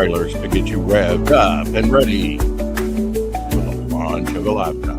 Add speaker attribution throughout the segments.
Speaker 1: trailers to get you revved up and ready for the launch of a lifetime.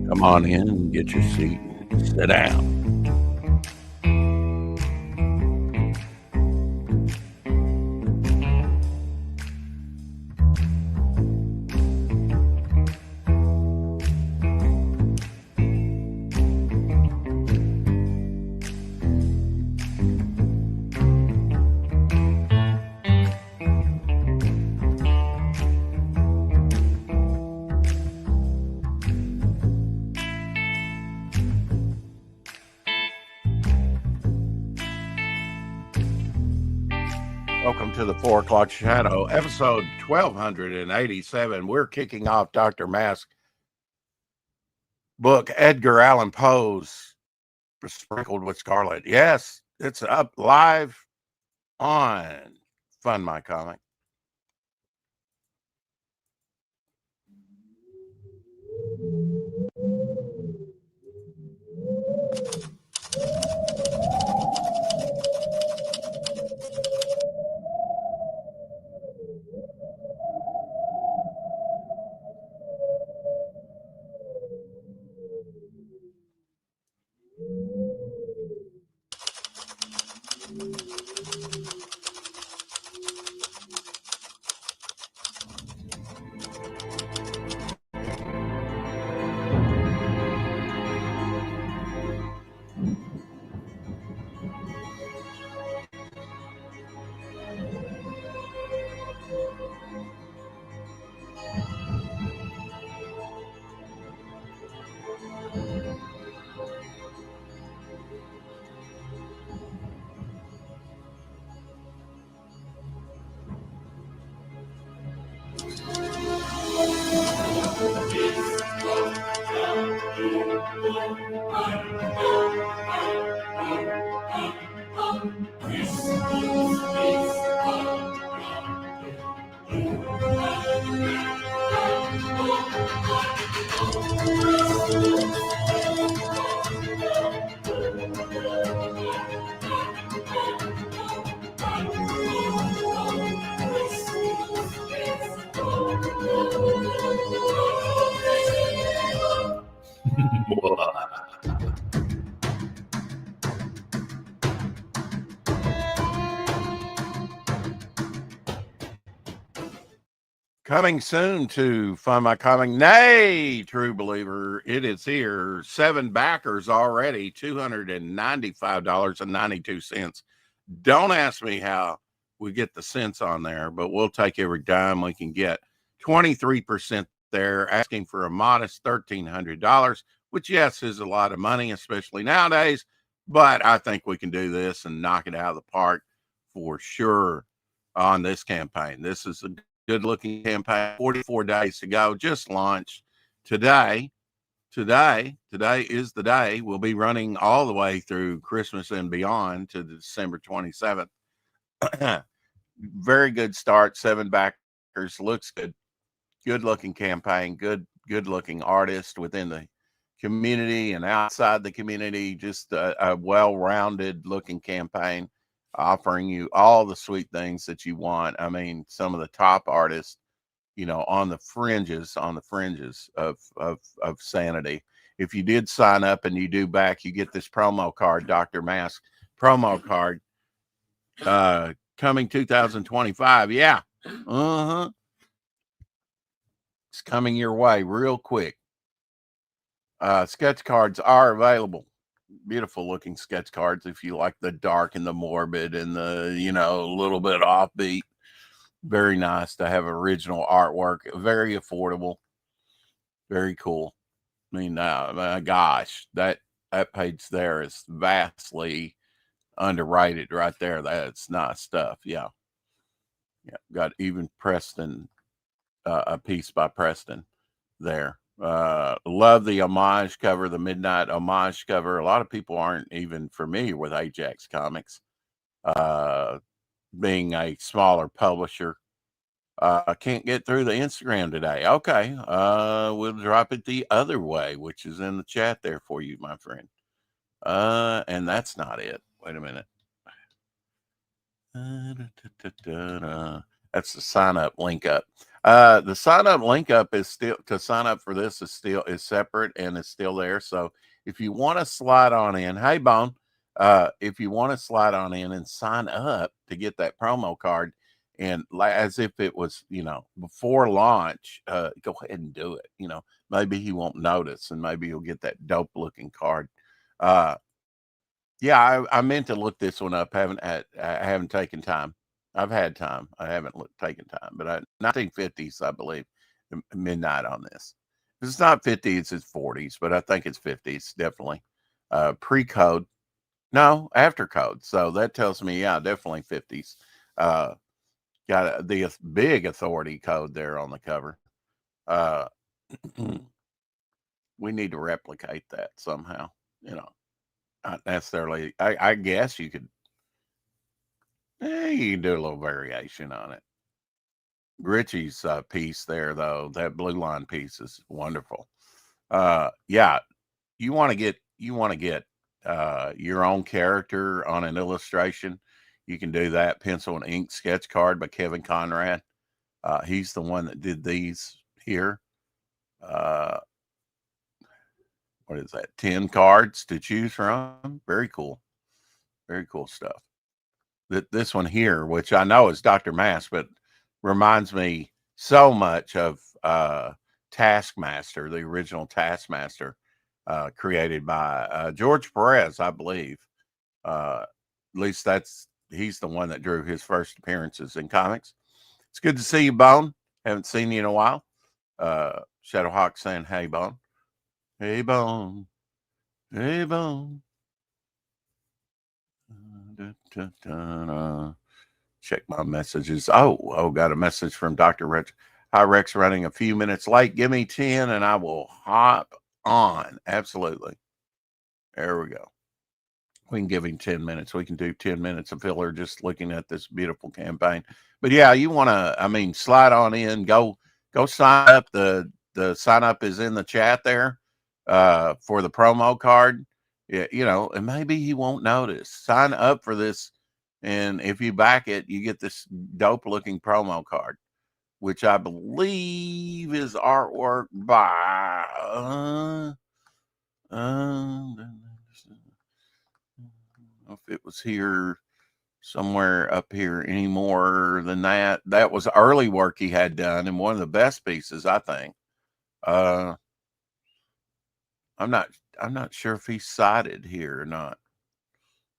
Speaker 1: Come on in and get your seat and sit down. Welcome to the 4 o'clock shadow, episode 1287. We're kicking off Dr. Masque'S book, Edgar Allan Poe's Besprinkled with Scarlet. Yes, it's up live on Fund My Comic. Coming soon to Fund My Comic. Nay, true believer, it is here. 7 backers already, $295.92. Don't ask me how we get the cents on there, but we'll take every dime we can get. 23% there, asking for a modest $1,300, which, yes, is a lot of money, especially nowadays, but I think we can do this and knock it out of the park for sure on this campaign. This is a good-looking campaign. 44 days to go. Just launched today. Today is the day. We'll be running all the way through Christmas and beyond to December 27th. Very good start. 7 backers. Looks good. Good-looking campaign. Good-looking artist within the community and outside the community. Just a well-rounded looking campaign. offering you all the sweet things that you want. I mean, some of the top artists, on the fringes of sanity. If you did sign up and you do back, you get this promo card, Dr. Mask promo card, coming 2025. Yeah. Uh-huh. It's coming your way real quick. Sketch cards are available. Beautiful looking sketch cards if you like the dark and the morbid and the, a little bit offbeat. Very nice to have original artwork. Very affordable. Very cool. I mean, my gosh, that page there is vastly underrated right there. That's nice stuff. Yeah. Yeah. Got even Preston, a piece by Preston there. Love the homage cover, the midnight homage cover. A lot of people aren't even familiar with Ajax Comics, being a smaller publisher. I can't get through the Instagram today. Okay. We'll drop it the other way, which is in the chat there for you, my friend. And that's not it. Wait a minute. That's the sign up link up. The sign up link up is still, to sign up for this is separate and it's still there. So if you want to slide on in, hey Bone, if you want to slide on in and sign up to get that promo card, and as if it was, before launch, go ahead and do it. Maybe he won't notice and maybe you'll get that dope looking card. Yeah, I meant to look this one up. I haven't taken time. I've had time. I haven't taken time, but 1950s, I believe, midnight on this. If it's not 50s, it's 40s, but I think it's 50s, definitely. Pre-code. No, after code. So that tells me, yeah, definitely 50s. Got the big authority code there on the cover. We need to replicate that somehow, not necessarily. I guess you could. You can do a little variation on it. Richie's piece there, though, that blue line piece is wonderful. Yeah, you want to get your own character on an illustration. You can do that. Pencil and ink sketch card by Kevin Conrad. He's the one that did these here. What is that? 10 cards to choose from. Very cool. Very cool stuff. This one here, which I know is Dr. Mask, but reminds me so much of Taskmaster, the original Taskmaster, created by George Perez, I believe. At least he's the one that drew his first appearances in comics. It's good to see you, Bone. Haven't seen you in a while. Shadowhawk saying, hey, Bone. Hey, Bone. Hey, Bone. Check my messages. Oh, got a message from Dr. Rex. Hi, Rex, running a few minutes late. Give me 10 and I will hop on. Absolutely. There we go. We can give him 10 minutes. We can do 10 minutes of filler just looking at this beautiful campaign. But yeah, you want to, slide on in, go sign up. The sign up is in the chat there for the promo card. Yeah, and maybe he won't notice. Sign up for this. And if you back it, you get this dope looking promo card, which I believe is artwork by, if it was here somewhere up here any more than that. That was early work he had done and one of the best pieces, I think. I'm not sure if he's cited here or not.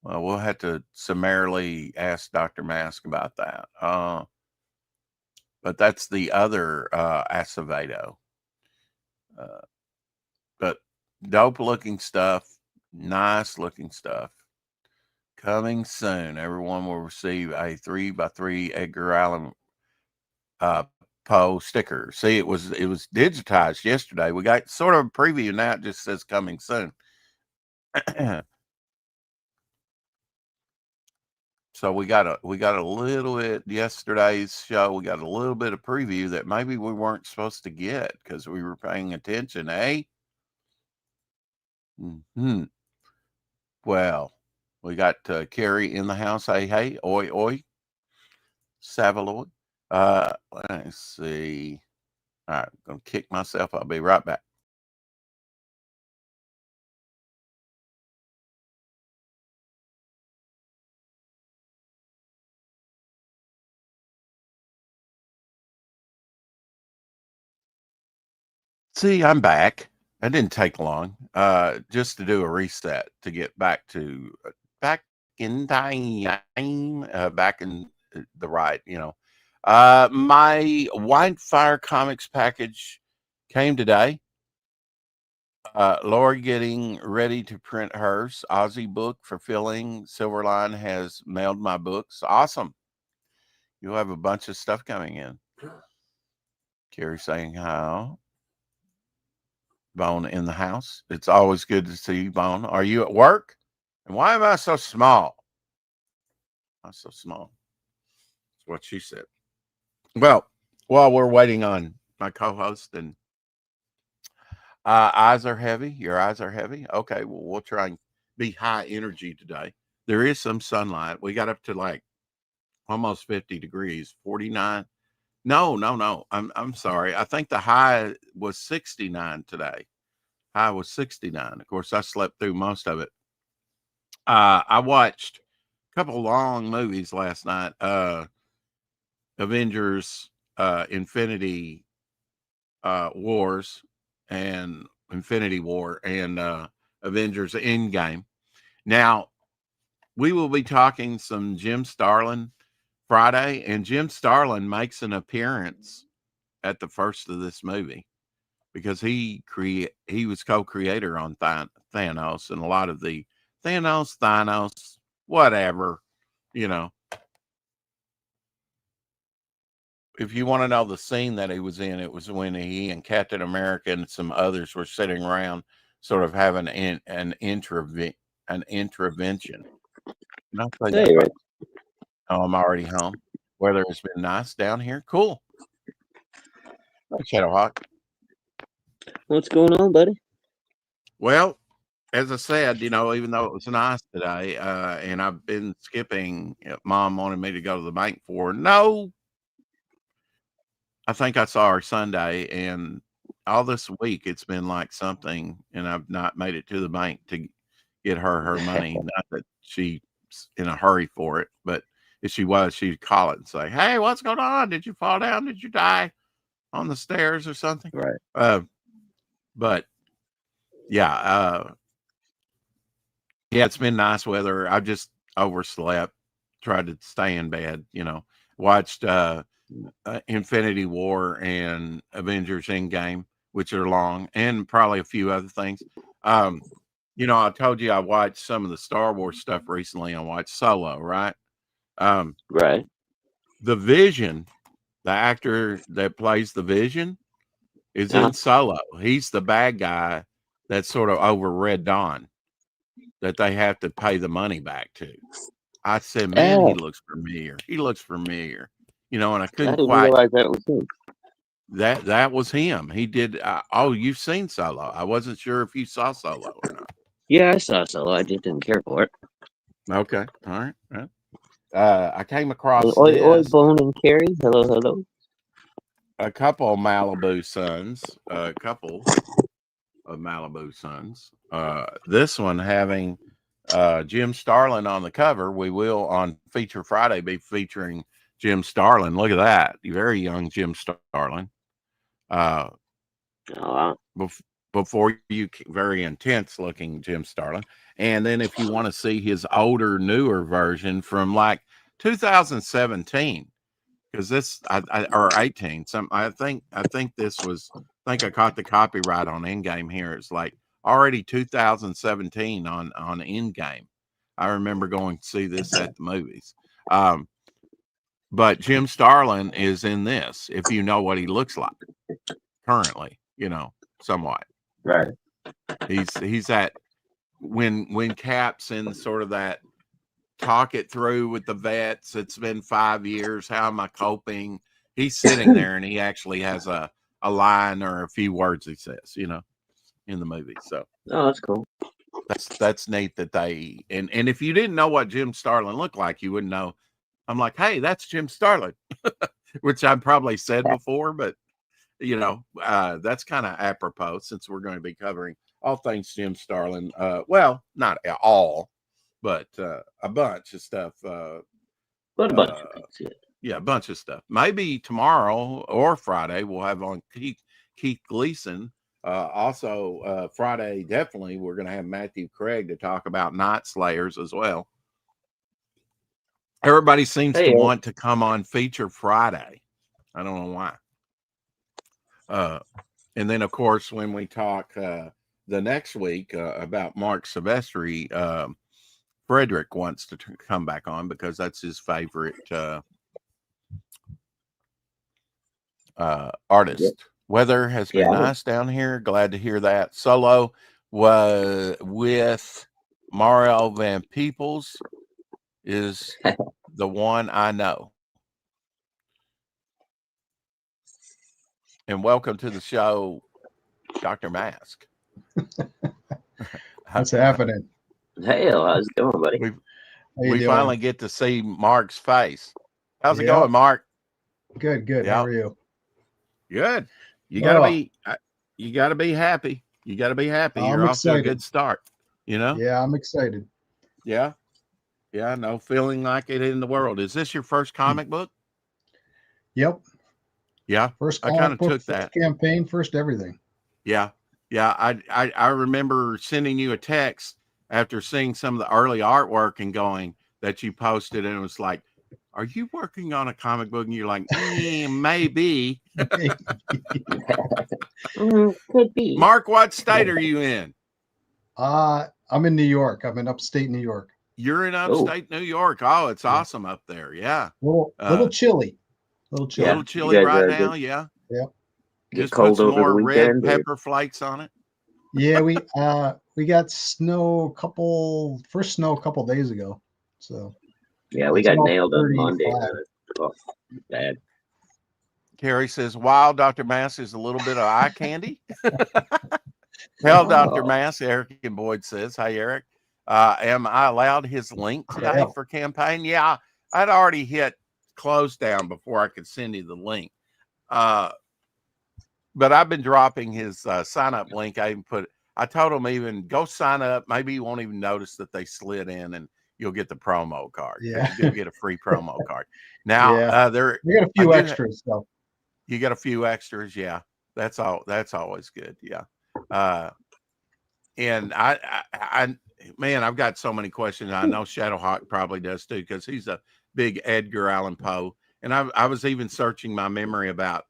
Speaker 1: Well, we'll have to summarily ask Dr. Mask about that. But that's the other Acevedo. But dope looking stuff, nice looking stuff. Coming soon. Everyone will receive a 3x3 Edgar Allan Poe sticker. See, it was digitized yesterday. We got sort of a preview now. It just says coming soon. So we got a little bit yesterday's show. We got a little bit of preview that maybe we weren't supposed to get because we were paying attention, eh? Well, We got Carrie in the house. Hey, hey, oi, oi, Savaloy. Let's see. All right, I'm going to kick myself. I'll be right back. See, I'm back. That didn't take long. Just to do a reset to get back to back in time, back in the right, my Whitefire Comics package came today. Laura getting ready to print hers. Aussie book fulfilling. Silverline has mailed my books. Awesome. You'll have a bunch of stuff coming in. Carrie saying how. Bone in the house. It's always good to see you, Bone. Are you at work? And why am I so small? I'm so small. That's what she said. Well, while we're waiting on my co-host and eyes are heavy. Your eyes are heavy. Okay, well, we'll try and be high energy today. There is some sunlight. We got up to like almost 50 degrees, 49. No. I'm sorry. I think the high was 69 today. High was 69. Of course, I slept through most of it. I watched a couple long movies last night. Avengers, Infinity Wars, and Infinity War, and Avengers Endgame. Now, we will be talking some Jim Starlin Friday, and Jim Starlin makes an appearance at the first of this movie because he was co-creator on Thanos and a lot of the Thanos, whatever, you know. If you want to know the scene that he was in, it was when he and Captain America and some others were sitting around, sort of having an intervention. And I'll tell you
Speaker 2: Hey,
Speaker 1: that.
Speaker 2: Rick.
Speaker 1: Oh, I'm already home. Weather has been nice down here. Cool. Hey, Shadowhawk.
Speaker 2: What's going on, buddy?
Speaker 1: Well, as I said, even though it was nice today, and I've been skipping, Mom wanted me to go to the bank for no. I think I saw her Sunday, and all this week it's been like something, and I've not made it to the bank to get her money. Not that she's in a hurry for it, but if she was, she'd call it and say, "Hey, what's going on? Did you fall down? Did you die on the stairs or something?"
Speaker 2: Right.
Speaker 1: But yeah, yeah, it's been nice weather. I just overslept, tried to stay in bed, watched Infinity War and Avengers Endgame, which are long, and probably a few other things. I told you I watched some of the Star Wars stuff recently. I watched Solo, right?
Speaker 2: Right.
Speaker 1: The Vision, the actor that plays the Vision, is
Speaker 2: Uh-huh.
Speaker 1: in Solo. He's the bad guy that's sort of over Red Dawn that they have to pay the money back to. I said, man, he
Speaker 2: Oh,
Speaker 1: looks familiar. He looks familiar, and I
Speaker 2: I
Speaker 1: couldn't
Speaker 2: didn't
Speaker 1: quite.
Speaker 2: realize that was him.
Speaker 1: That was him. He did. Oh, you've seen Solo. I wasn't sure if you saw Solo or not.
Speaker 2: Yeah, I saw Solo. I just didn't care for it.
Speaker 1: Okay, all right. Well, I came across
Speaker 2: Oi, oi,
Speaker 1: this.
Speaker 2: Bone and Carrie. Hello, hello.
Speaker 1: A couple of Malibu Suns. A couple of Malibu Suns. This one having Jim Starlin on the cover. We will on Feature Friday be featuring Jim Starlin. Look at that, very young Jim Starlin. Uh,
Speaker 2: Oh,
Speaker 1: Before you, very intense looking Jim Starlin. And then if you want to see his older, newer version from like 2017, because or 18, I think this was, I think I caught the copyright on Endgame here. It's like already 2017 on Endgame. I remember going to see this at the movies. But Jim Starlin is in this, if you know what he looks like currently, somewhat.
Speaker 2: right.
Speaker 1: He's at when Cap's in sort of that talk it through with the vets. It's been 5 years. How am I coping? He's sitting there and he actually has a line or a few words he says, in the movie. So
Speaker 2: Oh, that's cool.
Speaker 1: that's neat that they and if you didn't know what Jim Starlin looked like, you wouldn't know. I'm like, hey, that's Jim Starlin, which I've probably said before, but that's kind of apropos since we're going to be covering all things Jim Starlin. Well, not all, but a bunch of stuff.
Speaker 2: What a bunch of things.
Speaker 1: Yeah, a bunch of stuff. Maybe tomorrow or Friday we'll have on Keith Gleason. Also, Friday, definitely, we're going to have Matthew Craig to talk about Night Slayers as well. Everybody seems to want to come on Feature Friday. I don't know why. And then, of course, when we talk the next week about Mark Silvestri, Frederick wants to come back on because that's his favorite artist. Yep. Weather has been nice down here. Glad to hear that. Solo was with Mario Van Peebles is the one I know. And welcome to the show, Dr. Mask.
Speaker 3: What's happening?
Speaker 2: Hey, how's it going, buddy?
Speaker 1: We finally get to see Mark's face. How's it going, Mark?
Speaker 3: Good. Yep. How are you?
Speaker 1: Good. You gotta be happy. You gotta be happy. You're off to a good start.
Speaker 3: Yeah, I'm excited.
Speaker 1: Yeah. No feeling like it in the world. Is this your first comic book?
Speaker 3: Yep.
Speaker 1: Yeah.
Speaker 3: First
Speaker 1: I kind of took that
Speaker 3: campaign, first everything.
Speaker 1: Yeah. I remember sending you a text after seeing some of the early artwork and going that you posted, and it was like, are you working on a comic book? And you're like, maybe.
Speaker 2: Could be.
Speaker 1: Mark, what state are you in?
Speaker 3: I'm in New York. I'm in upstate New York.
Speaker 1: You're in upstate New York. Oh, it's awesome up there. Yeah.
Speaker 3: Little chilly.
Speaker 1: Little chilly right now. Yeah. Just put some more red pepper flakes on it.
Speaker 3: Yeah, we got snow first snow a couple days ago. So
Speaker 2: yeah, we got nailed on Monday. Bad.
Speaker 1: Carrie says, wow, Dr. Mass is a little bit of eye candy. Tell Dr. Mass, Eric and Boyd says, hi, Eric. Am I allowed his link today for campaign? Yeah, I'd already hit close down before I could send you the link. But I've been dropping his sign up link. I told him even go sign up. Maybe you won't even notice that they slid in and you'll get the promo card.
Speaker 3: Yeah.
Speaker 1: You do get a free promo card. Now,
Speaker 3: you got a few extras. So
Speaker 1: you got a few extras. Yeah. That's always good. Yeah. And man, I've got so many questions. I know Shadowhawk probably does too, because he's a big Edgar Allan Poe. And I was even searching my memory about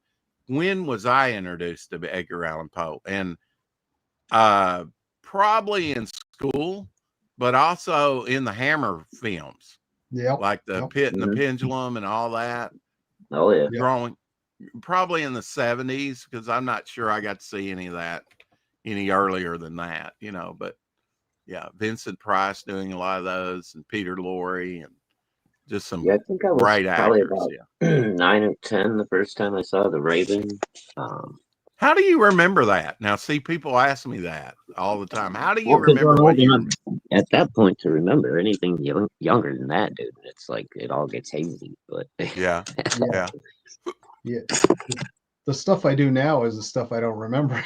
Speaker 1: when was I introduced to Edgar Allan Poe? And probably in school, but also in the Hammer films.
Speaker 3: Yeah.
Speaker 1: Like the Pit and the Pendulum and all that.
Speaker 2: Oh, yeah.
Speaker 1: Drawing. Probably in the 70s, because I'm not sure I got to see any of that any earlier than that, but yeah, Vincent Price doing a lot of those, and Peter Lorre, and just some
Speaker 2: I think I was
Speaker 1: great
Speaker 2: probably
Speaker 1: actors.
Speaker 2: About 9 or 10 the first time I saw The Raven.
Speaker 1: How do you remember that? Now, see, people ask me that all the time. How do you remember what you
Speaker 2: at that point to remember anything younger than that, dude? It's like it all gets hazy. But
Speaker 1: yeah.
Speaker 3: The stuff I do now is the stuff I don't remember.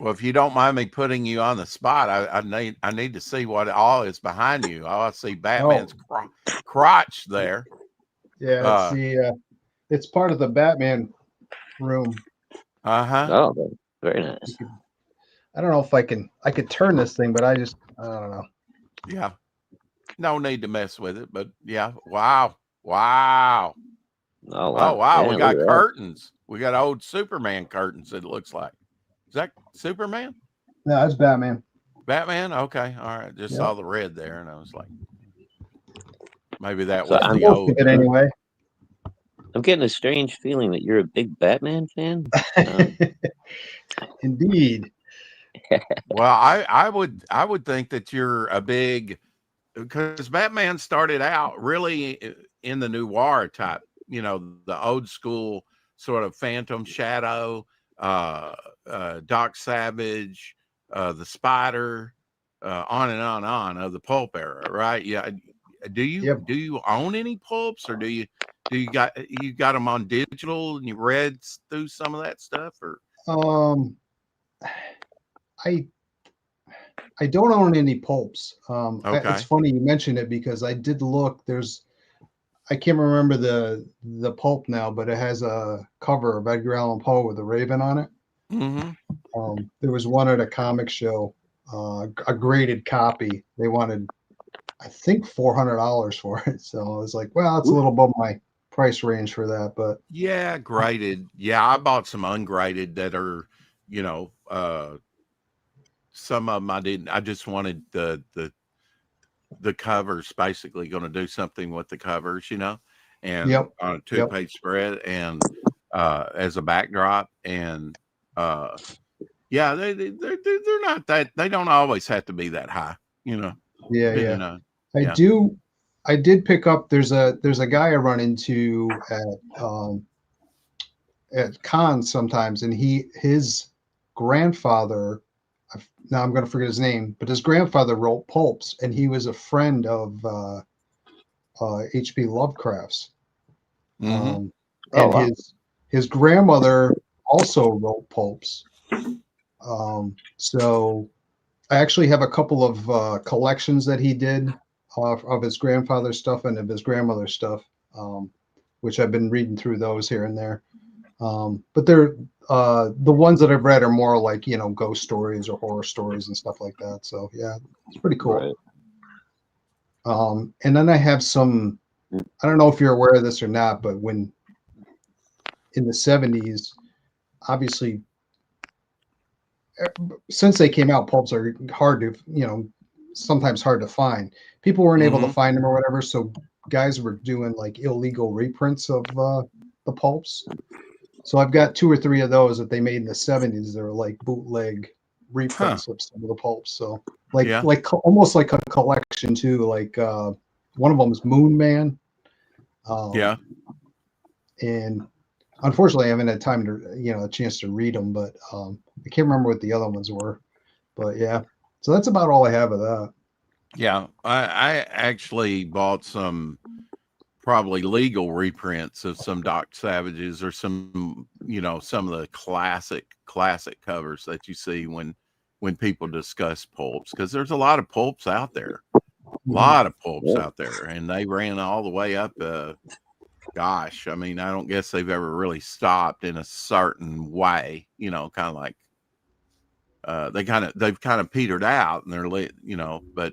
Speaker 1: Well, if you don't mind me putting you on the spot, I need to see what all is behind you. I see Batman's crotch there.
Speaker 3: Yeah, it's part of the Batman room.
Speaker 1: Oh,
Speaker 2: very nice.
Speaker 3: I don't know if I could turn this thing, but I don't know.
Speaker 1: Yeah, no need to mess with it, but yeah, wow. Oh wow!
Speaker 2: Yeah,
Speaker 1: we got curtains. We got old Superman curtains. It looks like. Is that Superman?
Speaker 3: No, that's Batman.
Speaker 1: Batman? Okay. All right. Just saw the red there, and I was like, maybe that
Speaker 2: So
Speaker 1: was the old.
Speaker 3: Anyway.
Speaker 2: I'm getting a strange feeling that you're a big Batman fan.
Speaker 3: Indeed.
Speaker 1: Well, I would think that you're a big, because Batman started out really in the noir type, the old school sort of Phantom Shadow, Doc Savage, the Spider, on and on of the pulp era, right? Yeah. Do
Speaker 3: Yep.
Speaker 1: you own any pulps, or do you got them on digital and you read through some of that stuff, or?
Speaker 3: I I don't own any pulps. It's
Speaker 1: Okay.
Speaker 3: funny you mentioned it because I did look. I can't remember the pulp now, but it has a cover of Edgar Allan Poe with a raven on it.
Speaker 1: Mm-hmm.
Speaker 3: There was one at a comic show, a graded copy. They wanted, I think, $400 for it. So I was like, well, it's a little above my price range for that. But
Speaker 1: Yeah, graded. Yeah, I bought some ungraded that are, you know, some of them I didn't. I just wanted the covers, basically going to do something with the covers, you know, and
Speaker 3: yep,
Speaker 1: on a
Speaker 3: yep,
Speaker 1: two-page spread, and as a backdrop, and yeah, they're not that, they don't always have to be that high, you know,
Speaker 3: yeah, yeah.
Speaker 1: depending on,
Speaker 3: I
Speaker 1: yeah.
Speaker 3: do. I did pick up. There's a guy I run into at cons sometimes, and his grandfather. Now I'm going to forget his name, but his grandfather wrote pulps, and he was a friend of H.P. Lovecraft's.
Speaker 1: Mm-hmm.
Speaker 2: Oh,
Speaker 3: And
Speaker 2: wow.
Speaker 3: his grandmother also wrote pulps. So I actually have a couple of collections that he did of his grandfather's stuff and of his grandmother's stuff, which I've been reading through those here and there. But they're the ones that I've read are more like, ghost stories or horror stories and stuff like that. So yeah, it's pretty cool.
Speaker 2: Right.
Speaker 3: And then I have some. I don't know if you're aware of this or not, but when in the 70s, obviously, since they came out, pulps are hard to, sometimes hard to find. People weren't able to
Speaker 1: Mm-hmm.
Speaker 3: find them or whatever, so guys were doing like illegal reprints of the pulps. So I've got 2 or 3 of those that they made in the 70s. They were like bootleg reprints of some of the pulps. So
Speaker 1: Yeah.
Speaker 3: almost like a collection too. Like one of them is Moon Man.
Speaker 1: Yeah.
Speaker 3: And unfortunately, I haven't had time to, a chance to read them, but I can't remember what the other ones were. But yeah, so that's about all I have of that.
Speaker 1: Yeah. I actually bought some probably legal reprints of some Doc Savages, or some, some of the classic covers that you see when people discuss pulps, because there's a lot of pulps out there. And they ran all the way up. Gosh, I mean, I don't guess they've ever really stopped in a certain way, kind of like they've kind of petered out, and they're but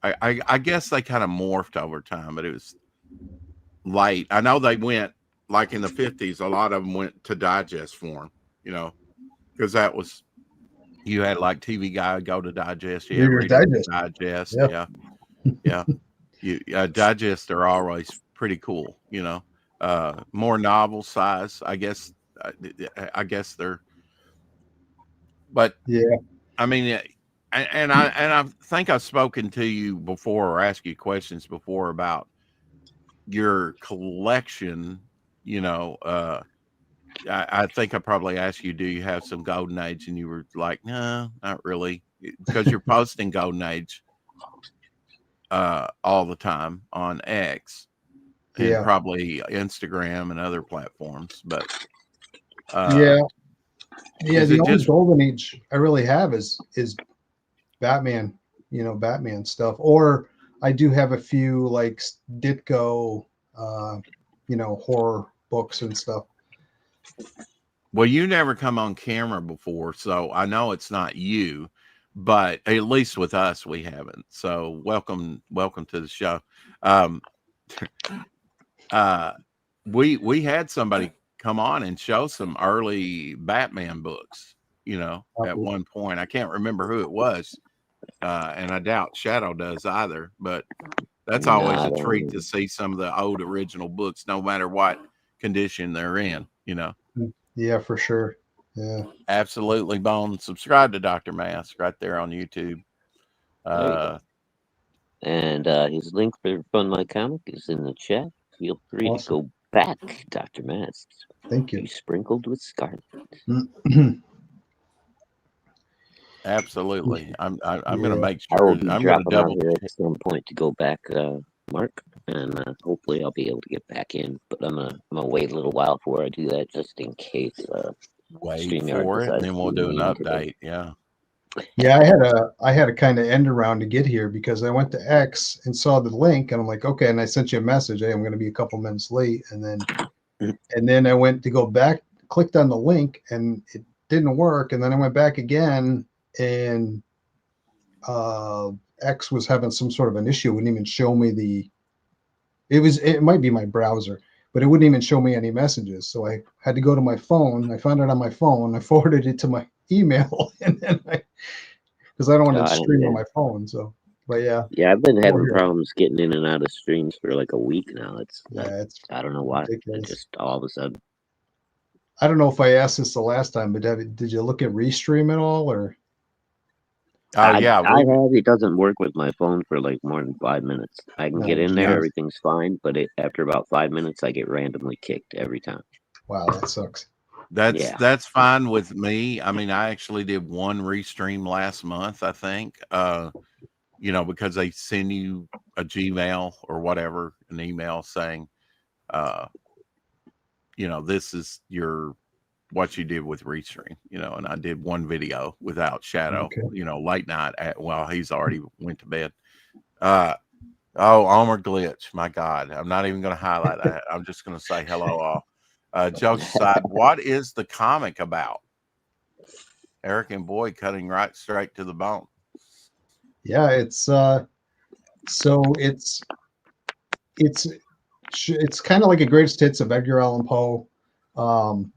Speaker 1: I guess they kind of morphed over time, but it was late. I know they went, like in the 50s, a lot of them went to digest form, because that was, you had like TV Guide go to digest, you had
Speaker 3: Reader's
Speaker 1: Reader's
Speaker 3: Digest.
Speaker 1: Digest,
Speaker 3: Yeah.
Speaker 1: yeah. Digest are always pretty cool, more novel size, I guess. I guess they're, but
Speaker 3: Yeah.
Speaker 1: I mean, I think I've spoken to you before, or asked you questions before about your collection. I think I probably asked you, do you have some Golden Age? And you were like, no, not really, because you're posting Golden Age all the time on X and
Speaker 3: Yeah.
Speaker 1: probably Instagram and other platforms. But
Speaker 3: Yeah.
Speaker 1: is
Speaker 3: The
Speaker 1: it
Speaker 3: only
Speaker 1: just,
Speaker 3: golden age I really have is Batman, Batman stuff. Or I do have a few like Ditko, horror books and stuff.
Speaker 1: well, you never come on camera before, so I know it's not you, but at least with us, we haven't. So welcome to the show. Um, we had somebody come on and show some early Batman books, at one point. I can't remember who it was, and I doubt Shadow does either, but that's always a treat to see some of the old original books, no matter what condition they're in,
Speaker 3: Yeah, for sure. Yeah.
Speaker 1: Absolutely, Bone. Subscribe to Dr. Mask right there on YouTube.
Speaker 2: And his link for Fund My Comic is in the chat. Feel free to
Speaker 3: Awesome.
Speaker 2: go back, Dr. Masks.
Speaker 3: Thank you.
Speaker 2: Besprinkled with Scarlet.
Speaker 1: Absolutely. I'm going to
Speaker 3: Yeah.
Speaker 1: make
Speaker 2: I will
Speaker 1: sure.
Speaker 2: be
Speaker 1: I'm going to
Speaker 2: dropping out
Speaker 1: double
Speaker 2: here
Speaker 1: check.
Speaker 2: at some point to go back, Mark, and hopefully I'll be able to get back in. But I'm gonna wait a little while before I do that, just in case
Speaker 1: Wait
Speaker 2: StreamYard
Speaker 1: for it, and
Speaker 2: decides
Speaker 1: then
Speaker 2: to
Speaker 1: we'll do an
Speaker 2: lean today.
Speaker 1: update. Yeah.
Speaker 3: Yeah, I had a kind of end around to get here because I went to X and saw the link and I'm like, okay, and I sent you a message, hey, I'm going to be a couple minutes late, and then I went to go back, clicked on the link and it didn't work, and then I went back again and X was having some sort of an issue. It wouldn't even show me it might be my browser, but it wouldn't even show me any messages. So I had to go to my phone. I found it on my phone. I forwarded it to my email, and then because I don't want to
Speaker 2: God,
Speaker 3: stream on
Speaker 2: yeah,
Speaker 3: my phone. So, but yeah,
Speaker 2: yeah, I've been
Speaker 3: over
Speaker 2: having
Speaker 3: here.
Speaker 2: problems getting in and out of streams for like a week now.
Speaker 3: Yeah, it's
Speaker 2: I don't know why. It
Speaker 3: ridiculous.
Speaker 2: just all of a sudden.
Speaker 3: I don't know if I asked this the last time, but did you look at Restream at all, or
Speaker 1: Oh yeah.
Speaker 2: I have. It doesn't work with my phone for like more than 5 minutes. I can get
Speaker 3: no?
Speaker 2: in there,
Speaker 1: Yeah.
Speaker 3: Geez.
Speaker 2: everything's fine, but after about 5 minutes, I get randomly kicked every time.
Speaker 3: Wow, that sucks.
Speaker 2: Yeah.
Speaker 1: That's fine with me. I mean, I actually did one restream last month, I think. Because they send you a Gmail or whatever, an email saying, uh, this is your what you did with restream, and I did one video without Shadow,
Speaker 3: Okay.
Speaker 1: late night while he's already went to bed. Oh, Omer Glitch, my God. I'm not even going to highlight that. I'm just going to say hello all. Jokes aside, what is the comic about? Eric and Boyd cutting right straight to the bone.
Speaker 3: Yeah, so it's kind of like a greatest hits of Edgar Allan Poe. Um,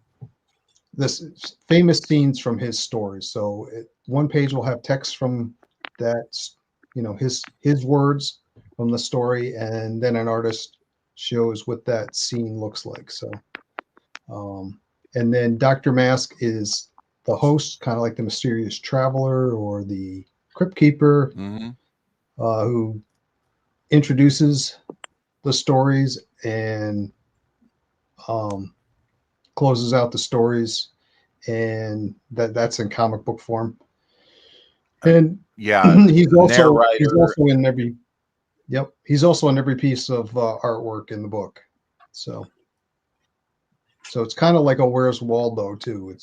Speaker 3: this famous scenes from his stories. So one page will have text from that, his words from the story, and then an artist shows what that scene looks like. So, and then Dr. Mask is the host, kind of like the mysterious traveler or the crypt keeper,
Speaker 1: Mm-hmm.
Speaker 3: who introduces the stories and closes out the stories, and that's in comic book form. And
Speaker 1: Yeah,
Speaker 3: he's
Speaker 1: narrator.
Speaker 3: also in every he's also in every piece of artwork in the book. So it's kind of like a Where's Waldo too.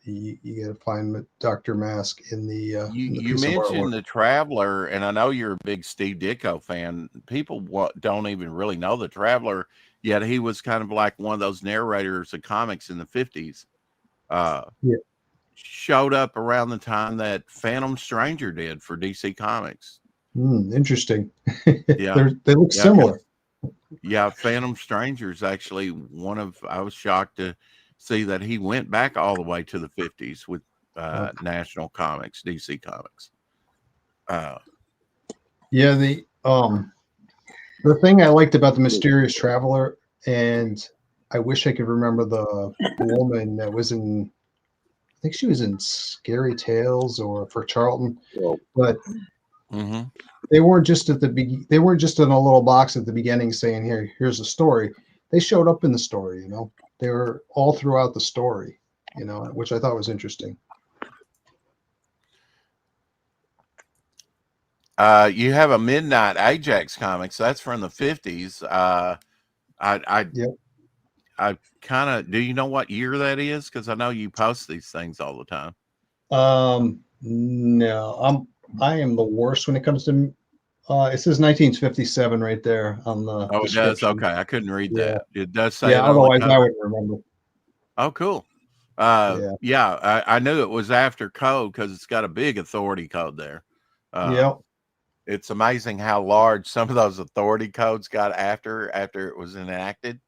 Speaker 3: You got to find Dr. Mask in the
Speaker 1: You
Speaker 3: piece of artwork.
Speaker 1: mentioned the Traveler, and I know you're a big Steve Ditko fan. People don't even really know the Traveler, yet he was kind of like one of those narrators of comics in the 50s. Uh,
Speaker 3: Yeah.
Speaker 1: Showed up around the time that Phantom Stranger did for DC Comics.
Speaker 3: Interesting.
Speaker 1: Yeah,
Speaker 3: They look
Speaker 1: yeah,
Speaker 3: similar.
Speaker 1: yeah. Phantom Stranger is actually I was shocked to see that he went back all the way to the 50s with National Comics, DC Comics.
Speaker 3: Yeah, the thing I liked about the mysterious traveler, and I wish I could remember the woman that was in. I think she was in Scary Tales or for Charlton,
Speaker 2: Well,
Speaker 3: but
Speaker 1: Mm-hmm.
Speaker 3: they weren't just they weren't just in a little box at the beginning saying here's a story. They showed up in the story. They were all throughout the story. Which I thought was interesting.
Speaker 1: You have a Midnight Ajax comics. That's from the 50s. I
Speaker 3: Yep.
Speaker 1: kind of, do you know what year that is? Because I know you post these things all the time.
Speaker 3: No, I am the worst when it comes to. It says 1957 right there on the
Speaker 1: Oh, it does.
Speaker 3: description.
Speaker 1: Okay, I couldn't read
Speaker 3: Yeah,
Speaker 1: that. It does say
Speaker 3: yeah.
Speaker 1: it on the
Speaker 3: Otherwise, I
Speaker 1: cover.
Speaker 3: wouldn't remember.
Speaker 1: Oh, cool.
Speaker 3: Yeah,
Speaker 1: Yeah, I knew it was after code because it's got a big authority code there.
Speaker 3: yep.
Speaker 1: It's amazing how large some of those authority codes got after it was enacted.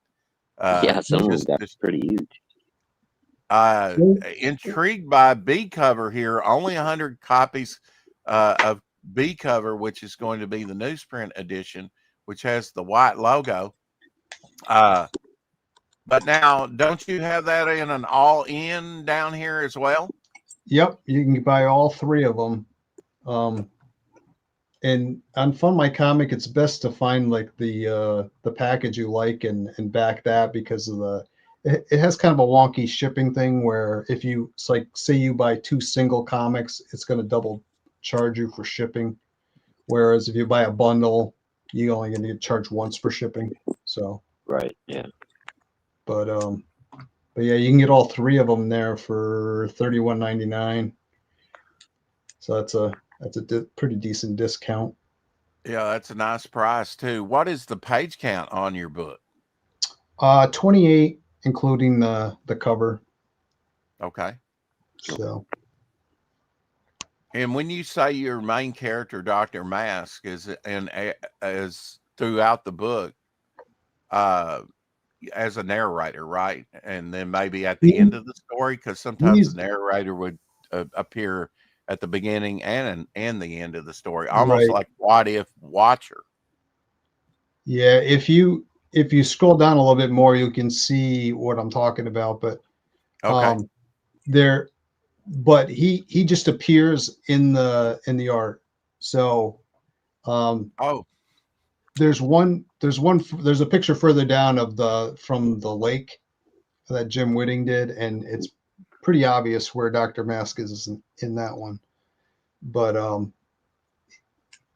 Speaker 2: yeah, some of them
Speaker 1: Just
Speaker 2: got pretty huge.
Speaker 1: intrigued by B cover here. Only 100 copies of B cover, which is going to be the newsprint edition, which has the white logo. But now, don't you have that in an all-in down here as well?
Speaker 3: Yep, you can buy all three of them. And on Fund My Comic, it's best to find like the package you like and back that because of it has kind of a wonky shipping thing where if you, it's like, say you buy 2 single comics, it's going to double charge you for shipping. Whereas if you buy a bundle, you only going to get charged once for shipping. So,
Speaker 2: Right. Yeah.
Speaker 3: but yeah, you can get all 3 of them there for $31.99. So that's a pretty decent discount.
Speaker 1: Yeah, that's a nice price too. What is the page count on your book?
Speaker 3: 28, including the cover.
Speaker 1: Okay.
Speaker 3: So,
Speaker 1: and when you say your main character, Dr. Mask, is throughout the book, as a narrator, right? And then maybe at the end of the story, because sometimes the narrator would appear at the beginning and the end of the story, almost like what if watcher.
Speaker 3: Yeah, if you scroll down a little bit more, you can see what I'm talking about. But but he just appears in the art. So there's a picture further down from the lake that Jim Whitting did, and it's pretty obvious where Dr. Mask is in that one. But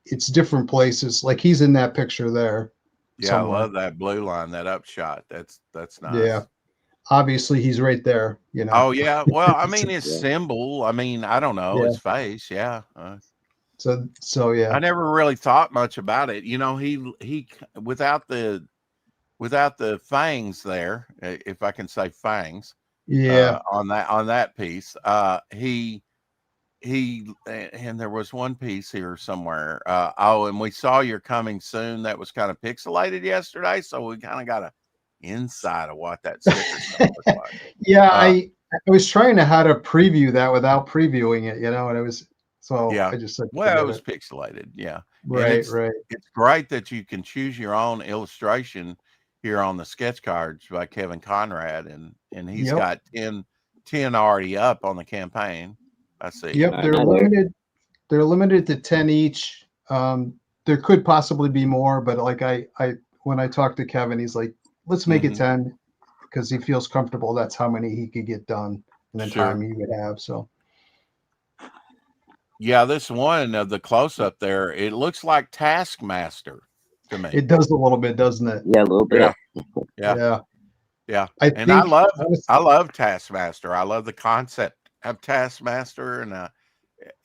Speaker 3: it's different places. Like he's in that picture there.
Speaker 1: Yeah, somewhere. I love that blue line, that upshot. That's nice.
Speaker 3: Yeah. Obviously he's right there, you know.
Speaker 1: Oh yeah. Well, I mean his symbol. I mean, I don't know, his face. Yeah.
Speaker 3: So yeah.
Speaker 1: I never really thought much about it. You know, he without the fangs there, if I can say fangs.
Speaker 3: Yeah.
Speaker 1: On that piece, he and there was one piece here somewhere. And we saw You're Coming Soon. That was kind of pixelated yesterday, so we kind of got a inside of what that sticker looks like.
Speaker 3: Yeah, I was trying to how to preview that without previewing it, you know, and it was I just said,
Speaker 1: well, it was pixelated, yeah.
Speaker 3: Right.
Speaker 1: It's great that you can choose your own illustration here on the sketch cards by Kevin Conrad, and he's got 10 already up on the campaign. I see.
Speaker 3: Yep, they're limited to 10 each. There could possibly be more, but like I when I talked to Kevin, he's like, let's make it 10 because he feels comfortable. That's how many he could get done in the time he would have. So
Speaker 1: yeah, this one of the close up there, it looks like Taskmaster to me.
Speaker 3: It does a little bit, doesn't it?
Speaker 2: Yeah, a little bit.
Speaker 1: Yeah. I love Taskmaster. I love the concept of Taskmaster, and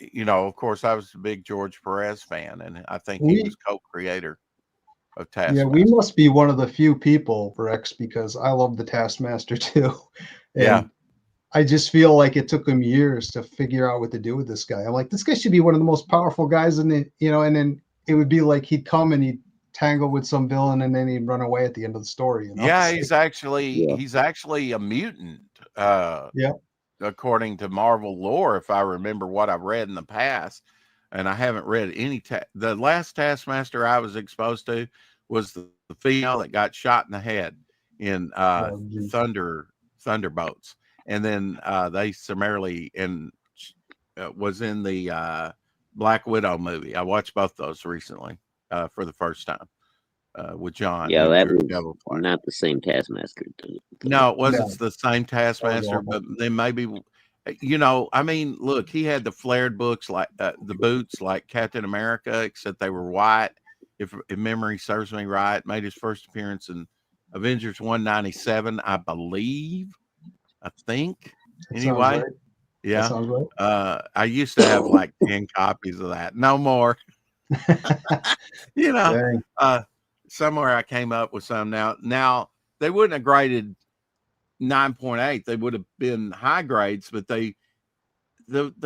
Speaker 1: you know, of course, I was a big George Perez fan, and I think he was co-creator of Taskmaster.
Speaker 3: Yeah, we must be one of the few people, Rex, because I love the Taskmaster too. And I just feel like it took him years to figure out what to do with this guy. I'm like, this guy should be one of the most powerful guys in the, you know, and then it would be like he'd come and he'd tangle with some villain and then he'd run away at the end of the story. You know?
Speaker 1: Yeah, he's actually a mutant. According to Marvel lore, if I remember what I've read in the past, and I haven't read any. The last Taskmaster I was exposed to was the female that got shot in the head in Thunderbolts, and then they summarily was in the Black Widow movie. I watched both those recently for the first time with John.
Speaker 2: Yeah, that was not the same Taskmaster.
Speaker 1: No, it wasn't the same Taskmaster, but then maybe, you know, I mean, look, he had the flared books like the boots like Captain America, except they were white. If memory serves me right, made his first appearance in Avengers 197, I believe. I think. Anyway,
Speaker 3: right.
Speaker 1: Yeah.
Speaker 3: Right.
Speaker 1: I used to have like 10 copies of that. No more. You know, somewhere I came up with some. Now they wouldn't have graded 9.8. They would have been high grades, but the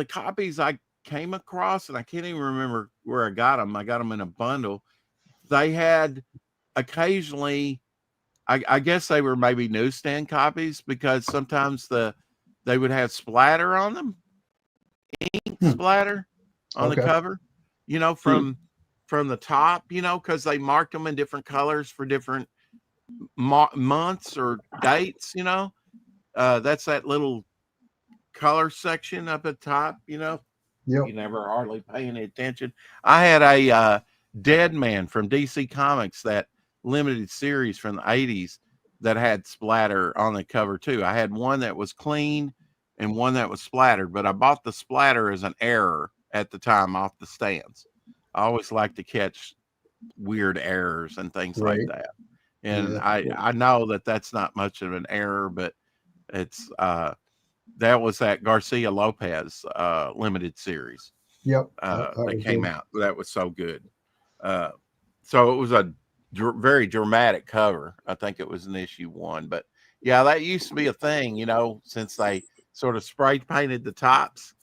Speaker 1: copies I came across, and I can't even remember where I got them. I got them in a bundle. They had occasionally, I guess they were maybe newsstand copies, because sometimes they would have splatter on them, ink splatter on the cover, you know, from the top, you know, because they marked them in different colors for different months or dates, you know. That's that little color section up at top, you know. You never hardly pay any attention. I had a Dead Man from DC Comics, that limited series from the 80s. that had splatter on the cover too. I had one that was clean and one that was splattered, but I bought the splatter as an error at the time off the stands. I always like to catch weird errors and things like
Speaker 3: Right.
Speaker 1: that. And
Speaker 3: Yeah.
Speaker 1: I know that that's not much of an error, but it's that was that Garcia Lopez limited series
Speaker 3: Yep.
Speaker 1: that
Speaker 3: was
Speaker 1: came
Speaker 3: good.
Speaker 1: out. That was so good. So it was a very dramatic cover. I think it was an issue 1, but yeah, that used to be a thing, you know, since they sort of spray painted the tops,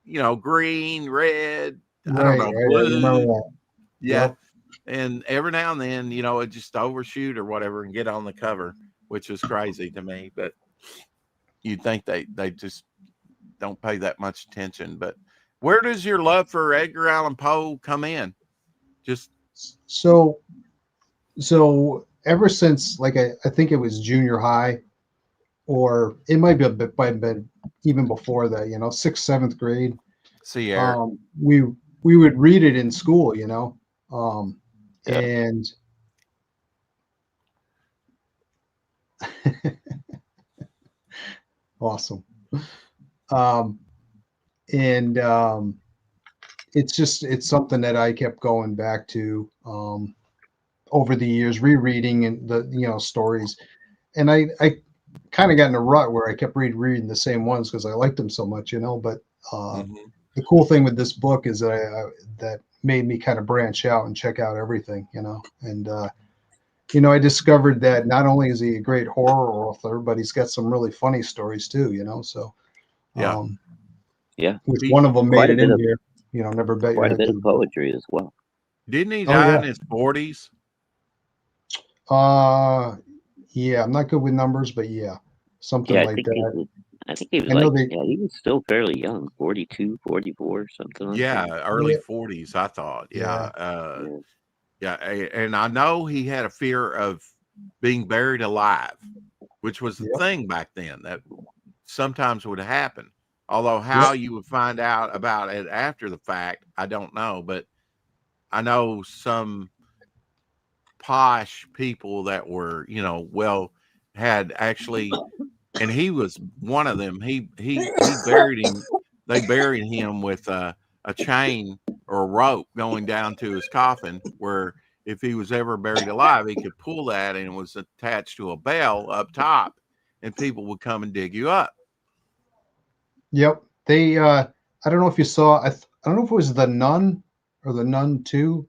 Speaker 1: you know, green, red, I don't
Speaker 3: Right.
Speaker 1: know,
Speaker 3: Right. I remember
Speaker 1: blue.
Speaker 3: that.
Speaker 1: Yeah.
Speaker 3: Yep.
Speaker 1: And every now and then, you know, it just overshoot or whatever and get on the cover, which was crazy to me. But you'd think they just don't pay that much attention. But where does your love for Edgar Allan Poe come in? Just
Speaker 3: So ever since, like, I think it was junior high, or it might be might have been even before that, 6th, 7th grade.
Speaker 1: Sierra.
Speaker 3: We would read it in school,
Speaker 2: Yeah.
Speaker 3: and awesome. Um, and it's something that I kept going back to over the years, rereading and the stories. And I kind of got in a rut where I kept reading the same ones because I liked them so much, But
Speaker 1: Mm-hmm.
Speaker 3: the cool thing with this book is that that made me kind of branch out and check out everything, And I discovered that not only is he a great horror author, but he's got some really funny stories too, So
Speaker 1: Yeah.
Speaker 2: Yeah.
Speaker 3: which one of them made
Speaker 2: Quite a
Speaker 3: it
Speaker 2: bit
Speaker 3: in
Speaker 2: of
Speaker 3: here. Never bet your
Speaker 2: quite a
Speaker 3: head
Speaker 2: bit
Speaker 3: to
Speaker 2: of
Speaker 3: the book.
Speaker 2: poetry as well.
Speaker 1: Didn't he
Speaker 3: Oh
Speaker 1: die
Speaker 3: yeah.
Speaker 1: in his 40s?
Speaker 3: Yeah, I'm not good with numbers, but yeah, something
Speaker 2: Yeah,
Speaker 3: like that.
Speaker 2: I think he was
Speaker 3: I know
Speaker 2: like,
Speaker 3: they.
Speaker 2: yeah, he was still fairly young, 42, 44, something like
Speaker 1: Yeah,
Speaker 2: that.
Speaker 1: early 40s, I thought.
Speaker 3: Yeah.
Speaker 1: Yeah.
Speaker 2: Yeah.
Speaker 1: And I know he had a fear of being buried alive, which was the
Speaker 3: Yep.
Speaker 1: thing back then that sometimes would happen. Although how
Speaker 3: Yep.
Speaker 1: you would find out about it after the fact, I don't know. But I know some posh people that were, well, had actually, and he was one of them. He buried him. They buried him with a chain or a rope going down to his coffin, where if he was ever buried alive, he could pull that and it was attached to a bell up top, and people would come and dig you up.
Speaker 3: Yep. They. I don't know if you saw. I don't know if it was The Nun or The Nun 2.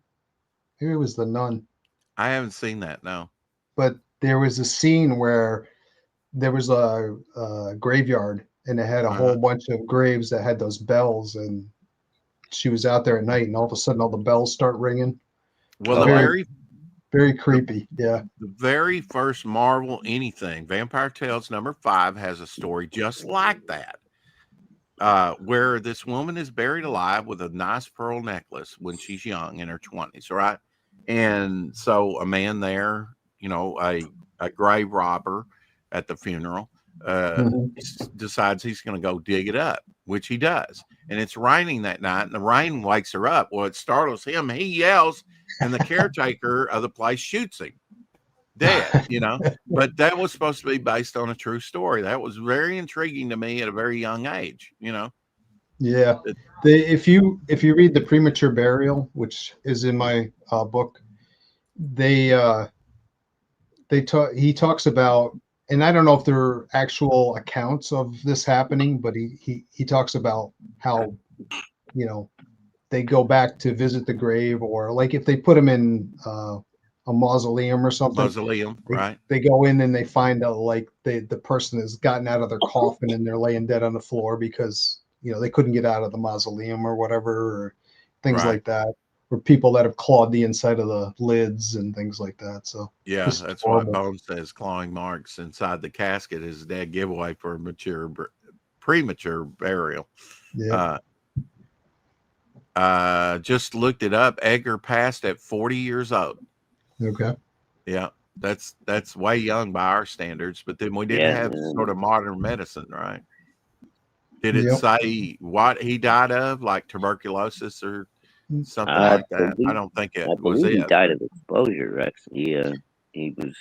Speaker 3: Maybe it was The Nun.
Speaker 1: I haven't seen that. No.
Speaker 3: But there was a scene where there was a graveyard and it had a
Speaker 1: Uh-huh.
Speaker 3: whole bunch of graves that had those bells, and she was out there at night, and all of a sudden all the bells start ringing.
Speaker 1: Well,
Speaker 2: Oh,
Speaker 1: the
Speaker 2: wow.
Speaker 1: very
Speaker 3: Very
Speaker 1: the,
Speaker 3: creepy. Yeah.
Speaker 1: the very first Marvel anything, Vampire Tales #5, has a story just like that. Where this woman is buried alive with a nice pearl necklace when she's young in her 20s, right? And so a man there, a grave robber at the funeral,
Speaker 3: Mhm.
Speaker 1: decides he's going to go dig it up, which he does. And it's raining that night, and the rain wakes her up. Well, it startles him. He yells, and the caretaker of the place shoots him dead. But that was supposed to be based on a true story. That was very intriguing to me at a very young age.
Speaker 3: Yeah.
Speaker 1: It-
Speaker 3: If you read The Premature Burial, which is in my book, they he talks about, and I don't know if there are actual accounts of this happening, but he talks about how they go back to visit the grave, or like if they put him in a mausoleum or something,
Speaker 1: Mausoleum, right?
Speaker 3: they go in and they find out like the person has gotten out of their coffin and they're laying dead on the floor because they couldn't get out of the mausoleum or whatever, or things
Speaker 1: Right.
Speaker 3: like that, or people that have clawed the inside of the lids and things like that. So
Speaker 1: Yeah,
Speaker 3: just
Speaker 1: that's what
Speaker 3: horrible.
Speaker 1: Bone says. Clawing marks inside the casket is a dead giveaway for a premature burial.
Speaker 3: Yeah.
Speaker 1: Just looked it up. Edgar passed at 40 years old.
Speaker 3: Okay.
Speaker 1: Yeah, that's way young by our standards. But then we didn't
Speaker 2: Yeah,
Speaker 1: have sort of modern medicine, right? Did it
Speaker 3: Yep.
Speaker 1: say what he died of, like tuberculosis or something
Speaker 2: I
Speaker 1: like that? I
Speaker 2: believe
Speaker 1: don't think it
Speaker 2: I
Speaker 1: was
Speaker 2: believe he
Speaker 1: it.
Speaker 2: died of exposure. Actually, he was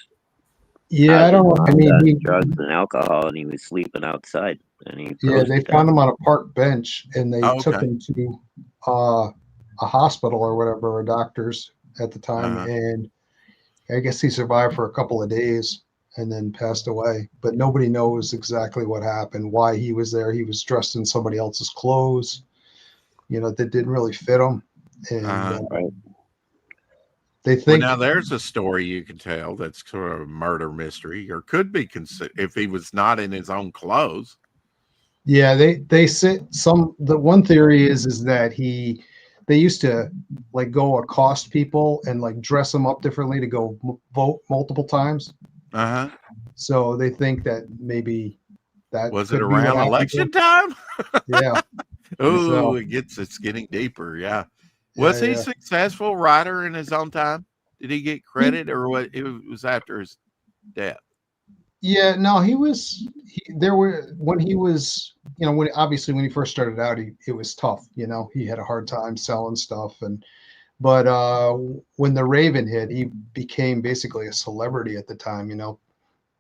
Speaker 3: Yeah, I don't know. I mean,
Speaker 2: drugs and alcohol, and he was sleeping outside, and he
Speaker 3: yeah,
Speaker 2: froze
Speaker 3: they
Speaker 2: to death.
Speaker 3: found him on a park bench, and they
Speaker 1: Oh,
Speaker 3: took
Speaker 1: okay.
Speaker 3: him to a hospital or whatever, or doctors at the time,
Speaker 1: Uh-huh.
Speaker 3: and I guess he survived for a couple of days and then passed away. But nobody knows exactly what happened, why he was there. He was dressed in somebody else's clothes, that didn't really fit him, and
Speaker 1: Uh-huh.
Speaker 2: Right.
Speaker 3: they
Speaker 1: Well, now
Speaker 3: think,
Speaker 1: there's a story you can tell that's sort of a murder mystery, or could be if he was not in his own clothes.
Speaker 3: yeah, they say the one theory is that they used to like go accost people and like dress them up differently to go vote multiple times.
Speaker 1: Uh-huh.
Speaker 3: So they think that maybe that
Speaker 1: Was it
Speaker 3: could be what
Speaker 1: around
Speaker 3: happened to
Speaker 1: election
Speaker 3: him.
Speaker 1: time?
Speaker 3: Yeah.
Speaker 1: Oh,
Speaker 3: So
Speaker 1: it's getting deeper. Yeah. Was
Speaker 3: yeah,
Speaker 1: he
Speaker 3: yeah.
Speaker 1: successful writer in his own time? Did he get credit, or what? It was after his death.
Speaker 3: Yeah, no, there were, when he was, when obviously when he first started out, it was tough, he had a hard time selling stuff, but when the Raven hit, he became basically a celebrity at the time,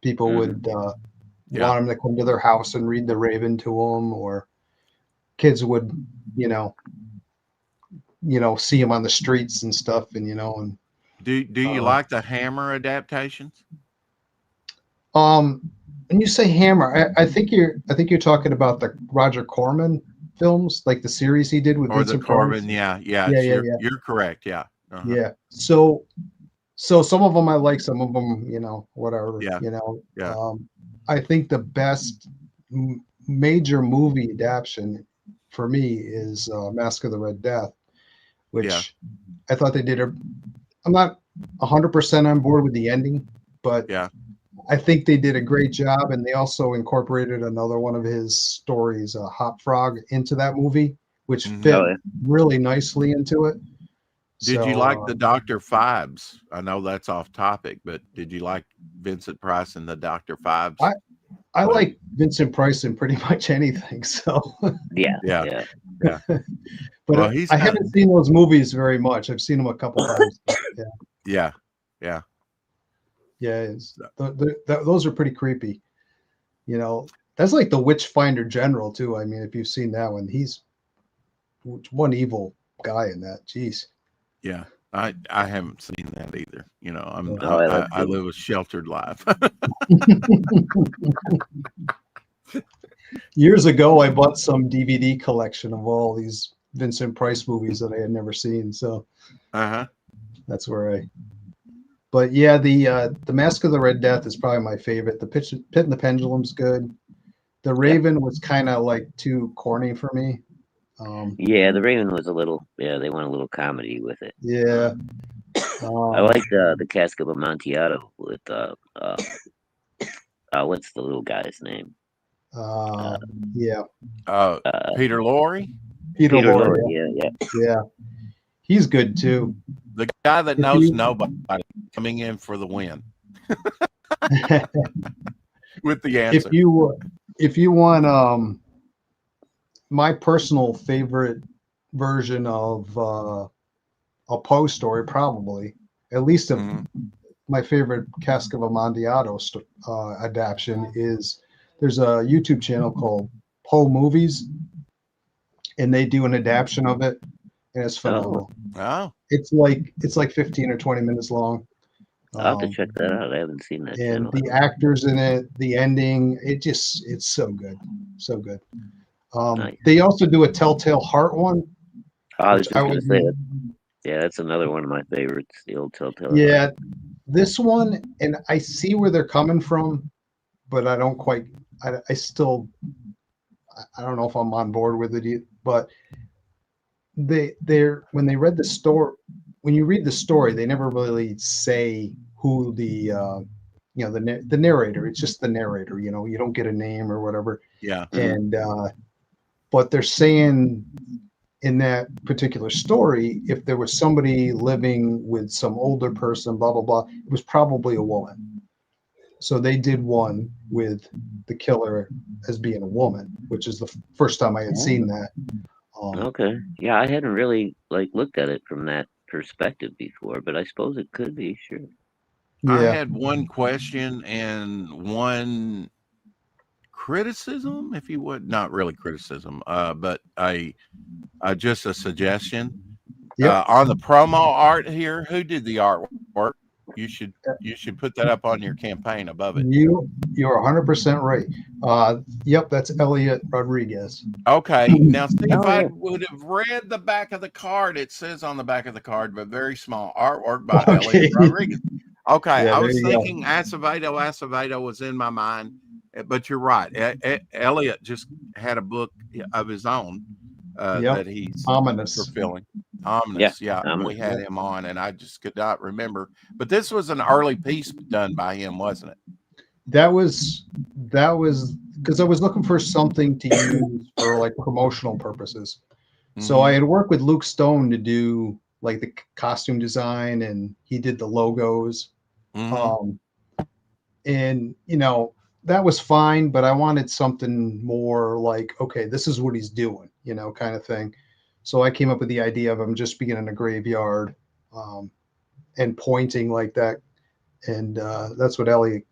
Speaker 3: people would
Speaker 1: Yeah.
Speaker 3: want him to come to their house and read the Raven to them, or kids would, you know, see him on the streets and stuff, and
Speaker 1: Do you
Speaker 3: uh,
Speaker 1: like the Hammer adaptations
Speaker 3: when you say Hammer, I think you're talking about the Roger Corman films, like the series he did with
Speaker 1: or the
Speaker 3: Vincent Price.
Speaker 1: Corbin? Yeah. Yeah.
Speaker 3: Yeah, yeah, yeah,
Speaker 1: You're correct. Yeah. Uh-huh.
Speaker 3: yeah. So some of them I like, some of them, whatever.
Speaker 1: Yeah. Yeah.
Speaker 3: I think the best major movie adaptation for me is Mask of the Red Death,
Speaker 1: Yeah.
Speaker 3: which I thought they did. I'm not 100% on board with the ending, but
Speaker 1: Yeah.
Speaker 3: I think they did a great job, and they also incorporated another one of his stories, Hop Frog, into that movie, which
Speaker 1: Mhm.
Speaker 3: fit
Speaker 2: Oh, yeah.
Speaker 3: really nicely into it.
Speaker 1: Did you
Speaker 3: So
Speaker 1: like the Dr. Phibes? I know that's off topic, but did you like Vincent Price and the Dr. Phibes?
Speaker 3: I
Speaker 1: Play?
Speaker 3: like Vincent Price in pretty much anything. So,
Speaker 2: Yeah.
Speaker 1: Yeah.
Speaker 2: Yeah.
Speaker 1: Yeah.
Speaker 3: but
Speaker 1: Well, he's
Speaker 3: I
Speaker 1: done.
Speaker 3: haven't seen those movies very much. I've seen them a couple times. Yeah,
Speaker 1: Yeah. Yeah.
Speaker 3: yeah. Those are pretty creepy. That's like the Witchfinder General too. I mean, if you've seen that one, he's one evil guy in that. Jeez.
Speaker 1: Yeah. I haven't seen that either.
Speaker 2: Oh, yeah, that's
Speaker 1: I
Speaker 2: good.
Speaker 1: live a sheltered life.
Speaker 3: Years ago, I bought some DVD collection of all these Vincent Price movies that I had never seen. So
Speaker 1: Uh-huh.
Speaker 3: that's where But yeah, the Mask of the Red Death is probably my favorite. The Pit and the Pendulum's good. The Raven was kind of like too corny for me.
Speaker 2: Yeah, the Raven was a little. Yeah, they went a little comedy with it.
Speaker 3: Yeah.
Speaker 2: I like the Cask of Amontillado with what's the little guy's name?
Speaker 3: Yeah.
Speaker 1: Uh,
Speaker 2: Uh,
Speaker 1: Peter Lorre,
Speaker 3: Peter
Speaker 2: Peter
Speaker 3: Lorre.
Speaker 2: Lorre. Yeah.
Speaker 3: Yeah. He's good too.
Speaker 1: the guy that
Speaker 3: If
Speaker 1: knows
Speaker 3: you
Speaker 1: nobody, coming in for the win with the
Speaker 3: if
Speaker 1: answer.
Speaker 3: you want my personal favorite version of a Poe story, probably at least of
Speaker 1: Mhm.
Speaker 3: my favorite Cask of Amontillado adaptation is there's a YouTube channel called Poe Movies, and they do an adaptation of it, and it's phenomenal.
Speaker 1: Oh,
Speaker 3: It's like 15 or 20 minutes long.
Speaker 2: I'll have to check that out. I haven't seen that
Speaker 3: And
Speaker 2: channel.
Speaker 3: the actors in it, the ending, it's so good, so good.
Speaker 2: Nice.
Speaker 3: They also do a Telltale Heart one,
Speaker 2: I was
Speaker 3: which
Speaker 2: just
Speaker 3: I
Speaker 2: gonna
Speaker 3: would,
Speaker 2: say that. Yeah, that's another one of my favorites. The old Telltale Heart.
Speaker 3: yeah, this one, and I see where they're coming from, but I don't quite, I still, I don't know if I'm on board with it, but when they read the story, when you read the story, they never really say who the narrator. It's just the narrator. You don't get a name or whatever.
Speaker 1: yeah.
Speaker 3: And but they're saying in that particular story, if there was somebody living with some older person, blah blah blah, it was probably a woman. So they did one with the killer as being a woman, which is the first time I had seen that.
Speaker 2: Okay. Yeah, I hadn't really looked at it from that perspective before, but I suppose it could be, sure.
Speaker 1: I
Speaker 3: Yeah.
Speaker 1: had one question and one criticism, if you would. Not really criticism, but just a suggestion.
Speaker 3: Yep.
Speaker 1: On the promo art here, who did the artwork? You should put that up on your campaign above it.
Speaker 3: You're 100% right. Yep, that's Elliot Rodriguez.
Speaker 1: Okay, now see if
Speaker 2: Oh,
Speaker 1: I
Speaker 2: yeah.
Speaker 1: would have read the back of the card. It says on the back of the card, but very small artwork by
Speaker 3: Okay.
Speaker 1: Elliot Rodriguez. Okay,
Speaker 3: Yeah,
Speaker 1: I
Speaker 3: there
Speaker 1: was
Speaker 3: you go.
Speaker 1: thinking Acevedo was in my mind, but you're right. Elliot just had a book of his own
Speaker 3: Yep.
Speaker 1: that he's
Speaker 3: Ominous.
Speaker 1: fulfilling. Ominous, yeah. We
Speaker 2: Ominous.
Speaker 1: had him on, and I just could not remember. But this was an early piece done by him, wasn't it?
Speaker 3: That was because I was looking for something to use for like promotional purposes. So I had worked with Luke Stone to do like the costume design, and he did the logos.
Speaker 1: Mhm.
Speaker 3: And that was fine, but I wanted something more like, okay, this is what he's doing, kind of thing. So I came up with the idea of him just being in a graveyard, and pointing like that, and that's what Elliot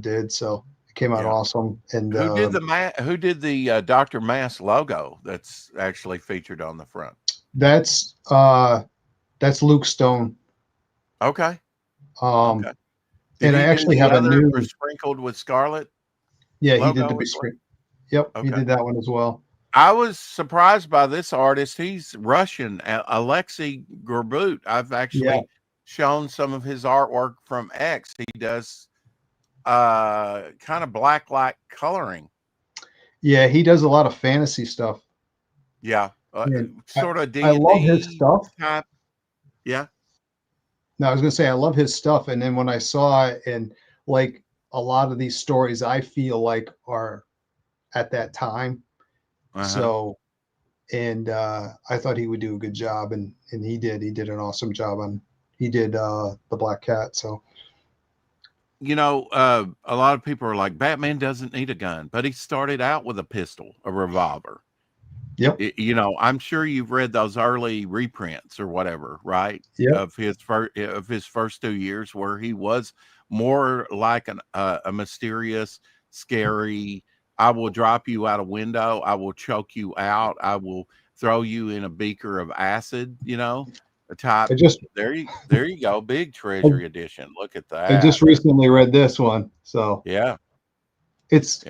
Speaker 3: did. So it came out
Speaker 1: Yeah.
Speaker 3: awesome. And
Speaker 1: Who did the Dr. Mass logo that's actually featured on the front?
Speaker 3: that's Luke Stone.
Speaker 1: Okay.
Speaker 3: Um,
Speaker 1: Okay.
Speaker 3: and I actually have a new.
Speaker 1: Besprinkled with Scarlet.
Speaker 3: Yeah, he did
Speaker 1: logo
Speaker 3: the
Speaker 1: as well?
Speaker 3: besprink. Yep, he
Speaker 1: Okay.
Speaker 3: did that one as well.
Speaker 1: I was surprised by this artist. He's Russian, Alexei Gorbut. I've actually shown some of his artwork from X. He does kind of black light coloring.
Speaker 3: Yeah, he does a lot of fantasy stuff.
Speaker 1: Yeah.
Speaker 3: And
Speaker 1: Sort of D&D
Speaker 3: I love his stuff.
Speaker 1: type. Yeah.
Speaker 3: No, I was gonna say I love his stuff, and then when I saw it, and like a lot of these stories, I feel like are at that time. So, and I thought he would do a good job, and he did. He did an awesome job on. He did the Black Cat. So,
Speaker 1: a lot of people are like, Batman doesn't need a gun, but he started out with a pistol, a revolver.
Speaker 3: yep,
Speaker 1: I'm sure you've read those early reprints or whatever, right?
Speaker 3: Yep.
Speaker 1: Of his first 2 years, where he was more like a mysterious, scary. I will drop you out a window. I will choke you out. I will throw you in a beaker of acid. A type. There you go. Big Treasury edition. Look at that.
Speaker 3: I just recently read this one, so
Speaker 1: yeah,
Speaker 3: it's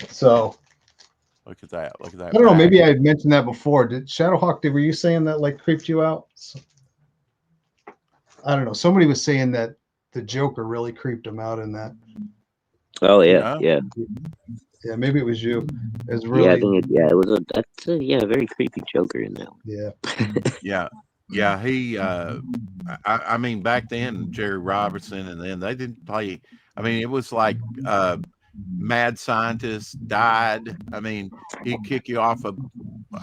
Speaker 3: so.
Speaker 1: Look at that. Look at that.
Speaker 3: I don't know. Maybe I mentioned that before. Did Shadowhawk? Were you saying that like creeped you out? I don't know. Somebody was saying that the Joker really creeped him out in that.
Speaker 2: Oh yeah, yeah.
Speaker 3: Yeah, maybe it was you. It was
Speaker 2: Yeah, I
Speaker 3: really.
Speaker 2: think it was that's a very creepy Joker in that one.
Speaker 3: Yeah.
Speaker 1: Yeah. He. I mean, back then Jerry Robertson, and then they didn't play. I mean, it was like mad scientist died. I mean, he'd kick you off of.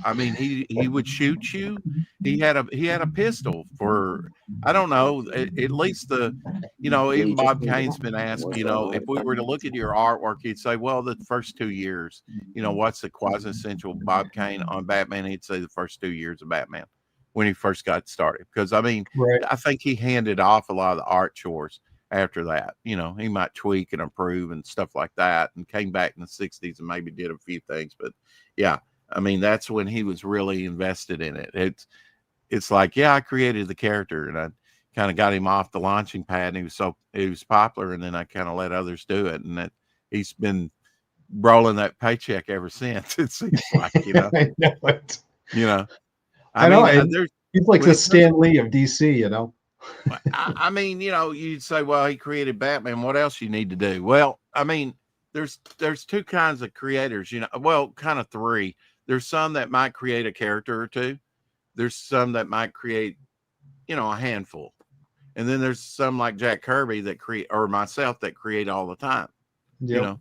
Speaker 1: I mean, he would shoot you. He had a pistol for. I don't know. At least even Bob Kane's been asked. If we were to look at your artwork, he'd say, well, the first 2 years. What's the quasi-essential Bob Kane on Batman? He'd say the first 2 years of Batman when he first got started. Because I mean, I think he handed off a lot of the art chores after that. He might tweak and improve and stuff like that, and came back in the 60s and maybe did a few things. But yeah, I mean, that's when he was really invested in it. It's like, I created the character, and I kind of got him off the launching pad, and he was popular, and then I kind of let others do it, and that he's been rolling that paycheck ever since. It seems like,
Speaker 3: I know it.
Speaker 1: I mean,
Speaker 3: he's like the Stan Lee of DC,
Speaker 1: I mean, you'd say, well, he created Batman. What else you need to do? Well, I mean, there's two kinds of creators, well, kind of three. There's some that might create a character or two. There's some that might create, a handful. And then there's some like Jack Kirby or myself that create all the time.
Speaker 3: Yep.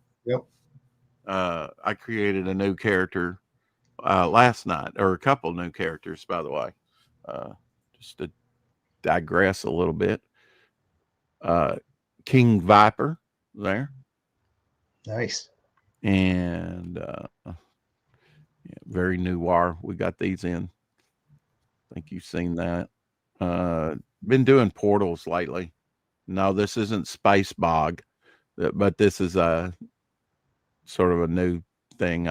Speaker 1: I created a new character last night, or a couple new characters, by the way, just to digress a little bit. King Viper there.
Speaker 3: Nice.
Speaker 1: And very noir. We got these in. I think you've seen that. Been doing portals lately. No, this isn't Space Bog, but this is a sort of a new thing.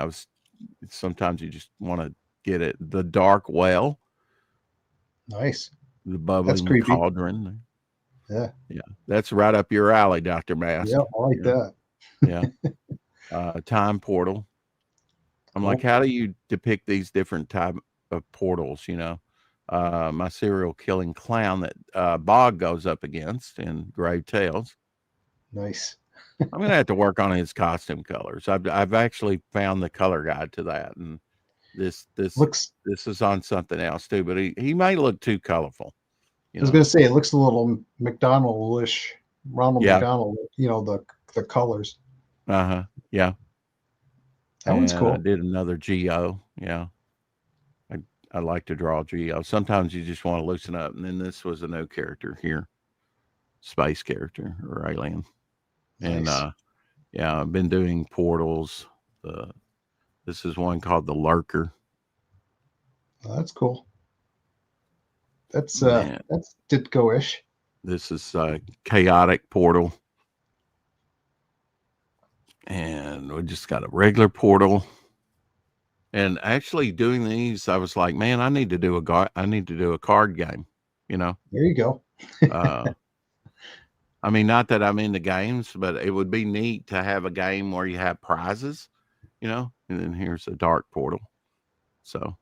Speaker 1: Sometimes you just want to get it. The Dark Well,
Speaker 3: Nice.
Speaker 1: the
Speaker 3: That's
Speaker 1: bubbling
Speaker 3: creepy.
Speaker 1: cauldron.
Speaker 3: Yeah.
Speaker 1: Yeah, that's right up your alley, Dr. Mask.
Speaker 3: Yeah, I like that.
Speaker 1: Yeah. Time portal. I'm like,
Speaker 3: Cool.
Speaker 1: how do you depict these different type of portals? My serial killing clown that Bog goes up against in Grave Tales.
Speaker 3: Nice.
Speaker 1: I'm gonna have to work on his costume colors. I've actually found the color guide to that, and this
Speaker 3: Looks.
Speaker 1: this is on something else too. But he may look too colorful.
Speaker 3: I was gonna say it looks a little McDonald-ish, Ronald
Speaker 1: Yeah.
Speaker 3: McDonald. The colors.
Speaker 1: Yeah.
Speaker 3: That one's
Speaker 1: And
Speaker 3: cool.
Speaker 1: I did another Geo. Yeah. I like to draw Geo. Sometimes you just want to loosen up. And then this was a new character here, space character or alien.
Speaker 3: Nice.
Speaker 1: And yeah, I've been doing portals. This is one called the Lurker.
Speaker 3: Oh, that's cool. That's Ditko-ish.
Speaker 1: This is chaotic portal. And we just got a regular portal. And actually doing these, I was like, man, I need to do a card game,
Speaker 3: There you go.
Speaker 1: I mean, not that I'm into games, but it would be neat to have a game where you have prizes, and then here's a dark portal. So,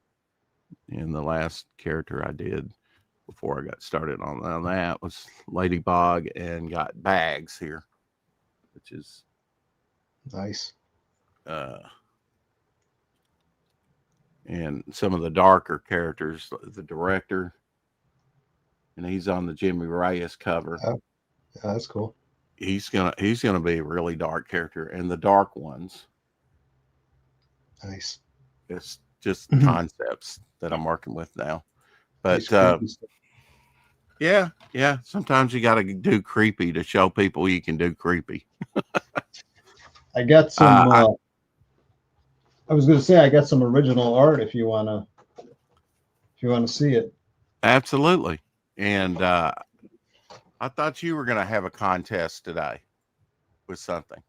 Speaker 1: and the last character I did before I got started on that was Ladybug, and got bags here, which is
Speaker 3: Nice.
Speaker 1: And some of the darker characters, the director, and he's on the Jimmy Reyes cover.
Speaker 3: Yeah, that's cool.
Speaker 1: He's gonna be a really dark character, and the dark ones.
Speaker 3: Nice.
Speaker 1: It's just concepts that I'm working with now. But yeah. Sometimes you got to do creepy to show people you can do creepy.
Speaker 3: I got some. I was going to say I got some original art if you wanna see it.
Speaker 1: Absolutely. And I thought you were going to have a contest today with something.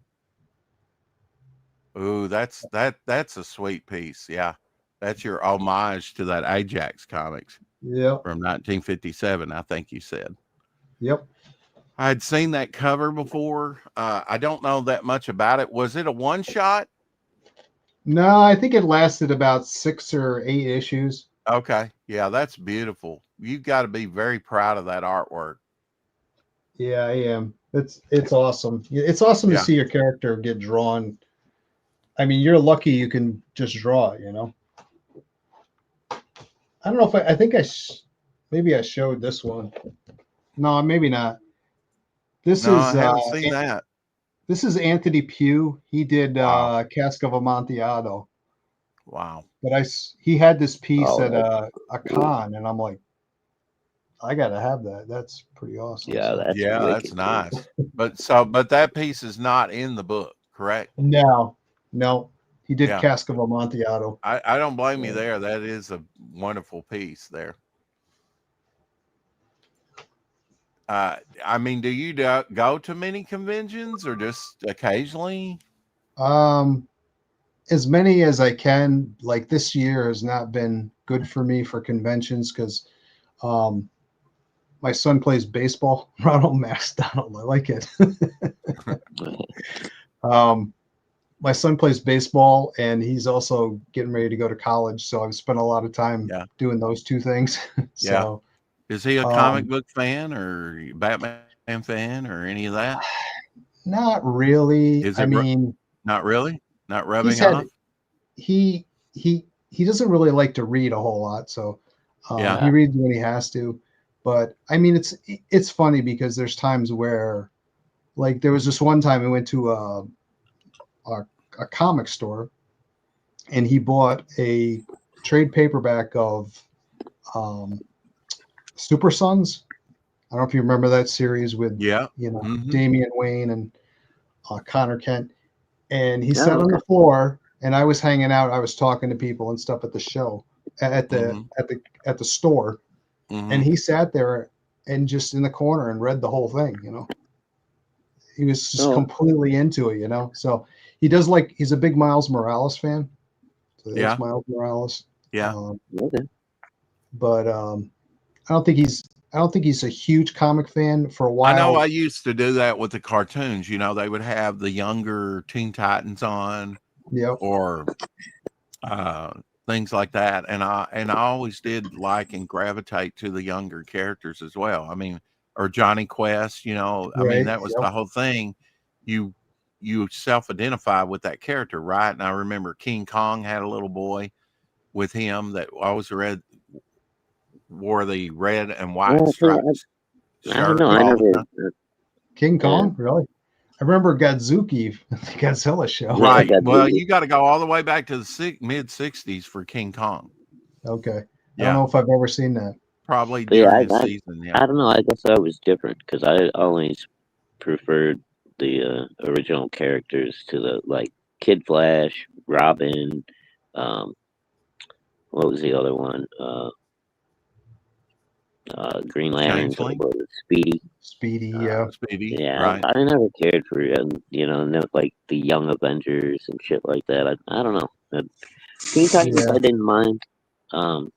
Speaker 1: Ooh, that's a sweet piece. Yeah, that's your homage to that Ajax comics.
Speaker 3: Yep.
Speaker 1: From 1957, I think you said.
Speaker 3: Yep.
Speaker 1: I had seen that cover before. I don't know that much about it. Was it a one shot?
Speaker 3: No, I think it lasted about 6 or 8 issues.
Speaker 1: Okay. Yeah, that's beautiful. You've got to be very proud of that artwork.
Speaker 3: Yeah, I am. It's awesome. It's awesome to see your character get drawn. I mean, you're lucky you can just draw it, I don't know if I think maybe I showed this one. No, maybe not.
Speaker 1: I haven't seen that.
Speaker 3: This is Anthony Pugh. He did
Speaker 1: Wow.
Speaker 3: Cask of Amontillado.
Speaker 1: Wow.
Speaker 3: But he had this piece at a con, and I'm like, I gotta have that. That's pretty awesome.
Speaker 2: Yeah,
Speaker 1: that's nice. But that piece is not in the book, correct?
Speaker 3: No. He did Cask of Amontillado.
Speaker 1: I don't blame you there. That is a wonderful piece there. I mean, do you go to many conventions or just occasionally?
Speaker 3: As many as I can. Like this year has not been good for me for conventions because my son plays baseball. Ronald McDonald, I like it. My son plays baseball, and he's also getting ready to go to college. So I've spent a lot of time doing those two things. So,
Speaker 1: is he a comic book fan or Batman fan or any of that?
Speaker 3: Not really.
Speaker 1: Not really? Not rubbing off?
Speaker 3: He doesn't really like to read a whole lot. So he reads when he has to. But I mean, it's funny because there's times where, like, there was this one time I went to a comic store, and he bought a trade paperback of Super Sons. I don't know if you remember that series with Damian Wayne and Connor Kent. And he sat on the floor, and I was hanging out. I was talking to people and stuff at the show at the store. And he sat there and just in the corner and read the whole thing. You know, he was just
Speaker 2: Oh,
Speaker 3: completely into it. You know, so he does like he's a big Miles Morales fan. So he likes
Speaker 1: Yeah.
Speaker 3: Miles Morales.
Speaker 1: Yeah.
Speaker 2: okay.
Speaker 3: But I don't think he's a huge comic fan. For a
Speaker 1: I know
Speaker 3: while,
Speaker 1: I used to do that with the cartoons. You know, they would have the younger Teen Titans on
Speaker 3: yep,
Speaker 1: or uh, things like that, and I always did like and gravitate to the younger characters as well. I mean, or Johnny Quest. You know, I mean
Speaker 3: right,
Speaker 1: that was
Speaker 3: yep,
Speaker 1: the whole thing. You you self-identify with that character, right? And I remember King Kong had a little boy with him that always wore the red and white
Speaker 2: Well, see,
Speaker 1: striped
Speaker 2: I don't
Speaker 1: shirt
Speaker 2: know. I
Speaker 1: all the
Speaker 2: never.
Speaker 1: time.
Speaker 3: King
Speaker 2: Yeah,
Speaker 3: Kong, really. I remember Godzuki, the Godzilla show.
Speaker 2: yeah, I
Speaker 1: Right.
Speaker 2: got
Speaker 1: Well,
Speaker 2: the.
Speaker 1: you got to go all the way back to the mid '60s for King Kong.
Speaker 3: Okay, I don't
Speaker 1: Yeah,
Speaker 3: know if I've ever seen that.
Speaker 1: probably
Speaker 2: But yeah,
Speaker 1: during his season. Yeah.
Speaker 2: I don't know. I guess I was different because I always preferred the original characters to the like Kid Flash, Robin. Um, what was the other one? Green Lantern,
Speaker 1: Changeling,
Speaker 2: what was it, Speedy.
Speaker 3: Speedy,
Speaker 2: Uh,
Speaker 3: yeah.
Speaker 1: Speedy.
Speaker 2: yeah,
Speaker 1: Right.
Speaker 2: I never cared for no, like the Young Avengers and shit like that. I don't know. Teen Titans,
Speaker 3: Yeah.
Speaker 2: I didn't mind. Um,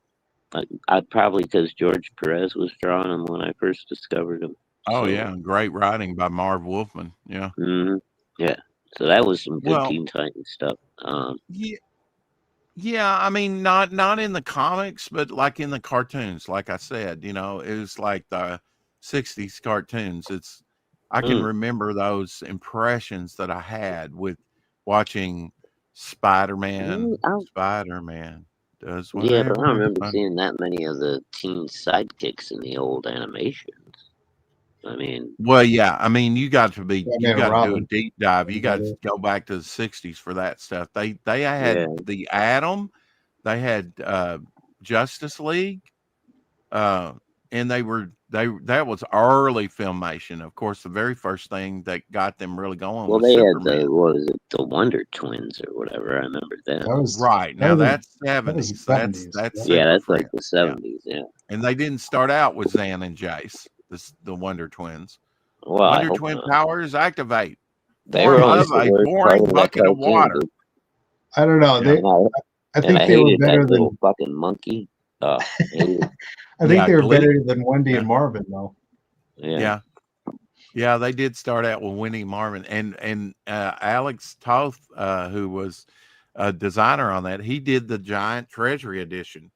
Speaker 2: I probably because George Perez was drawing them when I first discovered them.
Speaker 1: Oh
Speaker 2: So,
Speaker 1: yeah, great writing by Marv Wolfman. Yeah.
Speaker 2: yeah, so that was some good
Speaker 1: Well,
Speaker 2: Teen Titans stuff.
Speaker 1: yeah, yeah. I mean, not in the comics, but like in the cartoons. Like I said, you know, it was like the '60s cartoons. I can
Speaker 2: Mm,
Speaker 1: remember those impressions that I had with watching Spider-Man.
Speaker 2: I,
Speaker 1: Spider-Man does
Speaker 2: yeah, but I don't
Speaker 1: whatever.
Speaker 2: remember seeing that many of the teen sidekicks in the old animations. I mean,
Speaker 1: Well, yeah, I mean, you
Speaker 3: Batman and
Speaker 1: got to do a
Speaker 3: Robin.
Speaker 1: deep dive. You got
Speaker 3: About
Speaker 1: to
Speaker 3: it.
Speaker 1: go back to the '60s for that stuff. They
Speaker 2: yeah,
Speaker 1: had the Atom, they had Justice League, uh, and they that was early filmation. Of course, the very first thing that got them really going
Speaker 2: well,
Speaker 1: was
Speaker 2: they had
Speaker 1: Superman.
Speaker 2: what was it, the Wonder Twins or whatever. I remember them.
Speaker 1: Right
Speaker 3: That
Speaker 1: now,
Speaker 3: was
Speaker 1: that's
Speaker 3: that was the
Speaker 1: '70s.
Speaker 3: '70s.
Speaker 1: That's
Speaker 3: Yep.
Speaker 2: Yeah,
Speaker 1: Super
Speaker 2: that's like the
Speaker 1: Friends. Yeah,
Speaker 2: 70s. Yeah.
Speaker 1: and they didn't start out with Zan and Jace, the Wonder Twins.
Speaker 2: Well, I
Speaker 1: Wonder
Speaker 2: hope
Speaker 1: Twin
Speaker 2: not.
Speaker 1: powers activate.
Speaker 2: They were
Speaker 1: Form
Speaker 2: always
Speaker 1: of
Speaker 2: the
Speaker 1: a
Speaker 2: worst part
Speaker 1: boring
Speaker 2: of that
Speaker 1: bucket of
Speaker 2: cartoon,
Speaker 1: water.
Speaker 2: dude.
Speaker 3: I don't know.
Speaker 1: Yeah.
Speaker 3: I
Speaker 2: And
Speaker 3: think
Speaker 2: I
Speaker 3: they were
Speaker 2: hated that
Speaker 3: better
Speaker 2: little
Speaker 3: than.
Speaker 2: fucking monkey. Hated.
Speaker 3: I think
Speaker 1: Yeah,
Speaker 3: they were
Speaker 1: Glee.
Speaker 3: better than Wendy and
Speaker 1: Yeah.
Speaker 3: Marvin, though.
Speaker 2: Yeah.
Speaker 1: Yeah. Yeah, they did start out with Winnie Marvin and Alex Toth, who was a designer on that. He did the Giant Treasury edition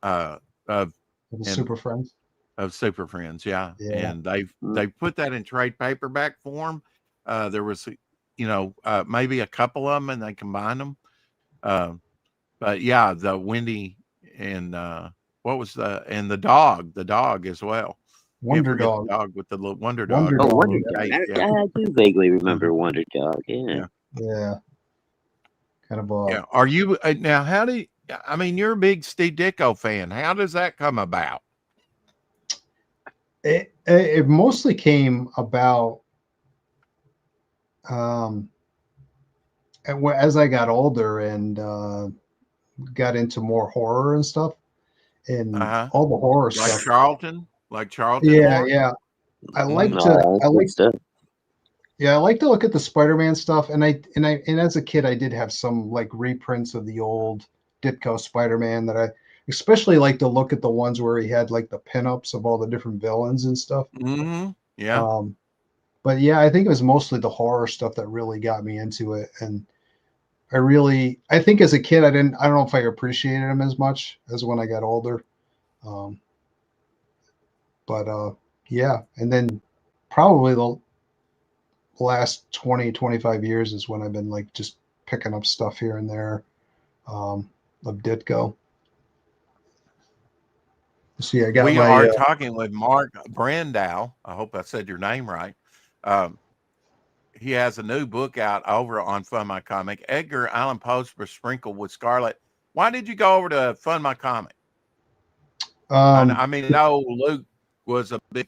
Speaker 1: uh, of
Speaker 3: The
Speaker 1: and
Speaker 3: Super Friends.
Speaker 1: of Super Friends. Yeah,
Speaker 3: Yeah.
Speaker 1: and
Speaker 2: Mm.
Speaker 1: they put that in trade paperback form. There was, maybe a couple of them, and they combined them. Uh, but yeah, the Wendy and what was the dog as well. Can't
Speaker 3: Wonder
Speaker 1: forget the
Speaker 3: Dog.
Speaker 1: dog with the little Wonder
Speaker 3: Wonder
Speaker 1: Dog
Speaker 2: Oh,
Speaker 1: with the
Speaker 3: Dog.
Speaker 2: Wonder
Speaker 1: little
Speaker 3: Yeah.
Speaker 2: Dog.
Speaker 1: cape. Yeah.
Speaker 2: I do vaguely remember
Speaker 1: Mhm.
Speaker 2: Wonder Dog. Yeah.
Speaker 1: Yeah.
Speaker 3: Yeah. Kind of
Speaker 1: Yeah. Are you now? How do you, I mean? You're a big Steve Ditko fan. How does that come about?
Speaker 3: it mostly came about um as I got older and got into more horror and stuff,
Speaker 1: Uh
Speaker 3: and
Speaker 1: huh.
Speaker 3: all the horror
Speaker 1: Like
Speaker 3: stuff.
Speaker 1: Charlton
Speaker 3: Yeah,
Speaker 1: horror.
Speaker 3: yeah. I
Speaker 2: Mm,
Speaker 3: like to.
Speaker 2: oh,
Speaker 3: I
Speaker 2: that's good
Speaker 3: like.
Speaker 2: stuff.
Speaker 3: Yeah, I like to look at the Spider-Man stuff, and as a kid, I did have some like reprints of the old Ditko Spider-Man that I especially like to look at the ones where he had like the pinups of all the different villains and stuff.
Speaker 1: Mm-hmm. Yeah.
Speaker 3: Um, but yeah, I think it was mostly the horror stuff that really got me into it, and I think as a kid, I don't know if I appreciated him as much as when I got older. Um, but yeah, and then probably the last 20, 25 years is when I've been like just picking up stuff here and there of Ditko. See, I got
Speaker 1: We
Speaker 3: my
Speaker 1: are talking with Mark Brandow. I hope I said your name right. Um, he has a new book out over on Fun My Comic. Edgar Allan Poe's Besprinkled with Scarlet. Why did you go over to Fun My Comic? And
Speaker 3: um
Speaker 1: I mean, no, Luke was a big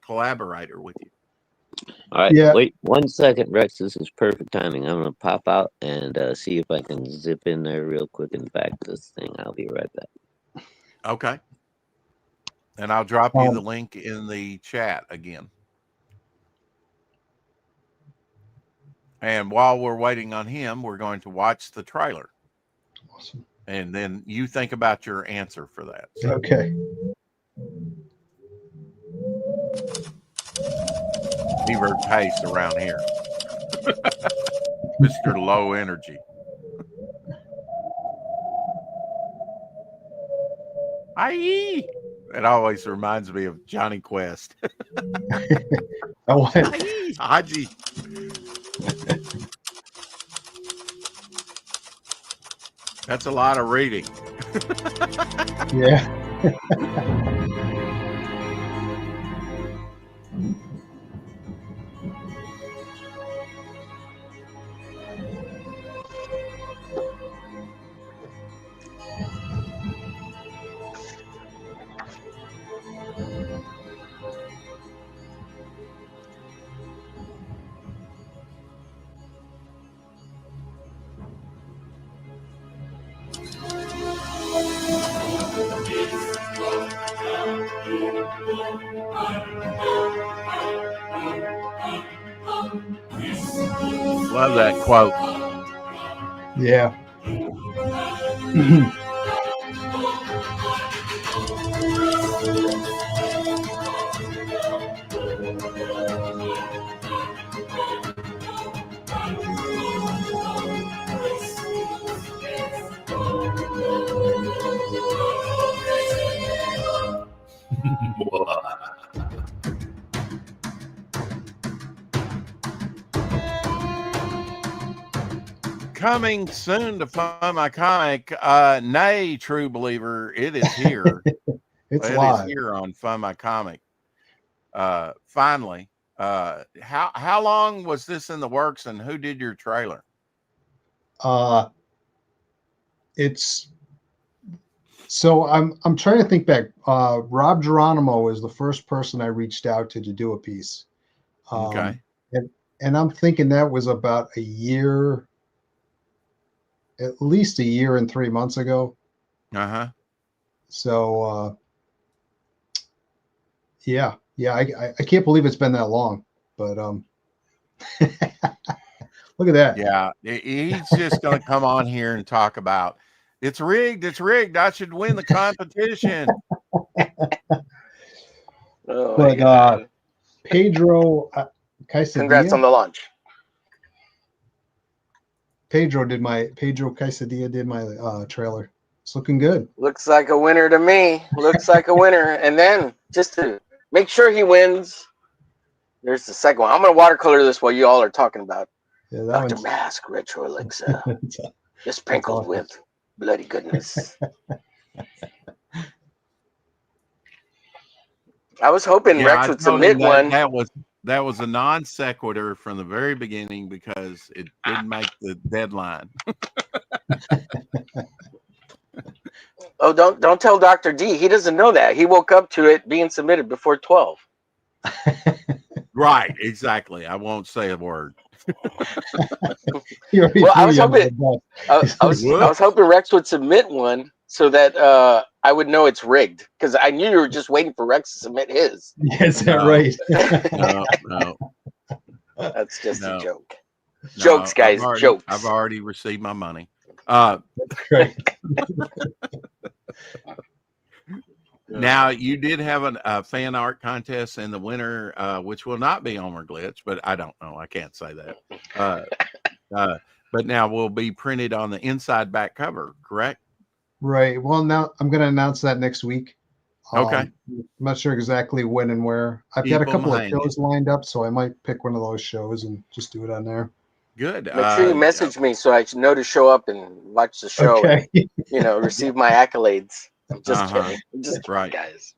Speaker 1: collaborator with you.
Speaker 2: All right,
Speaker 3: yeah,
Speaker 2: wait 1 second, Rex. This is perfect timing. I'm gonna pop out and see if I can zip in there real quick and back this thing. I'll be right back.
Speaker 1: Okay. And I'll drop you the link in the chat again. And while we're waiting on him, we're going to watch the trailer.
Speaker 3: Awesome.
Speaker 1: And then you think about your answer for that. So.
Speaker 3: Okay.
Speaker 1: Beaver pace around here. Mr. Low Energy. Aye. It always reminds me of Johnny Quest.
Speaker 3: Oh,
Speaker 1: Aye, Haji. That's a lot of reading.
Speaker 3: yeah.
Speaker 1: Love that quote.
Speaker 3: Yeah.
Speaker 1: Coming soon to Fund My Comic. Nay, true believer, it is here.
Speaker 3: It's
Speaker 1: It
Speaker 3: live.
Speaker 1: is here on Fund My Comic. Finally. How long was this in the works, and who did your trailer?
Speaker 3: It's so I'm trying to think back. Rob Geronimo is the first person I reached out to do a piece.
Speaker 1: Okay.
Speaker 3: And I'm thinking that was about a year, at least a year and 3 months ago.
Speaker 1: Uh-huh.
Speaker 3: So yeah, I can't believe it's been that long, but look at that.
Speaker 1: Yeah, he's just going to come on here and talk about it's rigged. It's rigged. I should win the competition.
Speaker 4: Oh,
Speaker 3: But Pedro Quesadilla.
Speaker 4: congrats on the launch.
Speaker 3: Pedro Quesadilla did my trailer. It's looking good.
Speaker 4: Looks like a winner to me. Looks like a winner. And then just to make sure he wins, there's the second one. I'm gonna watercolor this while you all are talking about
Speaker 3: Yeah, that
Speaker 4: Dr.
Speaker 3: one's
Speaker 4: Mask Retro Elixir. Just sprinkled
Speaker 3: awesome.
Speaker 4: with bloody goodness. I was hoping
Speaker 1: Yeah,
Speaker 4: Rex
Speaker 1: I
Speaker 4: would
Speaker 1: told him
Speaker 4: submit one.
Speaker 1: that was a non sequitur from the very beginning because it didn't make the deadline.
Speaker 4: Oh, don't tell Dr. D. He doesn't know that. He woke up to it being submitted before 12.
Speaker 1: Right, exactly. I won't say a word.
Speaker 4: Well, I was hoping Rex would submit one so that I would know it's rigged, because I knew you were just waiting for Rex to submit his.
Speaker 3: Is that right?
Speaker 1: No.
Speaker 4: That's just a joke.
Speaker 1: No,
Speaker 4: Jokes, guys. Jokes.
Speaker 1: I've already received my money.
Speaker 3: Right.
Speaker 1: Now, you did have a fan art contest, and the winner, which will not be Homer Glitch, but I don't know. I can't say that. But now will be printed on the inside back cover, correct?
Speaker 3: Right. Well, now I'm going to announce that next week.
Speaker 1: Okay.
Speaker 3: I'm not sure exactly when and where. I've got a couple of shows lined up, so I might pick one of those shows and just do it on there.
Speaker 1: Good.
Speaker 4: Make sure you message me so I know to show up and watch the show.
Speaker 3: Okay.
Speaker 4: And, receive my accolades. I'm just kidding. I'm just
Speaker 1: right,
Speaker 4: guys.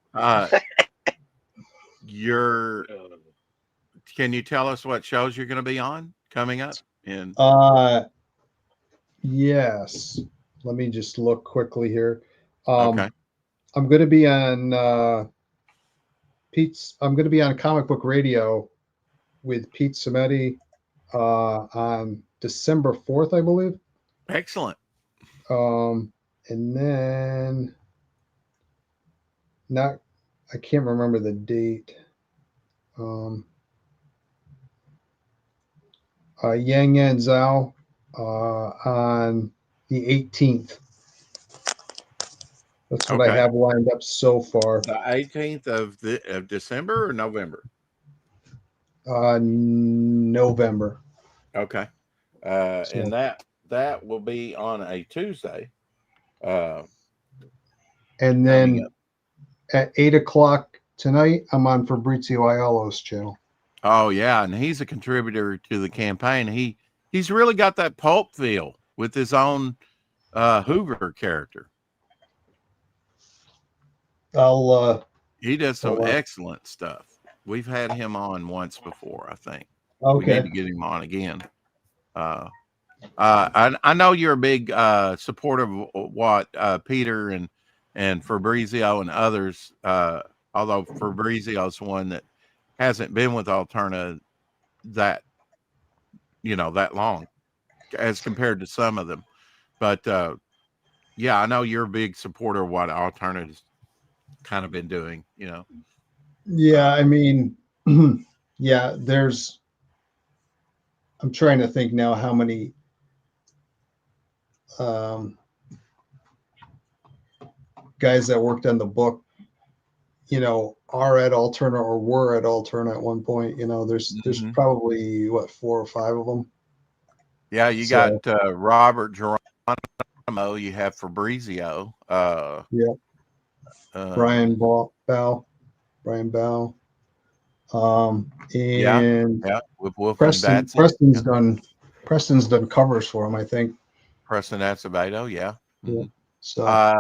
Speaker 1: Can you tell us what shows you're going to be on coming up?
Speaker 3: Yes. Let me just look quickly here.
Speaker 1: Okay.
Speaker 3: I'm going to be on Pete's. I'm going to be on Comic Book Radio with Pete Cimetti on December 4th, I believe.
Speaker 1: Excellent.
Speaker 3: And then I can't remember the date. Yang Yan Zhao on the 18th. That's what I
Speaker 1: Okay.
Speaker 3: have lined up so far.
Speaker 1: The 18th of December or November?
Speaker 3: November.
Speaker 1: Okay.
Speaker 3: So,
Speaker 1: And that will be on a Tuesday.
Speaker 3: and
Speaker 1: coming
Speaker 3: then
Speaker 1: up.
Speaker 3: at 8 o'clock tonight, I'm on Fabrizio Aiello's channel.
Speaker 1: Oh yeah, and he's a contributor to the campaign. He's really got that pulp feel with his own Hoover character.
Speaker 3: He
Speaker 1: does some excellent stuff. We've had him on once before, I think.
Speaker 3: Okay.
Speaker 1: We need to get him on again. I know you're a big supporter of what Peter and Fabrizio and others, although Fabrizio's one that hasn't been with Alterna that long as compared to some of them. But yeah, I know you're a big supporter of what Alterna has kind of been doing,
Speaker 3: Yeah, I mean, yeah, I'm trying to think now how many guys that worked on the book, are at Alterna or were at Alterna at one point. There's probably 4 or 5 of them.
Speaker 1: Yeah, you got Robert Geronimo, you have Fabrizio.
Speaker 3: Brian Bow. And
Speaker 1: with
Speaker 3: Preston's done covers for him, I think.
Speaker 1: Preston Acevedo, yeah.
Speaker 3: Yeah. So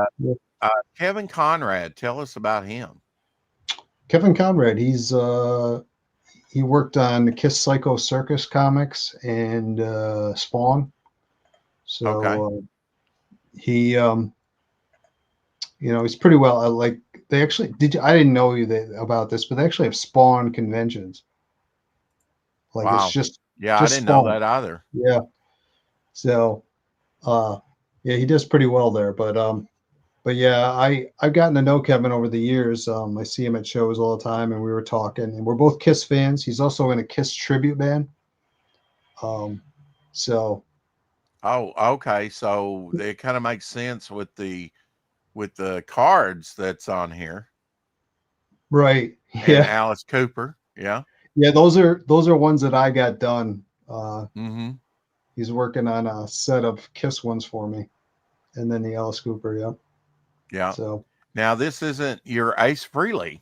Speaker 1: Kevin Conrad, tell us about him.
Speaker 3: Kevin Conrad, he worked on the Kiss Psycho Circus comics and Spawn. So he he's pretty well. Like they actually I didn't know about this, but they actually have Spawn conventions. Like
Speaker 1: wow.
Speaker 3: It's just
Speaker 1: I didn't know that either.
Speaker 3: Yeah. So yeah, he does pretty well there. But yeah, I've gotten to know Kevin over the years. I see him at shows all the time, and we were talking, and we're both Kiss fans. He's also in a Kiss tribute band. So.
Speaker 1: Oh, okay. So it kind of makes sense with the cards that's on here.
Speaker 3: Right.
Speaker 1: And
Speaker 3: Yeah.
Speaker 1: Alice Cooper. Yeah.
Speaker 3: Yeah. Those are ones that I got done. He's working on a set of Kiss ones for me, and then the Alice Cooper. Yeah.
Speaker 1: Yeah.
Speaker 3: So
Speaker 1: now this isn't your Ace Frehley.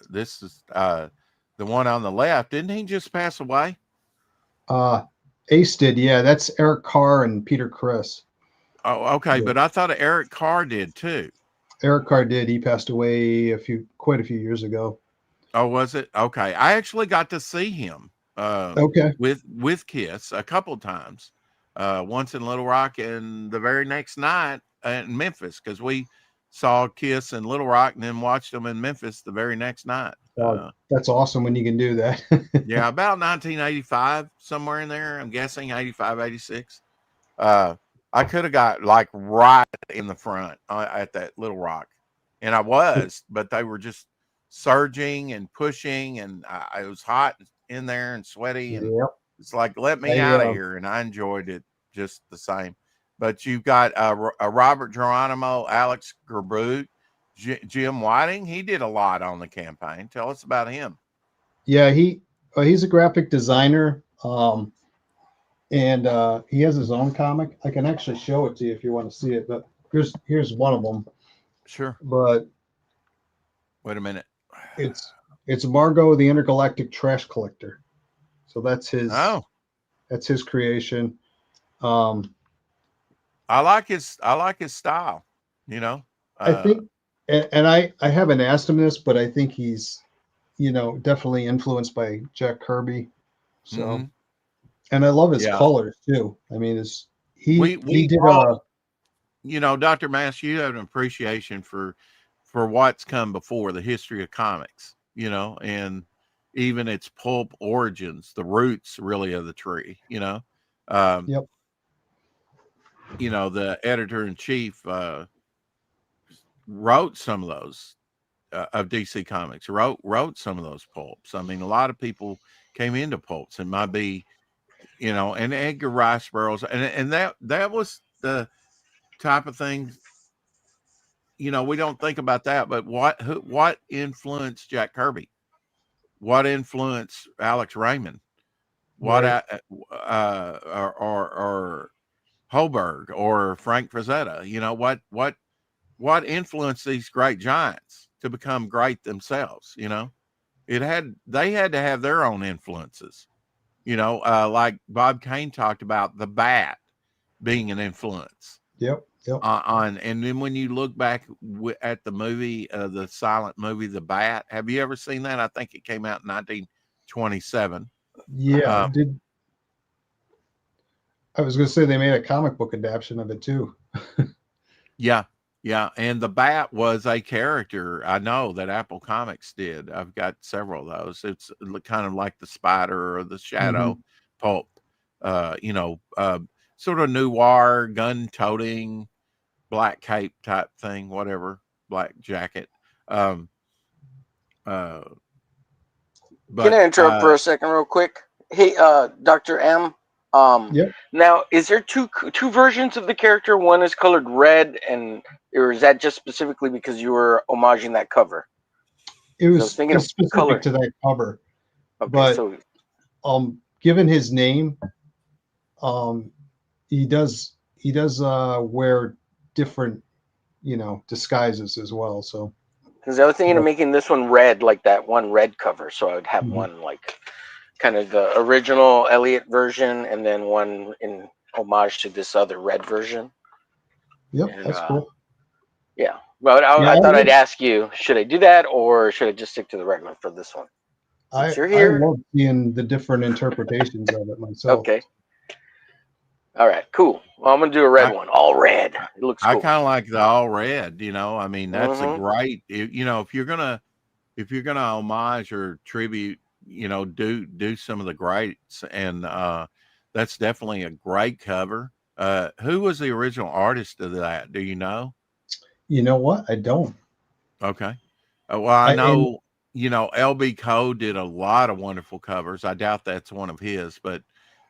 Speaker 1: This is the one on the left. Didn't he just pass away?
Speaker 3: Ace did. Yeah. That's Eric Carr and Peter Criss.
Speaker 1: Oh, okay. Yeah. But I thought Eric Carr did too.
Speaker 3: Eric Carr did. He passed away quite a few years ago.
Speaker 1: Oh, was it? Okay. I actually got to see him. With Kiss a couple of times, once in Little Rock and the very next night in Memphis, because we saw Kiss in Little Rock and then watched them in Memphis the very next night.
Speaker 3: That's awesome when you can do that.
Speaker 1: Yeah, about 1985, somewhere in there. I'm guessing 85, 86. I could have got like right in the front at that Little Rock, and I was, but they were just surging and pushing, and it was hot in there and sweaty, and it's like, let me out of here. And I enjoyed it just the same. But you've got a Robert Geronimo, Alex Gerboot, Jim Whiting. He did a lot on the campaign. Tell us about him.
Speaker 3: Yeah, he's a graphic designer, and he has his own comic. I can actually show it to you if you want to see it, but here's one of them.
Speaker 1: Sure.
Speaker 3: But
Speaker 1: wait a minute.
Speaker 3: It's Margot the Intergalactic Trash Collector. So that's his.
Speaker 1: Oh,
Speaker 3: that's his creation.
Speaker 1: I like his style.
Speaker 3: I think, and I haven't asked him this, but I think he's, definitely influenced by Jack Kirby. So, and I love his colors too. I mean, he did.
Speaker 1: Dr. Mass, you have an appreciation for what's come before, the history of comics, and even its pulp origins, the roots really of the tree,
Speaker 3: Yep.
Speaker 1: The editor-in-chief wrote some of those of DC Comics wrote some of those pulps. I mean, a lot of people came into pulps, and might be, you know, and Edgar Rice Burroughs, and that was the type of thing. You know, we don't think about that, but what influenced Jack Kirby? What influenced Alex Raymond? What
Speaker 3: Right.
Speaker 1: or Holberg or Frank Frazetta? You know, what influenced these great giants to become great themselves? You know, they had to have their own influences. You know, like Bob Kane talked about the bat being an influence
Speaker 3: Yep. Yep.
Speaker 1: on, and then when you look back at the movie, the silent movie, The Bat, have you ever seen that? I think it came out in 1927.
Speaker 3: Yeah. I was going to say they made a comic book adaptation of it too.
Speaker 1: Yeah, yeah, and the Bat was a character I know that Apple Comics did. I've got several of those. It's kind of like the Spider or the Shadow pulp, you know, sort of noir, gun-toting, black cape type thing, whatever, black jacket. But
Speaker 4: Can I interrupt for a second, real quick? Hey, Dr. M.
Speaker 3: Yep.
Speaker 4: Now, is there two versions of the character? One is colored red, or is that just specifically because you were homaging that cover?
Speaker 3: It was,
Speaker 4: I was thinking of
Speaker 3: specific
Speaker 4: color.
Speaker 3: to that cover.
Speaker 4: Okay,
Speaker 3: but
Speaker 4: so
Speaker 3: given his name, he does wear different, you know, disguises as well. So
Speaker 4: because I was thinking of making this one red, like that one red cover, so I would have
Speaker 3: Mhm.
Speaker 4: one like kind of the original Elliot version, and then one in homage to this other red version.
Speaker 3: Yep,
Speaker 4: And,
Speaker 3: that's cool.
Speaker 4: Yeah, but I
Speaker 3: Yeah,
Speaker 4: thought I'd ask you, should I do that, or should I just stick to the regular for this one? Since you're
Speaker 3: I
Speaker 4: here.
Speaker 3: love seeing the different interpretations of it myself.
Speaker 4: Okay. All right, cool. Well, I'm gonna do a red one, all red. It looks
Speaker 1: I
Speaker 4: cool.
Speaker 1: kind of like the all red. You know, I mean, that's a
Speaker 4: Mhm.
Speaker 1: great. You know, if you're gonna homage or tribute, you know, do some of the greats, and that's definitely a great cover. Who was the original artist of that? Do you know?
Speaker 3: You know what? I don't.
Speaker 1: Okay. Well, I
Speaker 3: And
Speaker 1: know, you know, LB Cole did a lot of wonderful covers. I doubt that's one of his, but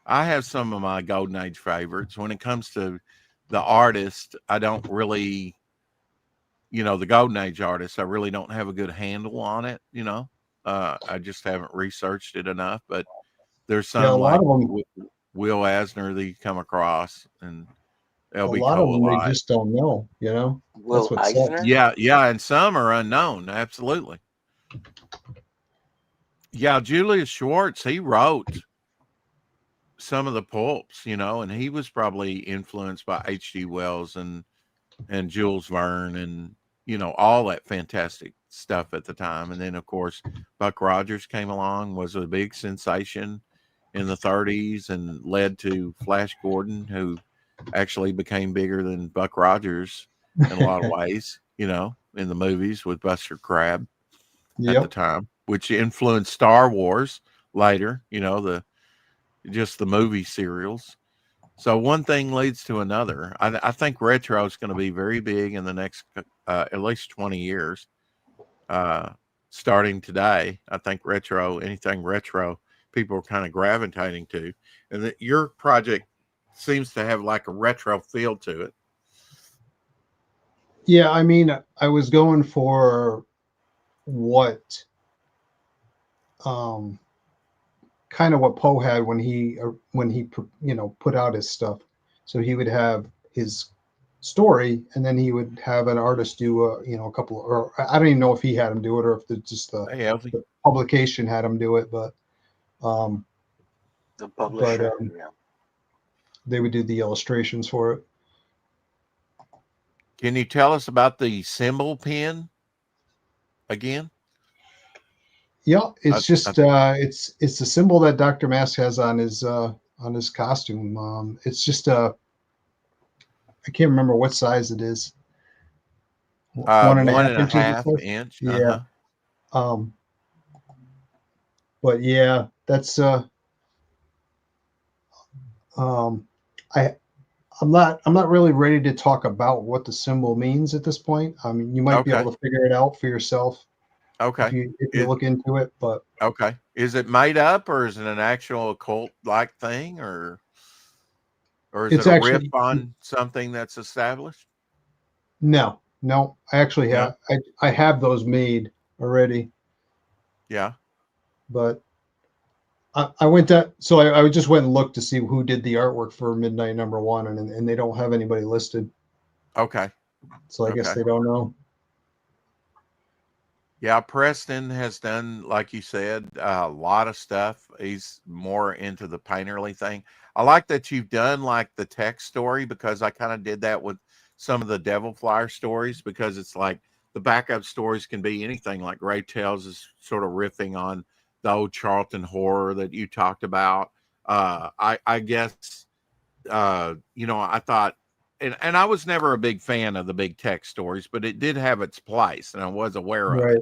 Speaker 1: I have some of my Golden Age favorites. When it comes to the artist, I don't really, you know, the Golden Age artist, I really don't have a good handle on it, you know. I just haven't researched it enough, but there's
Speaker 3: yeah, a
Speaker 1: some
Speaker 3: lot
Speaker 1: like
Speaker 3: of them.
Speaker 1: Will Eisner that you come across, and
Speaker 3: A
Speaker 1: LB
Speaker 3: lot of
Speaker 1: Cole a
Speaker 3: them they
Speaker 1: lot.
Speaker 3: just don't know. You know, that's
Speaker 4: Will
Speaker 3: what sucks.
Speaker 4: Eisner?
Speaker 1: Yeah, yeah, and some are unknown. Absolutely. Yeah, Julius Schwartz, he wrote some of the pulps, you know, and he was probably influenced by H.G. Wells and Jules Verne and, you know, all that fantastic stuff at the time. And then of course Buck Rogers came along, was a big sensation in the 30s and led to Flash Gordon, who actually became bigger than Buck Rogers in a lot of ways, you know, in the movies with Buster Crabbe at the
Speaker 3: Yep.
Speaker 1: time, which influenced Star Wars later, you know, the movie serials. So one thing leads to another. I think retro is going to be very big in the next at least 20 years. Starting today, I think anything retro, people are kind of gravitating to. And that your project seems to have like a retro feel to it.
Speaker 3: Yeah, I mean, I was going for what, kind of what Poe had when he you know, put out his stuff. So he would have his story, and then he would have an artist do you know, a couple, or I don't even know if he had him do it or if
Speaker 1: Hey, Elsie.
Speaker 3: the publication had him do it, but
Speaker 4: The publisher. Yeah.
Speaker 3: they would do the illustrations for it.
Speaker 1: Can you tell us about the symbol pin again?
Speaker 3: Yeah, it's just it's the symbol that Dr. Mask has on his costume. It's just I can't remember what size it is. 1.5 inches.
Speaker 1: inch.
Speaker 3: Yeah. But yeah, that's I I'm not really ready to talk about what the symbol means at this point. I mean, you might be
Speaker 1: Okay.
Speaker 3: able to figure it out for yourself
Speaker 1: Okay.
Speaker 3: if you look into it. But
Speaker 1: Okay. Is it made up or is it an actual occult like thing or is it
Speaker 3: it's
Speaker 1: a riff
Speaker 3: actually
Speaker 1: on something that's established?
Speaker 3: no, no. I actually
Speaker 1: No.
Speaker 3: have I have those made already,
Speaker 1: Yeah.
Speaker 3: but I went to so I just went and looked to see who did the artwork for Midnight Number One, and they don't have anybody listed.
Speaker 1: Okay.
Speaker 3: So I guess
Speaker 1: Okay.
Speaker 3: they don't know.
Speaker 1: Yeah, Preston has done, like you said, a lot of stuff. He's more into the painterly thing. I like that you've done like the text story because I kind of did that with some of the Devil Flyer stories because it's like the backup stories can be anything. Like Ray Tales is sort of riffing on the old Charlton horror that you talked about. I guess I thought, and I was never a big fan of the big text stories, but it did have its place, and I was aware of it.
Speaker 3: Right.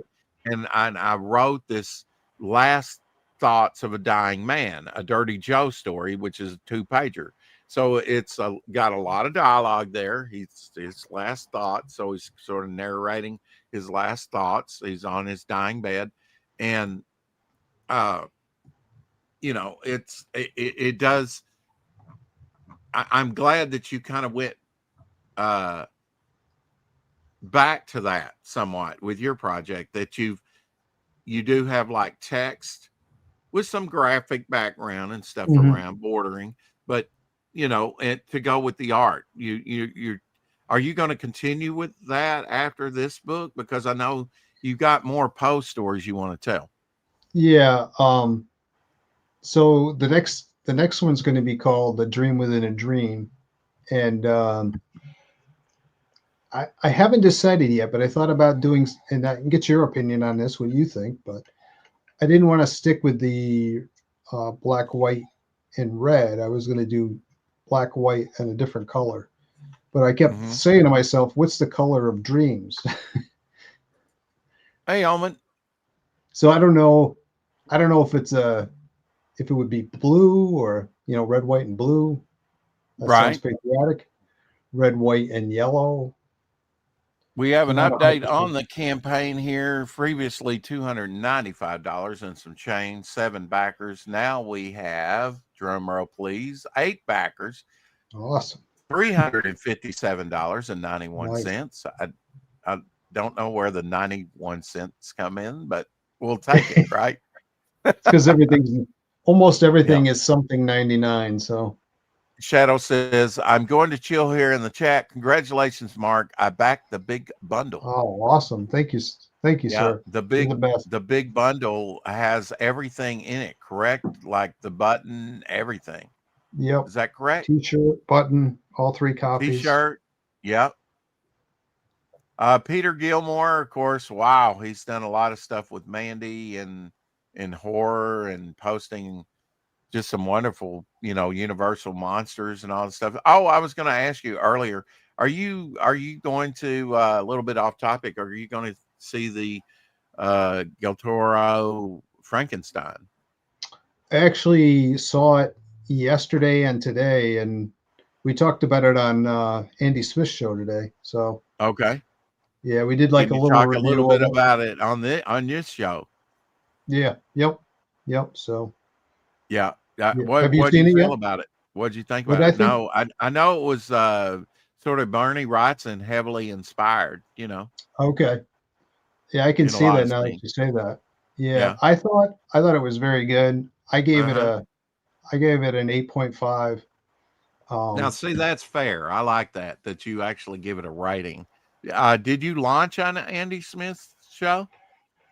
Speaker 1: And I wrote this last thoughts of a dying man, a Dirty Joe story, which is a 2-pager. So it's got a lot of dialogue there. He's his last thoughts, so he's sort of narrating his last thoughts. He's on his dying bed, and uh, it does. I'm glad that you kind of went uh, back to that somewhat with your project. That you do have like text with some graphic background and stuff
Speaker 3: Mhm.
Speaker 1: around bordering, but and to go with the art. You are you going to continue with that after this book? Because I know you've got more Poe stories you want to tell.
Speaker 3: Yeah. So the next one's going to be called "The Dream Within a Dream," and I haven't decided yet, but I thought about doing, and I can get your opinion on this, what you think, but I didn't want to stick with the black, white, and red. I was going to do black, white, and a different color. But I kept
Speaker 1: Mm-hmm.
Speaker 3: saying to myself, what's the color of dreams?
Speaker 1: Hey, Almond.
Speaker 3: So I don't know. I don't know if it would be blue or red, white, and blue. That sounds
Speaker 1: Right.
Speaker 3: patriotic. Red, white, and yellow.
Speaker 1: We have an
Speaker 3: Not
Speaker 1: update
Speaker 3: 100%.
Speaker 1: on the campaign here. Previously, $295 and some change, 7 backers. Now we have, drum roll please, 8 backers,
Speaker 3: Awesome. Nice.
Speaker 1: $357.91. I don't know where the 91 cents come in, but we'll take it, right?
Speaker 3: It's because almost
Speaker 1: Yeah.
Speaker 3: everything is something 99. So
Speaker 1: Shadow says, I'm going to chill here in the chat. Congratulations, Mark. I backed the big bundle.
Speaker 3: oh, awesome. Thank you. Thank you,
Speaker 1: Yeah,
Speaker 3: sir. You're the best.
Speaker 1: the big bundle has everything in it, correct? Like the button, everything.
Speaker 3: Yep.
Speaker 1: Is that correct?
Speaker 3: T-shirt, button, all 3 copies.
Speaker 1: T-shirt. Yep. Peter Gilmore, of course. Wow, he's done a lot of stuff with Mandy and in horror and posting just some wonderful, Universal monsters and all this stuff. Oh, I was going to ask you earlier. Are you going to a little bit off topic? Are you going to see the Del Toro Frankenstein?
Speaker 3: I actually saw it yesterday and today, and we talked about it on Andy Smith's show today. So
Speaker 1: Okay.
Speaker 3: yeah, we did like
Speaker 1: Can
Speaker 3: a
Speaker 1: you
Speaker 3: little
Speaker 1: talk a little
Speaker 3: review of
Speaker 1: bit
Speaker 3: it.
Speaker 1: about it on this show?
Speaker 3: Yeah. Yep. Yep. So
Speaker 1: Yeah.
Speaker 3: yeah.
Speaker 1: What
Speaker 3: Have you
Speaker 1: what do you
Speaker 3: seen it
Speaker 1: feel
Speaker 3: yet?
Speaker 1: about it? What did you think
Speaker 3: What
Speaker 1: about
Speaker 3: I
Speaker 1: it?
Speaker 3: think?
Speaker 1: No, I know it was sort of Bernie Wrightson heavily inspired,
Speaker 3: Okay. Yeah, I can
Speaker 1: in a
Speaker 3: see
Speaker 1: lot
Speaker 3: that
Speaker 1: of
Speaker 3: now that
Speaker 1: scenes.
Speaker 3: you say that. Yeah,
Speaker 1: Yeah.
Speaker 3: I thought it was very good.
Speaker 1: Uh-huh.
Speaker 3: I gave it an 8.5.
Speaker 1: Now,
Speaker 3: Um,
Speaker 1: see, that's fair. I like that you actually give it a rating. Did you launch on Andy Smith's show?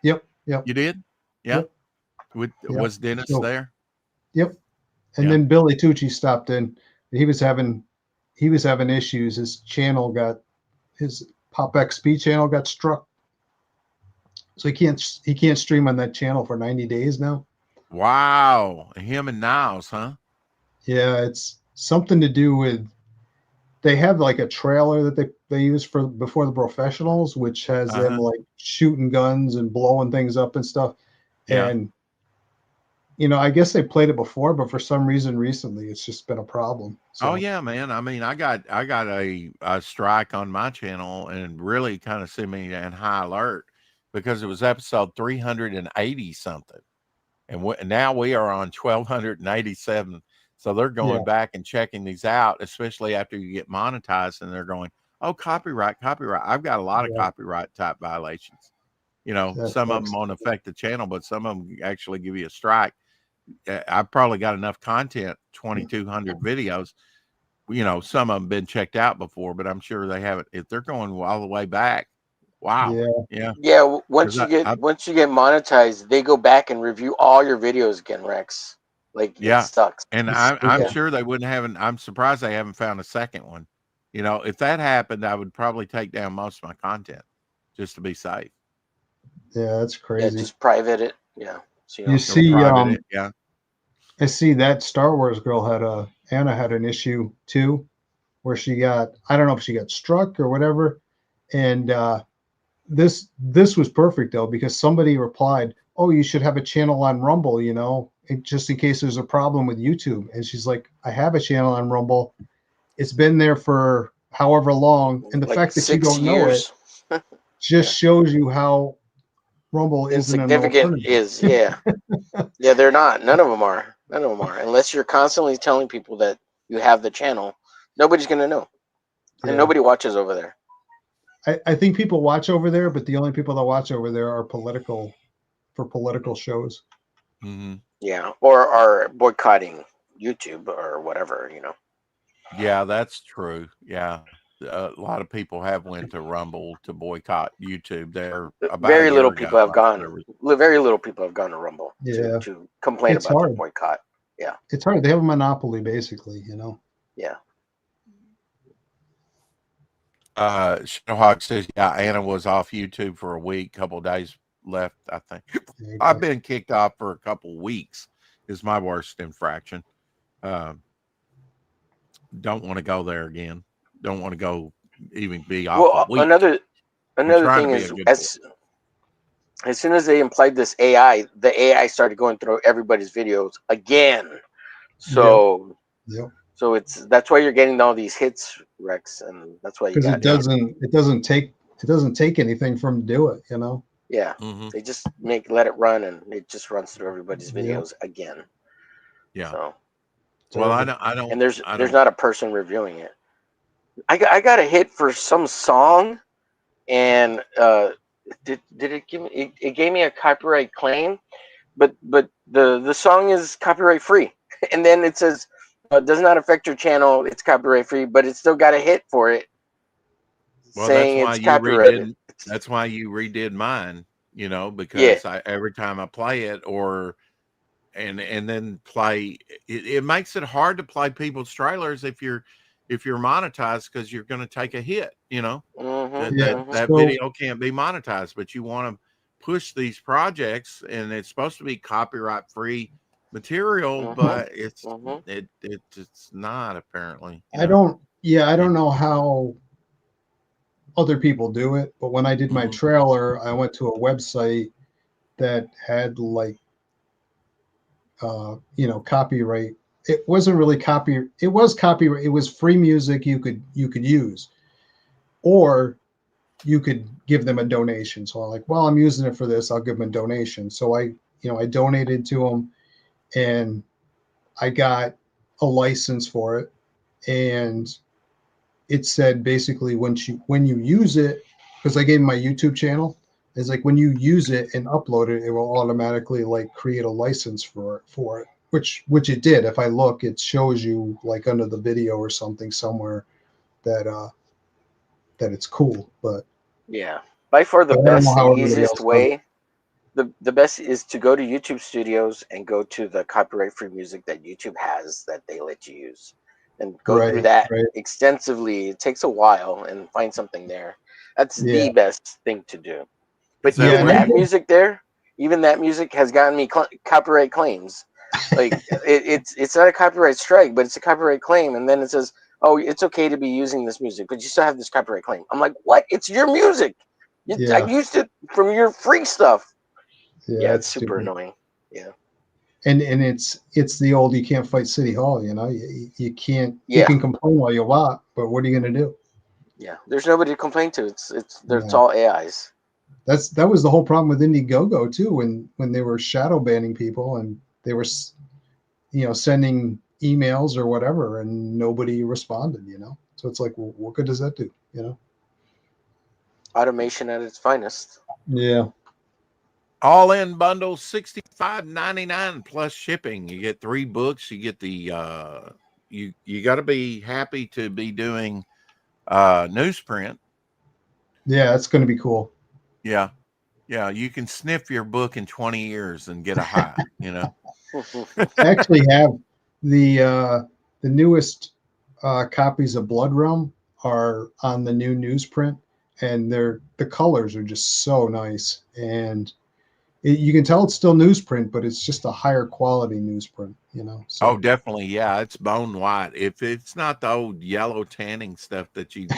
Speaker 3: yep, yep,
Speaker 1: You did? Yeah.
Speaker 3: yep, yep.
Speaker 1: Was Dennis
Speaker 3: So
Speaker 1: there?
Speaker 3: yep. And
Speaker 1: Yeah.
Speaker 3: then Billy Tucci stopped in. He was having issues. His Pop XP channel got struck. So he can't stream on that channel for 90 days now.
Speaker 1: Wow. Him and Niles, huh?
Speaker 3: Yeah, it's something to do with they have like a trailer that they use for before the professionals, which has them
Speaker 1: Uh-huh.
Speaker 3: like shooting guns and blowing things up and stuff.
Speaker 1: Yeah.
Speaker 3: And I guess they played it before, but for some reason recently it's just been a problem.
Speaker 1: Oh
Speaker 3: So
Speaker 1: yeah, man. I mean, I got a strike on my channel and really kind of sent me in high alert because it was episode 380 something. And now we are on 1287. So they're going back and checking these out, especially after you get monetized, and they're going, oh, copyright. I've got a lot of copyright type violations. You know, some of them won't affect the channel, but some of them actually give you a strike. I've probably got enough content, 2,200 videos. You know, some of them been checked out before, but I'm sure they haven't. If they're going all the way back, wow.
Speaker 4: Yeah. Once you get monetized, they go back and review all your videos again, Rex. Like, it sucks.
Speaker 1: And I'm sure they wouldn't have. I'm surprised they haven't found a second one. You know, if that happened, I would probably take down most of my content just to be safe.
Speaker 3: Yeah, that's crazy.
Speaker 4: Yeah, just private it. Yeah. So,
Speaker 3: you see, I see that Star Wars girl Anna had an issue too, where she got, I don't know if she got struck or whatever. And this was perfect though, because somebody replied, oh, you should have a channel on Rumble, you know, just in case there's a problem with YouTube. And she's like, I have a channel on Rumble. It's been there for however long. And the fact that you don't know it just shows you how Rumble isn't an alternative.
Speaker 4: Yeah, they're not. None of them are. Unless you're constantly telling people that you have the channel, nobody's going to know. And nobody watches over there.
Speaker 3: I think people watch over there, but the only people that watch over there are for political shows.
Speaker 1: Mm-hmm.
Speaker 4: Yeah, or are boycotting YouTube or whatever, you know.
Speaker 1: Yeah, that's true. Yeah, a lot of people have went to Rumble to boycott YouTube.
Speaker 4: Very little people have gone to Rumble to complain about the boycott. Yeah,
Speaker 3: it's hard. They have a monopoly, basically, you know.
Speaker 4: Yeah.
Speaker 1: Shadowhawk says, yeah, Anna was off YouTube for a week, couple of days left, I think. Okay. I've been kicked off for a couple of weeks is my worst infraction. Don't want to go there again. Don't want to go even be off a week.
Speaker 4: Another thing is, as soon as they implied this AI, the AI started going through everybody's videos again. So that's why you're getting all these hits, Rex, and that's why you got
Speaker 3: it doesn't take anything from to do it, you know.
Speaker 4: Yeah, they just let it run, and it just runs through everybody's videos again.
Speaker 1: Yeah.
Speaker 4: So,
Speaker 1: well, I don't.
Speaker 4: And there's not a person reviewing it. I got a hit for some song, and did it give me? It gave me a copyright claim, but the song is copyright free, and then it says does not affect your channel. It's copyright free, but it still got a hit for it.
Speaker 1: Well, saying it's copyrighted. That's why you redid mine, you know, because every time I play it and then play it makes it hard to play people's trailers if you're monetized, because you're going to take a hit, you know. That video can't be monetized, but you want to push these projects, and it's supposed to be copyright free material, but it's not, apparently.
Speaker 3: I don't know how other people do it, but when I did my trailer, I went to a website that had like copyright. It wasn't really copyright. It was copyright. It was free music you could use, or you could give them a donation. So I'm like, well, I'm using it for this, I'll give them a donation. So I donated to them, and I got a license for it, and it said basically when you use it, because I gave my YouTube channel, it's like when you use it and upload it, it will automatically like create a license for it, which it did. If I look, it shows you like under the video or something somewhere that it's cool. But
Speaker 4: yeah, by far the best and easiest way, the best is to go to YouTube Studios and go to the copyright free music that YouTube has that they let you use, and go through that extensively. It takes a while, and find something there. That's the best thing to do. But even that music has gotten me copyright claims. Like it's not a copyright strike, but it's a copyright claim, and then it says, "Oh, it's okay to be using this music, but you still have this copyright claim." I'm like, "What? It's your music. I used it from your free stuff." Yeah, it's super annoying. Yeah.
Speaker 3: And it's the old, you can't fight City Hall, you know. You can't. You can complain all you want, but what are you going to do?
Speaker 4: Yeah, there's nobody to complain to. It's all AIs.
Speaker 3: that was the whole problem with Indiegogo too, when they were shadow banning people and they were, sending emails or whatever, and nobody responded. So it's like, well, what good does that do?
Speaker 4: Automation at its finest.
Speaker 3: Yeah.
Speaker 1: All in bundle $65.99 plus shipping. You get 3 books. You get the you got to be happy to be doing newsprint.
Speaker 3: Yeah, it's going to be cool.
Speaker 1: Yeah. You can sniff your book in 20 years and get a high.
Speaker 3: I actually have the newest copies of Blood Realm are on the new newsprint, and the colors are just so nice, and you can tell it's still newsprint, but it's just a higher quality newsprint. So.
Speaker 1: Oh, definitely. Yeah, it's bone white. If it's not the old yellow tanning stuff that you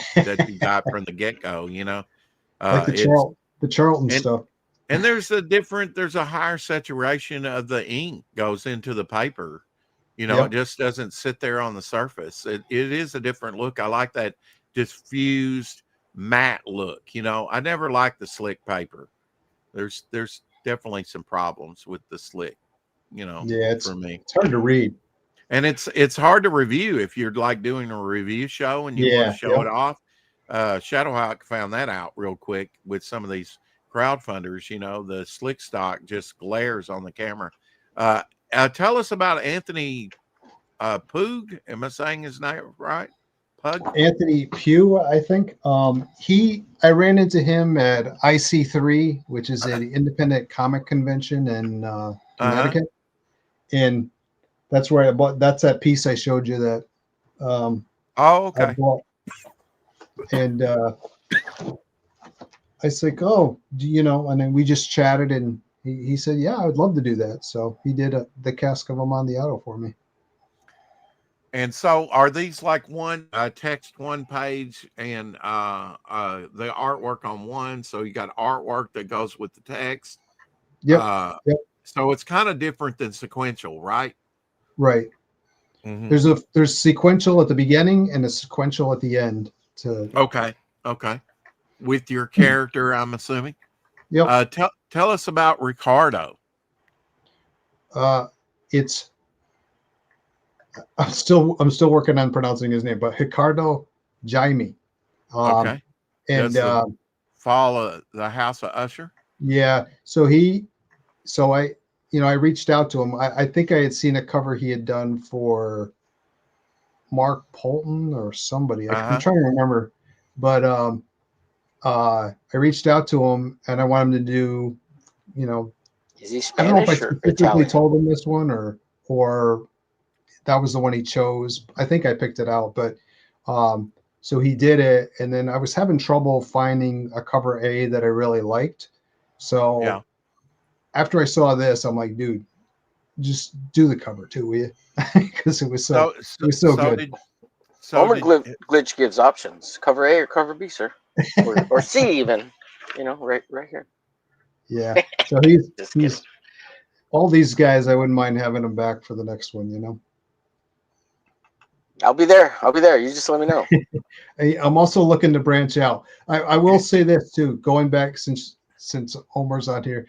Speaker 1: got from the get go,
Speaker 3: Like the Charlton stuff.
Speaker 1: And there's a higher saturation of the ink goes into the paper.
Speaker 3: Yep.
Speaker 1: It just doesn't sit there on the surface. It is a different look. I like that diffused matte look. I never liked the slick paper. There's definitely some problems with the slick, for me.
Speaker 3: It's hard to read.
Speaker 1: And it's hard to review if you're like doing a review show and you want to show it off. Shadowhawk found that out real quick with some of these crowdfunders. The slick stock just glares on the camera. Tell us about Anthony Poog. Am I saying his name right? Pug?
Speaker 3: Anthony Pugh, I think. I ran into him at IC3, which is an independent comic convention in Connecticut. And that's where I bought. That's that piece I showed you that.
Speaker 1: Okay.
Speaker 3: I bought. And I was like, oh, and then we just chatted, and he said, yeah, I would love to do that. So he did the cask of Amontillado for me.
Speaker 1: And so are these like one text, one page, and the artwork on one? So you got artwork that goes with the text.
Speaker 3: Yep.
Speaker 1: So it's kind of different than sequential, right?
Speaker 3: Right.
Speaker 1: Mm-hmm.
Speaker 3: There's sequential at the beginning and a sequential at the end.
Speaker 1: Okay. With your character, I'm assuming.
Speaker 3: Yep.
Speaker 1: Tell us about Ricardo.
Speaker 3: I'm still working on pronouncing his name, but Ricardo Jaime.
Speaker 1: Okay.
Speaker 3: And
Speaker 1: fall of the House of Usher.
Speaker 3: Yeah. So I reached out to him. I think I had seen a cover he had done for Mark Polton or somebody. I'm trying to remember, but I reached out to him and I want him to do,
Speaker 4: Is he
Speaker 3: I don't know if I
Speaker 4: Spanish or
Speaker 3: specifically
Speaker 4: Italian?
Speaker 3: told him this one or that was the one he chose. I think I picked it out, but so he did it, and then I was having trouble finding a cover A that I really liked. So after I saw this, I'm like, dude, just do the cover too, will you? Because it was so good.
Speaker 4: Homer Glitch gives options: cover A or cover B, sir, or C even. Right here.
Speaker 3: Yeah. So he's all these guys. I wouldn't mind having them back for the next one.
Speaker 4: I'll be there. You just let me know.
Speaker 3: I'm also looking to branch out. I will say this too, going back since Homer's on here,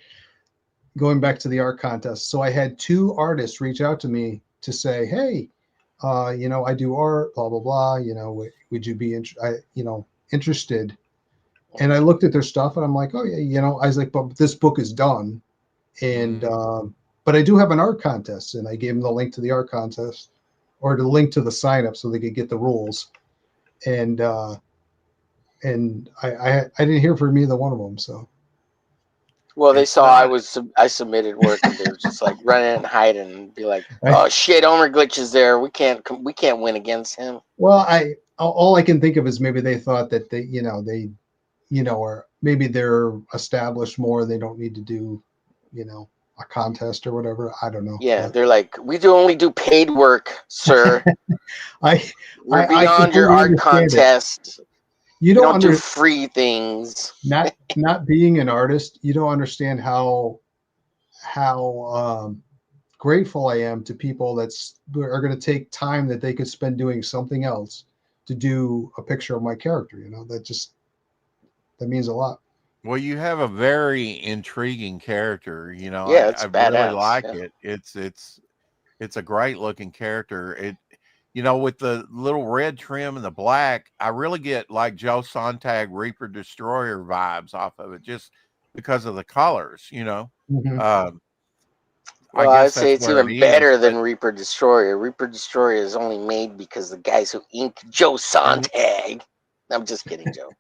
Speaker 3: going back to the art contest. So I had 2 artists reach out to me to say, hey, I do art, blah, blah, blah. Would you be interested? And I looked at their stuff and I'm like, oh yeah, I was like, but this book is done. And, but I do have an art contest, and I gave them the link to the art contest or the link to the sign up so they could get the rules. And I didn't hear from either one of them. So.
Speaker 4: Well, they saw I submitted work, and they were just like running and hiding and be like, "Oh shit, Homer Glitch is there. We can't win against him."
Speaker 3: Well, all I can think of is maybe they thought that they or maybe they're established more. They don't need to do, a contest or whatever. I don't know.
Speaker 4: Yeah, they're like, we only do paid work, sir. We're beyond your art contest.
Speaker 3: You don't
Speaker 4: do free things.
Speaker 3: Not being an artist, you don't understand how grateful I am to people that are going to take time that they could spend doing something else to do a picture of my character. That means a lot.
Speaker 1: Well, you have a very intriguing character. You know,
Speaker 4: Yeah,
Speaker 1: I
Speaker 4: it's
Speaker 1: really
Speaker 4: badass.
Speaker 1: like
Speaker 4: Yeah.
Speaker 1: it. It's a great looking character. You know, with the little red trim and the black, I really get like Joe Sontag Reaper Destroyer vibes off of it, just because of the colors. You know,
Speaker 3: Mhm.
Speaker 1: I
Speaker 4: Well, I'd
Speaker 1: guess
Speaker 4: say
Speaker 1: that's
Speaker 4: it's
Speaker 1: where it
Speaker 4: even
Speaker 1: is.
Speaker 4: better
Speaker 1: But
Speaker 4: than Reaper Destroyer. Reaper Destroyer is only made because the guys who inked Joe
Speaker 1: and
Speaker 4: Sontag. I'm just kidding, Joe.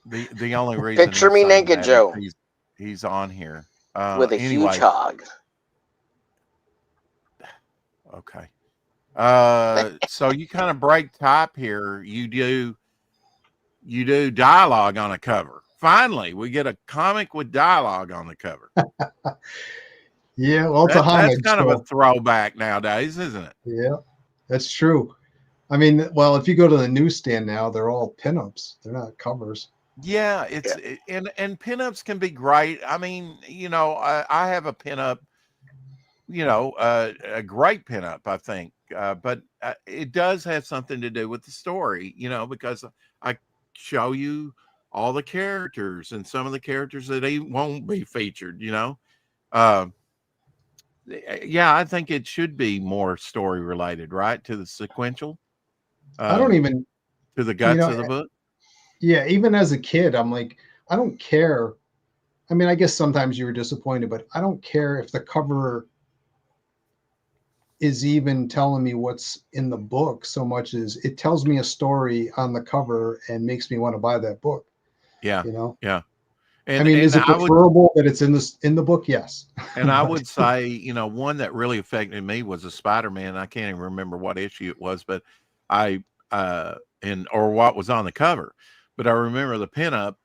Speaker 1: the only reason
Speaker 4: Picture
Speaker 1: he's
Speaker 4: me
Speaker 1: saying
Speaker 4: naked,
Speaker 1: that is
Speaker 4: Joe,
Speaker 1: he's on here.
Speaker 4: with a huge
Speaker 1: Anyway,
Speaker 4: hog.
Speaker 1: okay. So you kind of break type here. You do dialogue on a cover. Finally, we get a comic with dialogue on the cover.
Speaker 3: Yeah, well, it's a
Speaker 1: That's
Speaker 3: homage.
Speaker 1: kind of a
Speaker 3: So
Speaker 1: throwback nowadays, isn't it?
Speaker 3: yeah, that's true. I mean, well, if you go to the newsstand now, they're all pinups. They're not covers.
Speaker 1: Yeah,
Speaker 4: Yeah.
Speaker 1: and pinups can be great. I mean, you know, I have a pinup, you know, a great pinup, I think, but it does have something to do with the story, you know, because I show you all the characters and some of the characters that won't be featured, you know. Uh, yeah, I think it should be more story related, right? To the sequential,
Speaker 3: I don't
Speaker 1: um,
Speaker 3: even,
Speaker 1: to the
Speaker 3: you
Speaker 1: guts
Speaker 3: know,
Speaker 1: of the book.
Speaker 3: yeah, even as a kid, I'm like, I don't care. I mean, I guess sometimes you were disappointed, but I don't care if the cover is even telling me what's in the book so much as it tells me a story on the cover and makes me want to buy that book,
Speaker 1: Yeah,
Speaker 3: you know?
Speaker 1: yeah,
Speaker 3: I mean,
Speaker 1: and
Speaker 3: is it preferable that it's in the book? Yes.
Speaker 1: I
Speaker 3: But
Speaker 1: would say, you know, one that really affected me was a Spider-Man. I can't even remember what issue it was, but I and or what was on the cover, but I remember the pinup.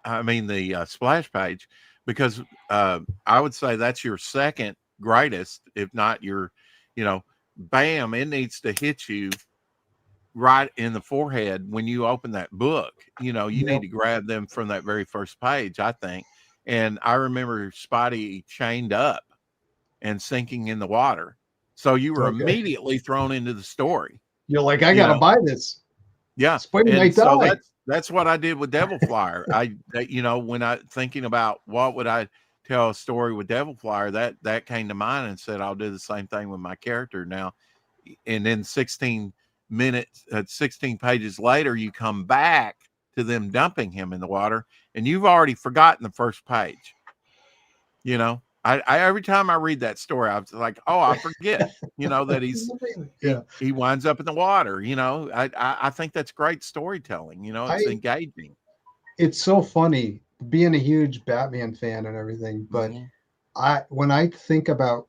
Speaker 1: I mean the splash page, because I would say that's your second greatest, if not your, you know, bam, it needs to hit you right in the forehead when you open that book. You know, you
Speaker 3: yeah,
Speaker 1: need to grab them from that very first page, I think. And I remember Spidey chained up and sinking in the water. So you were
Speaker 3: okay.
Speaker 1: immediately thrown into the story,
Speaker 3: You're like, I
Speaker 1: you
Speaker 3: gotta
Speaker 1: know.
Speaker 3: buy this.
Speaker 1: Yeah.
Speaker 3: Spidey
Speaker 1: And
Speaker 3: might
Speaker 1: so
Speaker 3: die.
Speaker 1: that's what I did with Devil Flyer. You know, when I thinking about what would I tell a story with Devil Flyer, that came to mind and said I'll do the same thing with my character now. And then 16 minutes, 16 pages later, you come back to them dumping him in the water, and you've already forgotten the first page. You know, I every time I read that story, I was like, oh, I forget, you know, that
Speaker 3: Yeah.
Speaker 1: he winds up in the water. You know, I think that's great storytelling. You know, it's
Speaker 3: I
Speaker 1: engaging.
Speaker 3: It's so funny being a huge Batman fan and everything, but
Speaker 1: Mhm.
Speaker 3: when I think about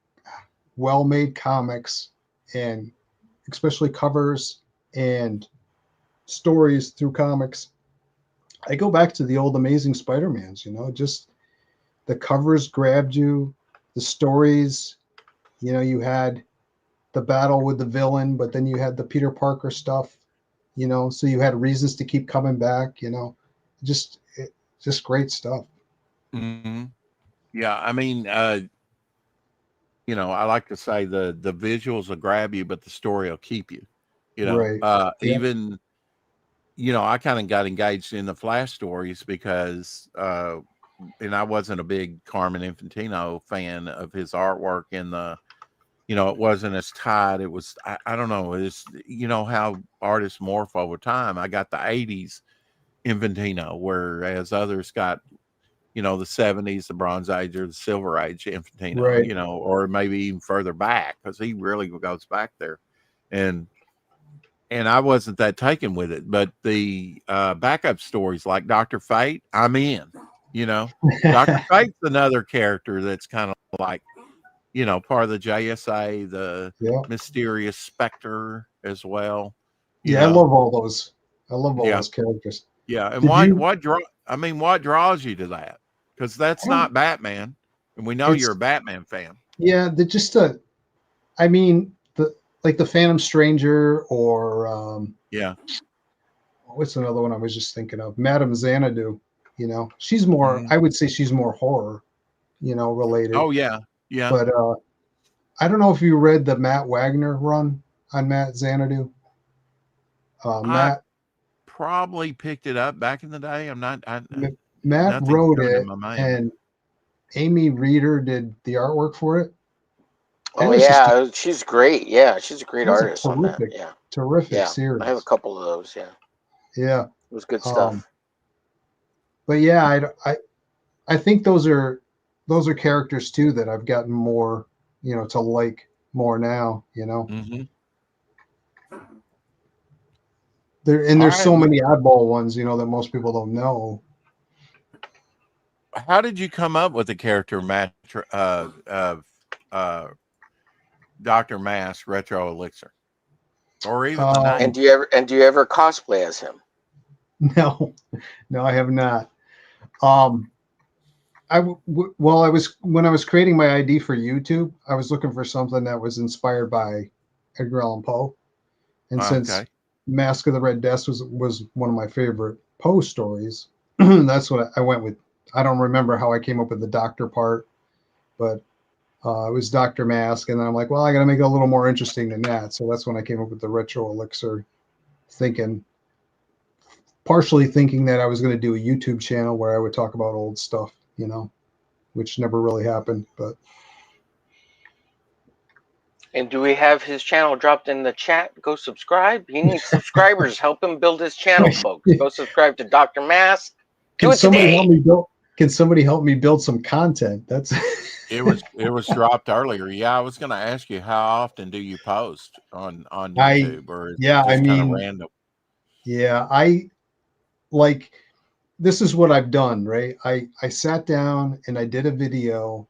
Speaker 3: well-made comics and especially covers and stories through comics, I go back to the old Amazing Spider-Mans, you know, just the covers grabbed you, the stories, you know, you had the battle with the villain, but then you had the Peter Parker stuff, you know, so you had reasons to keep coming back, you know, just great stuff.
Speaker 1: Mhm. Yeah, I mean, you know, I like to say the visuals will grab you, but the story will keep you. You know,
Speaker 3: Right. Yeah.
Speaker 1: even you know, I kind of got engaged in the Flash stories because, and I wasn't a big Carmen Infantino fan of his artwork in the, you know, it wasn't as tight. It was, I don't know, it's, you know, how artists morph over time. I got the 80s Infantino, whereas others got, you know, the 70s, the Bronze Age or the Silver Age Infantino,
Speaker 3: Right.
Speaker 1: you know, or maybe even further back because he really goes back there. And, I wasn't that taken with it, but the backup stories like Dr. Fate, I'm in, you know. Dr. Fate's another character that's kind of like, you know, part of the JSA, the
Speaker 3: Yeah.
Speaker 1: mysterious specter as well, you
Speaker 3: Yeah, I
Speaker 1: know.
Speaker 3: love all those. I love all
Speaker 1: Yeah.
Speaker 3: those characters.
Speaker 1: Yeah. And
Speaker 3: Did you
Speaker 1: what draws you to that? Because
Speaker 3: I
Speaker 1: that's
Speaker 3: don't
Speaker 1: not Batman. And we know you're
Speaker 3: it's
Speaker 1: a Batman fan.
Speaker 3: yeah, the just a I mean the like the Phantom Stranger or
Speaker 1: Yeah.
Speaker 3: what's another one I was just thinking of? Madame Xanadu, you know. She's more
Speaker 1: Mhm.
Speaker 3: I would say she's more horror, you know, related.
Speaker 1: Oh, yeah. Yeah.
Speaker 3: But I don't know if you read the Matt Wagner run on Matt Xanadu.
Speaker 1: I
Speaker 3: Matt
Speaker 1: probably picked it up back in the day. I'm not,
Speaker 3: Matt
Speaker 1: Nothing's
Speaker 3: wrote
Speaker 1: coming to
Speaker 3: it,
Speaker 1: my mind.
Speaker 3: and Amy Reeder did the artwork for it.
Speaker 4: Oh yeah, she's great. Yeah, she's a great artist on that. Yeah,
Speaker 3: terrific
Speaker 4: yeah.
Speaker 3: series.
Speaker 4: I have a couple of those. Yeah,
Speaker 3: yeah,
Speaker 4: it was good stuff.
Speaker 3: But yeah, I think those are characters too that I've gotten more, to like more now.
Speaker 1: Mm-hmm.
Speaker 3: There's so many oddball ones, that most people don't know.
Speaker 1: How did you come up with the character Dr. Mass Retro Elixir, or even the name?
Speaker 4: And do you ever cosplay as him?
Speaker 3: No, I have not. When I was creating my ID for YouTube, I was looking for something that was inspired by Edgar Allan Poe, and since Masque of the Red Death was one of my favorite Poe stories, that's what I went with. I don't remember how I came up with the doctor part, but it was Dr. Masque, and then I'm like, well, I got to make it a little more interesting than that. So that's when I came up with the Retro Elixir, partially thinking that I was going to do a YouTube channel where I would talk about old stuff, which never really happened. But
Speaker 4: and do we have his channel dropped in the chat? Go subscribe. He needs subscribers. Help him build his channel, folks. Go subscribe to Dr. Masque.
Speaker 3: Can somebody help me build some content? That's
Speaker 1: it was dropped earlier. Yeah, I was going to ask you, how often do you post on YouTube, or is it just kind of random?
Speaker 3: Yeah, this is what I've done, right? I sat down and I did a video.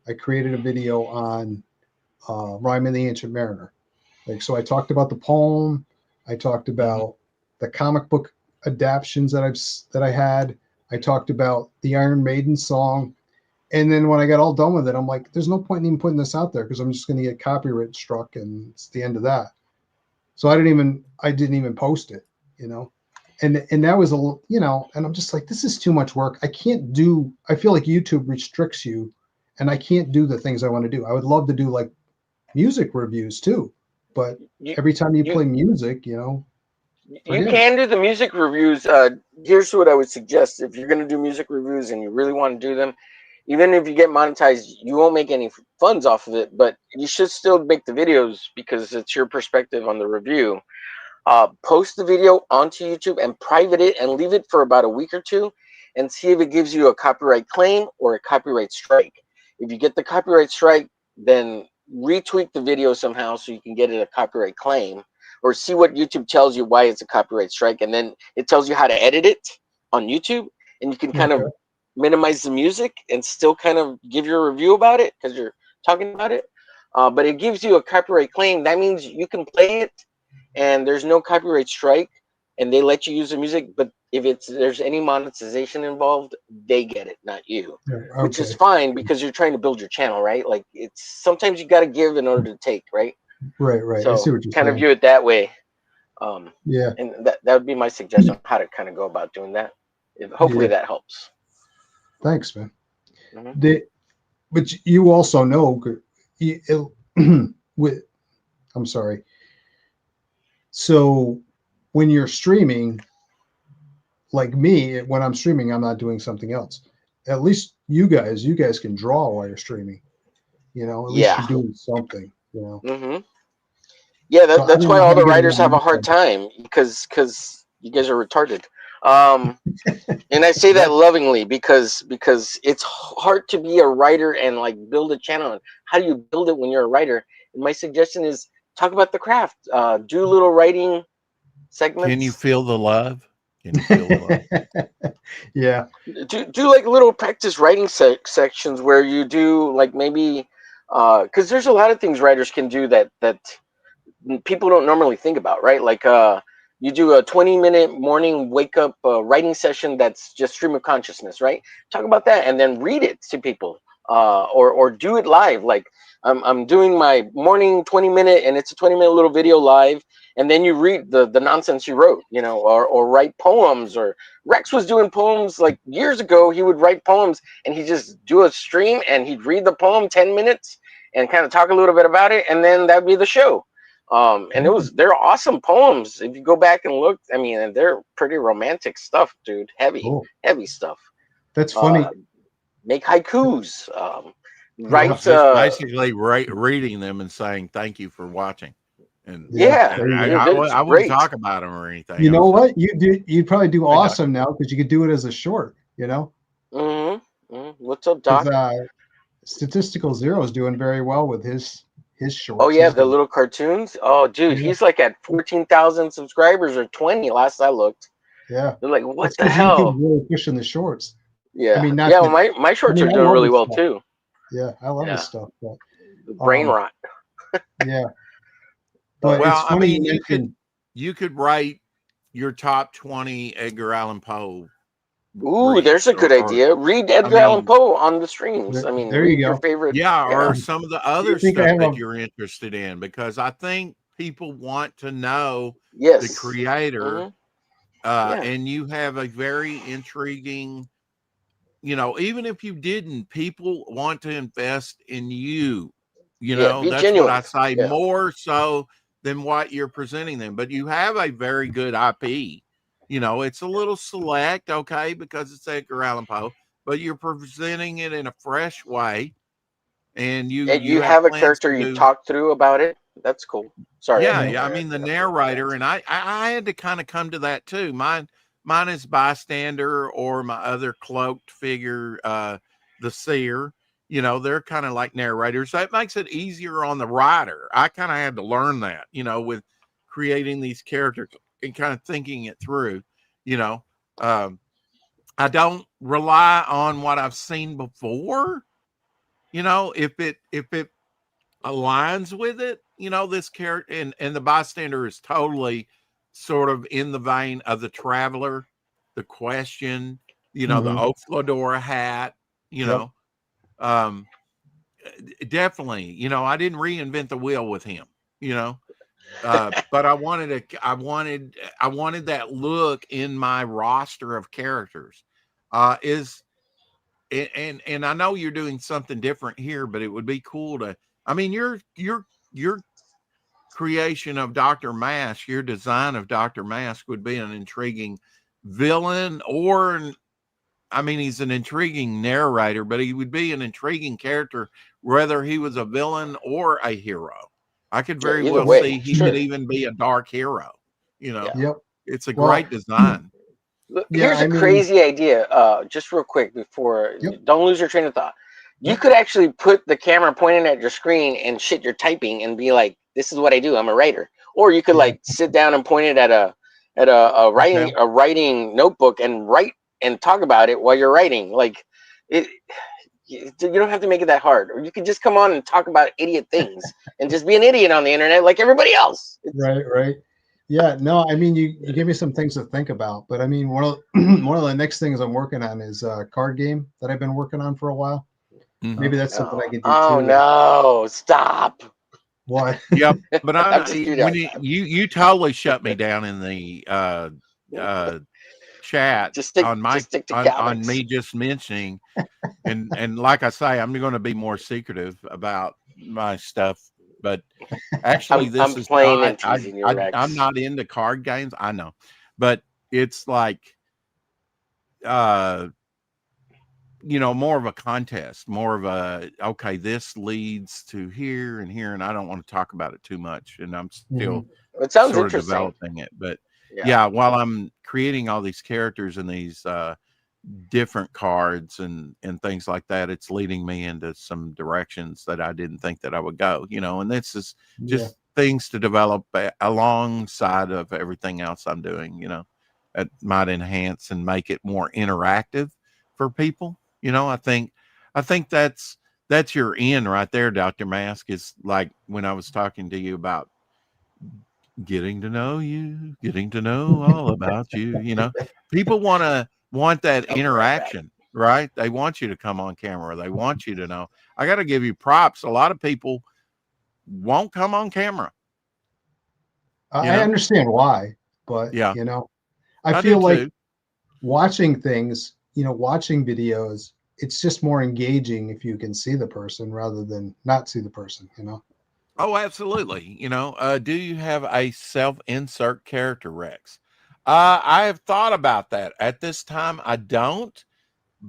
Speaker 3: I created a video on Rhyme of the Ancient Mariner. So I talked about the poem. I talked about the comic book adaptions that I had. I talked about the Iron Maiden song. And then when I got all done with it, I'm like, there's no point in even putting this out there because I'm just going to get copyright struck, and it's the end of that. So I didn't even post it, and that was and I'm just like, this is too much work. I feel like YouTube restricts you, and I can't do the things I want to do. I would love to do like music reviews too, but every time you play music,
Speaker 4: you can do the music reviews. Here's what I would suggest: if you're going to do music reviews and you really want to do them, even if you get monetized, you won't make any funds off of it, but you should still make the videos because it's your perspective on the review. Post the video onto YouTube and private it and leave it for about a week or two and see if it gives you a copyright claim or a copyright strike. If you get the copyright strike, then retweak the video somehow so you can get it a copyright claim, or see what YouTube tells you why it's a copyright strike, and then it tells you how to edit it on YouTube, and you can kind of minimize the music and still kind of give your review about it because you're talking about it. But it gives you a copyright claim. That means you can play it and there's no copyright strike, and they let you use the music. But if there's any monetization involved, they get it, not you. Which is fine because you're trying to build your channel, right? Like, it's sometimes you got to give in order to take, right?
Speaker 3: Right.
Speaker 4: So
Speaker 3: I see what you're
Speaker 4: kind
Speaker 3: saying.
Speaker 4: of view it that way.
Speaker 3: Yeah,
Speaker 4: and that would be my suggestion on how to kind of go about doing that. Hopefully that helps.
Speaker 3: Thanks, man. But you also know, I'm sorry. So when you're streaming, like me, when I'm streaming, I'm not doing something else. At least you guys can draw while you're streaming. At least you're doing something.
Speaker 4: Yeah, that's why all the writers have a hard time because you guys are retarded. And I say that lovingly because it's hard to be a writer and like build a channel. And how do you build it when you're a writer? And my suggestion is talk about the craft. Do little writing segments.
Speaker 1: Can you feel the love?
Speaker 3: Yeah.
Speaker 4: Do like little practice writing sections where you do like maybe because there's a lot of things writers can do that people don't normally think about, right? Like you do a 20-minute morning wake up writing session that's just stream of consciousness, right? Talk about that and then read it to people, or do it live. Like I'm doing my morning 20-minute and it's a 20-minute little video live, and then you read the nonsense you wrote, or write poems. Or Rex was doing poems like years ago. He would write poems and he'd just do a stream and he'd read the poem 10 minutes and kind of talk a little bit about it, and then that'd be the show. And they're awesome poems. If you go back and look, I mean, they're pretty romantic stuff, dude. Heavy stuff.
Speaker 3: That's funny.
Speaker 4: Make haikus. Write.
Speaker 1: Just basically reading them and saying thank you for watching. And
Speaker 4: yeah,
Speaker 1: I wouldn't talk about them or anything.
Speaker 3: You know what? You'd probably do awesome now because you could do it as a short. You know.
Speaker 4: What's up, Doc?
Speaker 3: Statistical Zero is doing very well with his shorts.
Speaker 4: Oh yeah, the little cartoons. Oh dude, he's like at 14,000 subscribers or 20 last I looked.
Speaker 3: Yeah,
Speaker 4: they're like, what
Speaker 3: That's
Speaker 4: the hell?
Speaker 3: YouTube's really pushing the shorts.
Speaker 4: Yeah, I mean, well, my shorts are doing really well
Speaker 3: stuff.
Speaker 4: too.
Speaker 3: Yeah, I love this stuff. But,
Speaker 4: brain rot.
Speaker 3: Yeah, but
Speaker 1: well,
Speaker 3: it's funny.
Speaker 1: I mean, you could write your top 20 Edgar Allan Poe.
Speaker 4: Ooh, there's a good idea. Read Edgar Allan Poe on the streams. I mean,
Speaker 3: there
Speaker 4: read
Speaker 3: you go.
Speaker 4: your favorite.
Speaker 1: Yeah, or some of the other stuff that you're interested in, because I think people want to know the creator. And you have a very intriguing, even if you didn't, people want to invest in you. That's
Speaker 4: genuine.
Speaker 1: what I say, more so than what you're presenting them. But you have a very good IP. It's a little select, okay, because it's Edgar Allan Poe, but you're presenting it in a fresh way. And you
Speaker 4: have a character you talk through about it. That's cool. Sorry.
Speaker 1: Yeah. I mean, the narrator, and I had to kind of come to that too. Mine is bystander, or my other cloaked figure, the seer. They're kind of like narrators. That makes it easier on the writer. I kind of had to learn that, with creating these characters and kind of thinking it through. I don't rely on what I've seen before. If it aligns with it, this character and the bystander is totally sort of in the vein of the traveler, the question, the Ofladora hat, definitely, I didn't reinvent the wheel with him, but I wanted that look in my roster of characters. And I know you're doing something different here, but it would be cool to, I mean, your creation of Dr. Mask, your design of Dr. Mask would be an intriguing villain, or, I mean, he's an intriguing narrator, but he would be an intriguing character, whether he was a villain or a hero. I could very well see he could even be a dark hero, It's a great design.
Speaker 4: Look, here's a crazy idea. Just real quick before, don't lose your train of thought. You could actually put the camera pointing at your screen and shit you're typing and be like, "This is what I do. I'm a writer." Or you could like sit down and point it at a writing notebook and write and talk about it while you're writing. Like it, you don't have to make it that hard. Or you could just come on and talk about idiot things and just be an idiot on the internet like everybody else.
Speaker 3: Right. Yeah, no, I mean, you give me some things to think about, but I mean, one of the next things I'm working on is a card game that I've been working on for a while. Maybe that's something I could do too.
Speaker 4: Oh no, stop.
Speaker 3: What?
Speaker 1: Yep, but you totally shut me down in the chat on me just mentioning, and like I say, I'm going to be more secretive about my stuff. But actually, this is
Speaker 4: playing
Speaker 1: not,
Speaker 4: and teasing your Rex.
Speaker 1: I'm not into card games. I know, but it's like, more of a contest, more of a, okay, this leads to here and here, and I don't want to talk about it too much. And I'm still
Speaker 4: it sounds
Speaker 1: sort of
Speaker 4: interesting.
Speaker 1: developing it, but while I'm creating all these characters and these different cards and things like that, it's leading me into some directions that I didn't think that I would go, and this is just things to develop alongside of everything else I'm doing, that might enhance and make it more interactive for people. I think that's your in right there, Dr. Mask, is like when I was talking to you about getting to know you, getting to know all about you, people want that interaction, right? They want you to come on camera. They want you to know. I got to give you props. A lot of people won't come on camera.
Speaker 3: I understand why, but I feel like watching things, watching videos, it's just more engaging if you can see the person rather than not see the person,
Speaker 1: Oh, absolutely. Do you have a self-insert character, Rex? I have thought about that. At this time, I don't,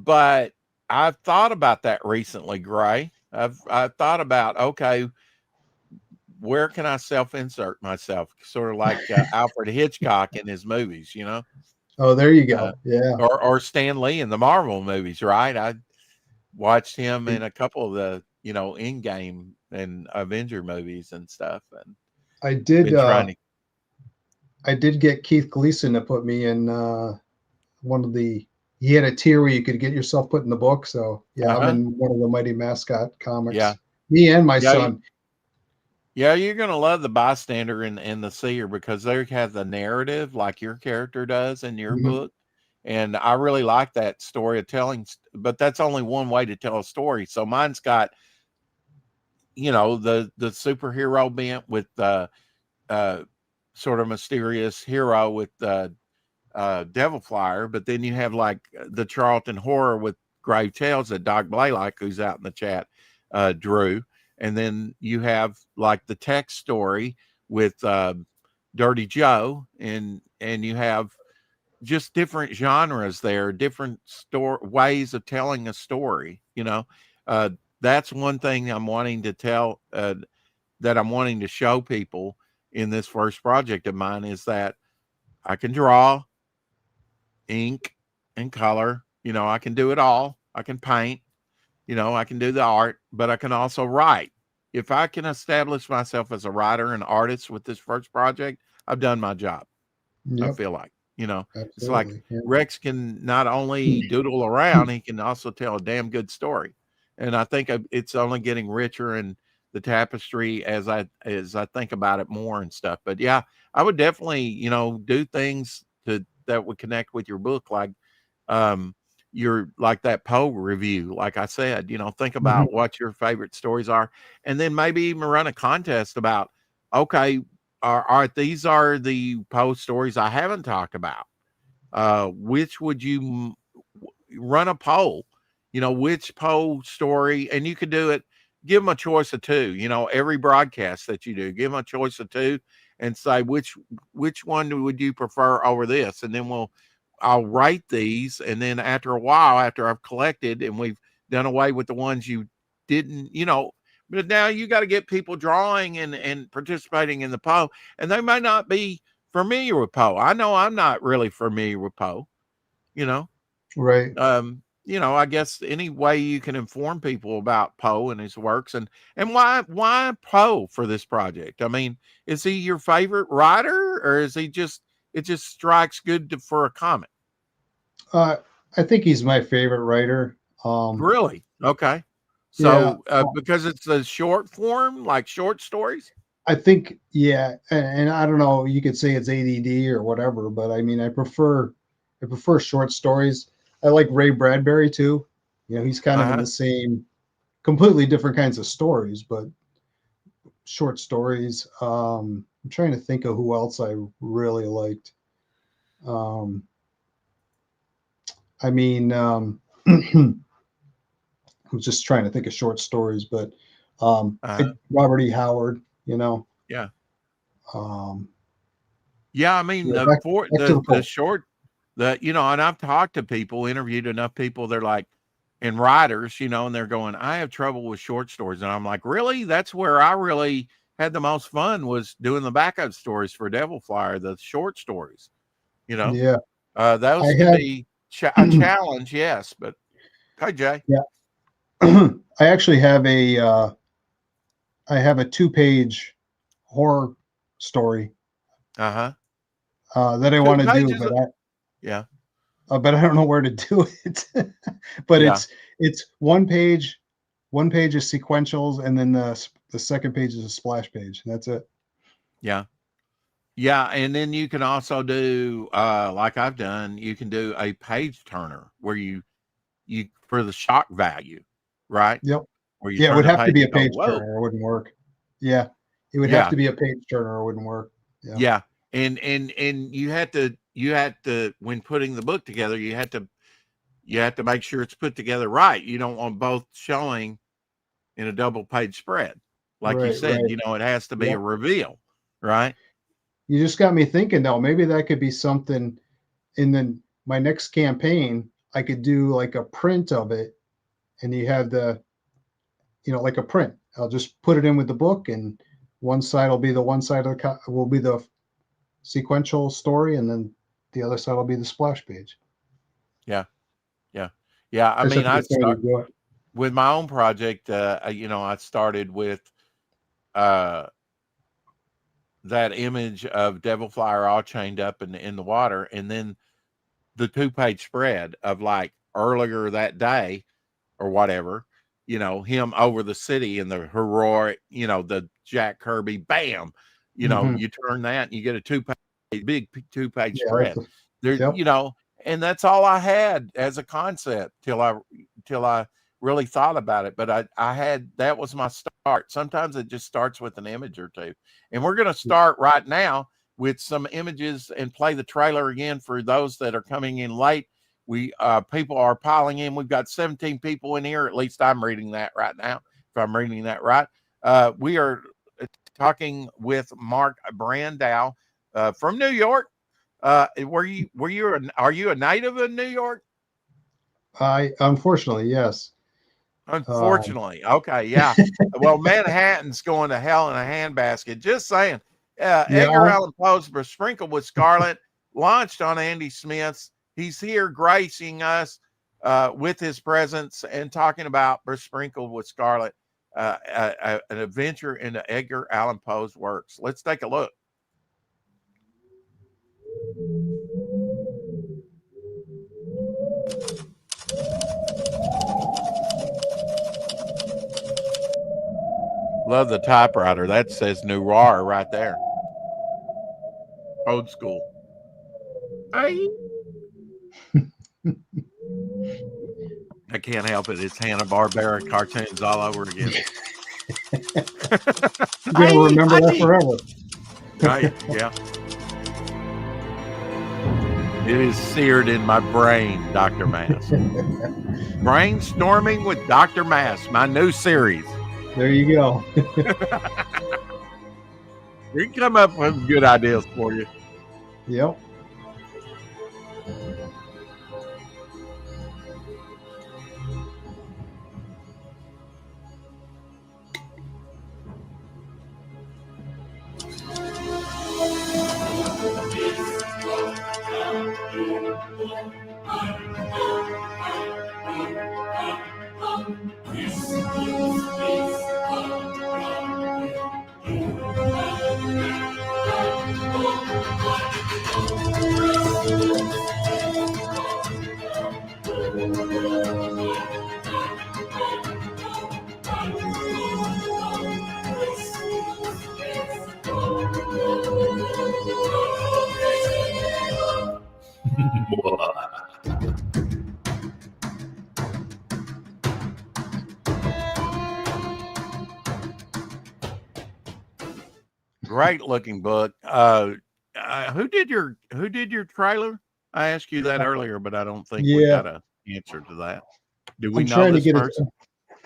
Speaker 1: but I've thought about that recently, Gray. I've thought about, okay, where can I self-insert myself? Sort of like Alfred Hitchcock in his movies, you know?
Speaker 3: Oh, there you go. Yeah.
Speaker 1: Or Stan Lee in the Marvel movies, right? I watched him in a couple of the, you know, Endgame and Avenger movies and stuff, and
Speaker 3: I did.
Speaker 1: been trying to.
Speaker 3: I did get Keith Gleason to put me in one of the. He had a tier where you could get yourself put in the book. So yeah, I'm in one of the Mighty Mascot comics.
Speaker 1: Yeah.
Speaker 3: Me and my son.
Speaker 1: Yeah, you're gonna love the Bystander and the Seer because they have the narrative like your character does in your book. And I really like that story of telling, but that's only one way to tell a story. So mine's got, you know, the superhero bent with sort of mysterious hero with Devil Flyer, but then you have like the Charlton horror with Grave Tales that Doc Blaylock, who's out in the chat, drew. And then you have like the text story with Dirty Joe, and you have just different genres there, different ways of telling a story. You know, that's one thing I'm wanting to tell, that I'm wanting to show people in this first project of mine, is that I can draw, ink, and color. You know, I can do it all. I can paint, you know, I can do the art, but I can also write. If I can establish myself as a writer and artist with this first project, I've done my job. I feel like, you know, it's like Rex can not only doodle around, he can also tell a damn good story. And I think it's only getting richer in the tapestry as I think about it more and stuff. But yeah, I would definitely, you know, do things that would connect with your book, like your like that Poe review. Like I said, you know, think about what your favorite stories are, and then maybe even run a contest about, okay, all right, these are the Poe stories I haven't talked about. Which would you run a poll? You know, which Poe story, and you could do it. Give them a choice of two. You know, every broadcast that you do, give them a choice of two, and say which one would you prefer over this, and then I'll write these, and then after a while, after I've collected and we've done away with the ones you didn't, you know. But now you got to get people drawing and participating in the Poe, and they may not be familiar with Poe. I know I'm not really familiar with Poe, you know.
Speaker 3: Right.
Speaker 1: You know, I guess any way you can inform people about Poe and his works, and why Poe for this project? I mean, is he your favorite writer, or is he just, it just strikes good for a comic?
Speaker 3: I think he's my favorite writer.
Speaker 1: Really? Okay. So because it's a short form, like short stories?
Speaker 3: I think, yeah. And I don't know, you could say it's ADD or whatever, but I mean, I prefer short stories. I like Ray Bradbury too. You know, he's kind of in the same, completely different kinds of stories, but short stories. I'm trying to think of who else I really liked. I mean, I was just trying to think of short stories, but Robert E. Howard, you know.
Speaker 1: Yeah. Yeah, I mean,
Speaker 3: Yeah,
Speaker 1: the short, you know, and I've talked to people, interviewed enough people, they're like, and writers, you know, and they're going, I have trouble with short stories. And I'm like, really? That's where I really had the most fun, was doing the backup stories for Devil Flyer, the short stories, you know.
Speaker 3: Yeah.
Speaker 1: Those can be a challenge, yes, but hi, Jay.
Speaker 3: Yeah. I actually have a 2-page horror story that I want to do, but but I don't know where to do it. But it's one page is sequentials, and then the second page is a splash page, and that's it.
Speaker 1: Yeah. And then you can also do like I've done, you can do a page turner where you for the shock value, right?
Speaker 3: Yep.
Speaker 1: Where you
Speaker 3: it would have to be a page
Speaker 1: turner,
Speaker 3: or it wouldn't work. Yeah. It would have to be a page turner or it wouldn't work.
Speaker 1: Yeah. And you had to, when putting the book together, you had to make sure it's put together right. You don't want both showing in a double page spread. Like you said, you know, it has to be a reveal, right?
Speaker 3: You just got me thinking, though, maybe that could be something in my next campaign. I could do like a print of it, and you have the, like a print. I'll just put it in with the book, and one side will be the one side of the will be the sequential story, and then the other side will be the splash page.
Speaker 1: Yeah. I mean, I start with my own project. I started with that image of Devil Flyer all chained up in the water, and then the 2-page spread of like earlier that day or whatever, him over the city and the heroic, the Jack Kirby, bam, you turn that and you get a big 2-page spread there, and that's all I had as a concept till I really thought about it. But that was my start. Sometimes it just starts with an image or two, and we're going to start right now with some images and play the trailer again for those that are coming in late. People are piling in. We've got 17 people in here. At least I'm reading that right now. If I'm reading that right, we are talking with Mark Brandow from New York. Are you a native of New York?
Speaker 3: Unfortunately, yes.
Speaker 1: Unfortunately, okay, yeah. Well, Manhattan's going to hell in a handbasket. Just saying. Edgar Allan Poe's Besprinkled with Scarlet launched on Andy Smith's. He's here gracing us with his presence and talking about Besprinkled with Scarlet, an adventure into Edgar Allan Poe's works. Let's take a look. Love the typewriter. That says noir right there. Old school. Hey. I can't help it. It's Hanna-Barbera cartoons all over again.
Speaker 3: You're going to remember that forever.
Speaker 1: Yeah. It is seared in my brain, Dr. Mass. Brainstorming with Dr. Mass, my new series.
Speaker 3: There you go.
Speaker 1: We can come up with good ideas for you.
Speaker 3: Yep.
Speaker 1: Great looking book. Who did your trailer? I asked you that earlier, but I don't think we got an answer to that. Do we know this person?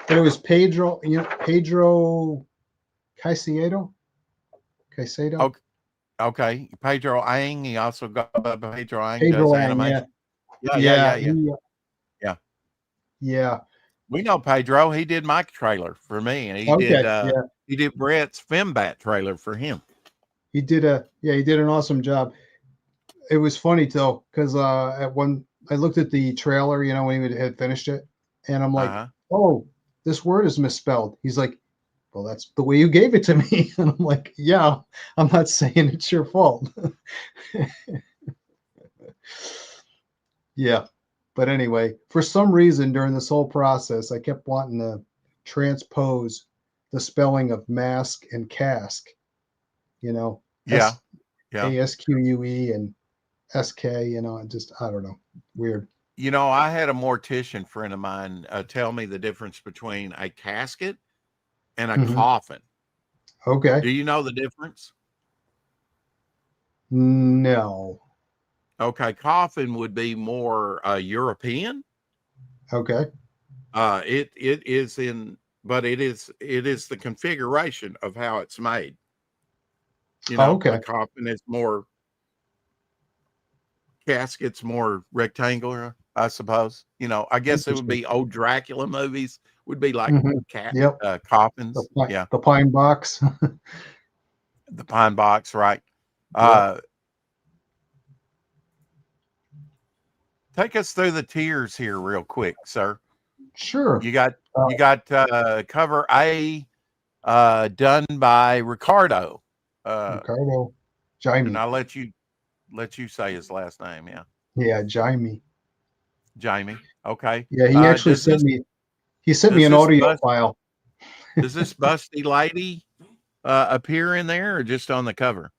Speaker 3: It was Pedro, Pedro Caicedo.
Speaker 1: Okay, Pedro Ang. He also got Pedro Ang.
Speaker 3: Pedro Ang, yeah.
Speaker 1: We know Pedro. He did my trailer for me, and he did Brett's Fembat trailer for him.
Speaker 3: He did an awesome job. It was funny though, because when I looked at the trailer, when he had finished it, and I'm like, oh, this word is misspelled. He's like, well, that's the way you gave it to me. And I'm like, yeah, I'm not saying it's your fault. Yeah. But anyway, for some reason during this whole process, I kept wanting to transpose the spelling of mask and cask, ASQUE and SK, just, I don't know, weird.
Speaker 1: I had a mortician friend of mine tell me the difference between a casket and a coffin.
Speaker 3: Okay.
Speaker 1: Do you know the difference?
Speaker 3: No.
Speaker 1: Okay, coffin would be more European.
Speaker 3: Okay.
Speaker 1: It is the configuration of how it's made.
Speaker 3: Okay.
Speaker 1: A coffin is more, casket's more rectangular. I suppose. I guess it would
Speaker 3: Interesting.
Speaker 1: be old Dracula movies. Would be like cat
Speaker 3: Yep.
Speaker 1: coffins. Yeah,
Speaker 3: The pine box.
Speaker 1: the pine box, right?
Speaker 3: Yep.
Speaker 1: Take us through the tiers here, real quick, sir.
Speaker 3: Sure.
Speaker 1: You got cover A, done by Ricardo.
Speaker 3: Ricardo.
Speaker 1: And
Speaker 3: Jaime.
Speaker 1: I'll let you say his last name. Yeah,
Speaker 3: Yeah, Jaime.
Speaker 1: Jamie. Okay.
Speaker 3: Yeah, he actually sent me. He sent me an audio file.
Speaker 1: Does this busty lady appear in there, or just on the cover?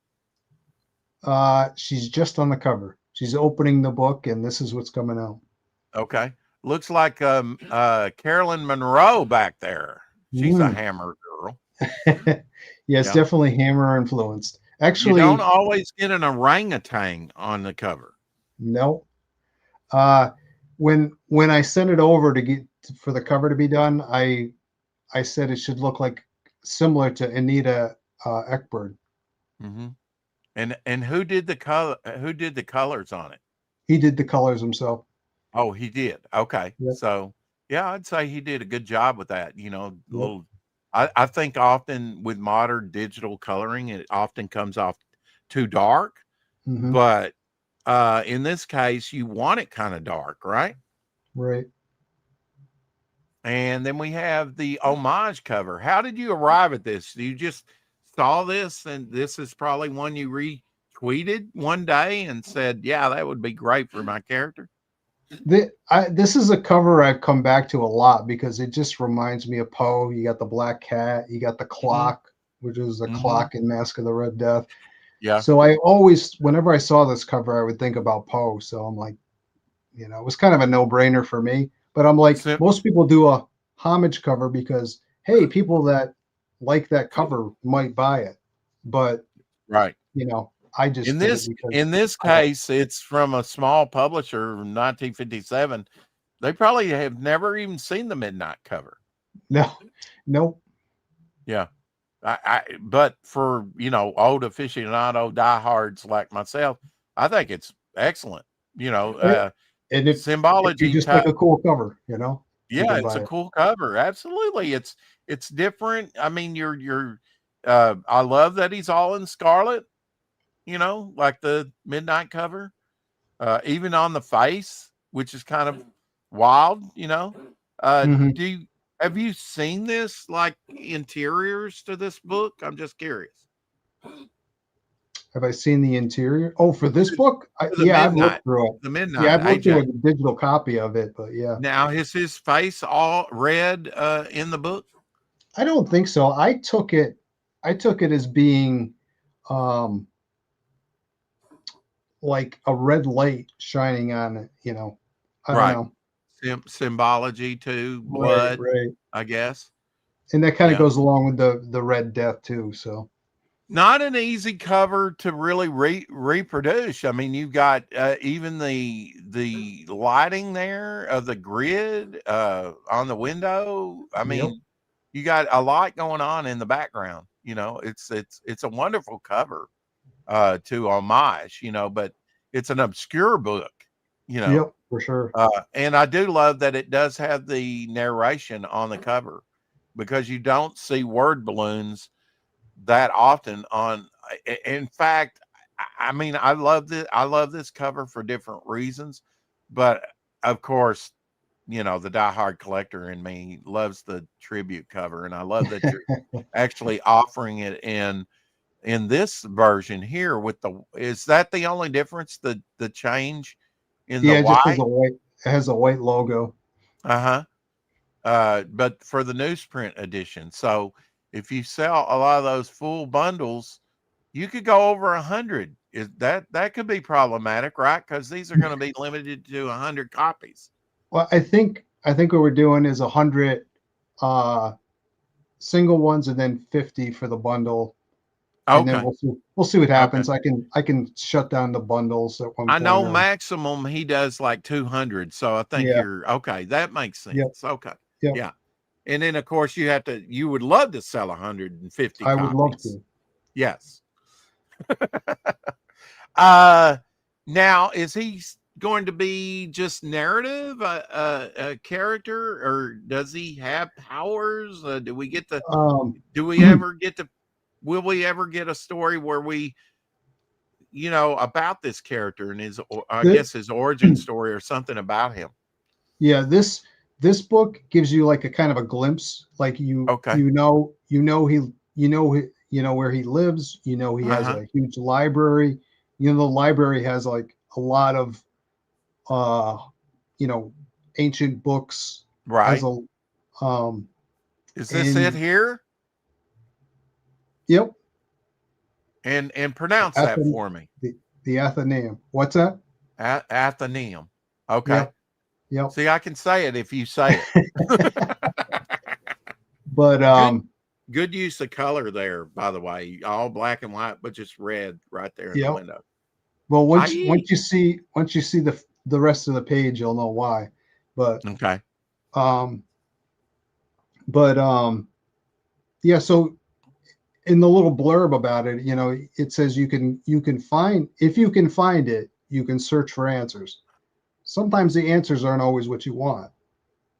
Speaker 3: She's just on the cover. She's opening the book, and this is what's coming out.
Speaker 1: Okay. Looks like Carolyn Monroe back there. She's a Hammer girl.
Speaker 3: Yes, definitely Hammer influenced. Actually,
Speaker 1: you don't always get an orangutan on the cover.
Speaker 3: No. When I sent it over to get for the cover to be done, I said it should look like similar to Anita Ekberg.
Speaker 1: Mm-hmm. And who did the color? Who did the colors on it?
Speaker 3: He did the colors himself.
Speaker 1: Oh, he did. Okay.
Speaker 3: Yep.
Speaker 1: So yeah, I'd say he did a good job with that.
Speaker 3: Yep.
Speaker 1: Little. I think often with modern digital coloring, it often comes off too dark.
Speaker 3: Mm-hmm.
Speaker 1: But in this case, you want it kind of dark, right?
Speaker 3: Right.
Speaker 1: And then we have the homage cover. How did you arrive at this? You just saw this, and this is probably one you retweeted one day and said, yeah, that would be great for my character?
Speaker 3: This is a cover I've come back to a lot because it just reminds me of Poe. You got the black cat, you got the clock, which is the clock in Mask of the Red Death.
Speaker 1: Yeah.
Speaker 3: So I always, whenever I saw this cover, I would think about Poe. So I'm like, it was kind of a no-brainer for me. But I'm like, most people do a homage cover because, hey, people that like that cover might buy it. But
Speaker 1: right,
Speaker 3: I just
Speaker 1: in this case, it's from a small publisher from 1957. They probably have never even seen the Midnight cover.
Speaker 3: No.
Speaker 1: Yeah. But for old aficionado diehards like myself, I think it's excellent.
Speaker 3: And
Speaker 1: symbology.
Speaker 3: If you just like a cool cover,
Speaker 1: Yeah, it's a cool cover. Absolutely, it's different. I mean, I love that he's all in scarlet. Like the Midnight cover, even on the face, which is kind of wild. Have you seen this, like interiors to this book? I'm just curious.
Speaker 3: Have I seen the interior? Oh, for this book? I've looked through it.
Speaker 1: The Midnight.
Speaker 3: Yeah, I've looked through a digital copy of it, but yeah.
Speaker 1: Now, is his face all red in the book?
Speaker 3: I don't think so. I took it as being like a red light shining on it, I don't know.
Speaker 1: Symbology too, blood,
Speaker 3: right.
Speaker 1: I guess.
Speaker 3: And that kind of goes along with the Red Death too. So
Speaker 1: not an easy cover to really reproduce. I mean, you've got even the lighting there of the grid on the window. I mean, you got a lot going on in the background. It's a wonderful cover to homage. But it's an obscure book.
Speaker 3: Yep, for sure.
Speaker 1: And I do love that it does have the narration on the cover, because you don't see word balloons that often on. In fact, I mean, I love this cover for different reasons, but of course, the diehard collector in me loves the tribute cover, and I love that you're actually offering it in this version here with is that the only difference, the change in the white?
Speaker 3: It has a white logo.
Speaker 1: But for the newsprint edition. So if you sell a lot of those full bundles, you could go over 100. That could be problematic, right? Because these are going to be limited to 100 copies.
Speaker 3: Well, I think what we're doing is 100 single ones and then 50 for the bundle. And then we'll see what happens. Okay. I can shut down the bundles at one point.
Speaker 1: I know maximum he does like 200. So I think you're okay. That makes sense. Yep. Okay.
Speaker 3: Yep.
Speaker 1: Yeah. And then of course you would love to sell 150
Speaker 3: I
Speaker 1: copies.
Speaker 3: would love to.
Speaker 1: Yes. Now, is he going to be just narrative, a character, or does he have powers? Do we get to? Do we ever get to? Will we ever get a story where we, about this character and his, I guess, his origin story or something about him?
Speaker 3: Yeah, this book gives you like a kind of a glimpse, like
Speaker 1: Okay.
Speaker 3: where he lives, he has a huge library. The library has like a lot of ancient books.
Speaker 1: Right. Is this it here?
Speaker 3: Yep.
Speaker 1: And pronounce that for me.
Speaker 3: The Athenaeum. What's that?
Speaker 1: Athenaeum. Okay.
Speaker 3: Yep.
Speaker 1: See, I can say it if you say it.
Speaker 3: But
Speaker 1: good use of color there, by the way. All black and white, but just red right there in the window.
Speaker 3: Well, once you see the rest of the page, you'll know why. But
Speaker 1: okay.
Speaker 3: Yeah. So in the little blurb about it, it says you can find, if you can find it, you can search for answers. Sometimes the answers aren't always what you want.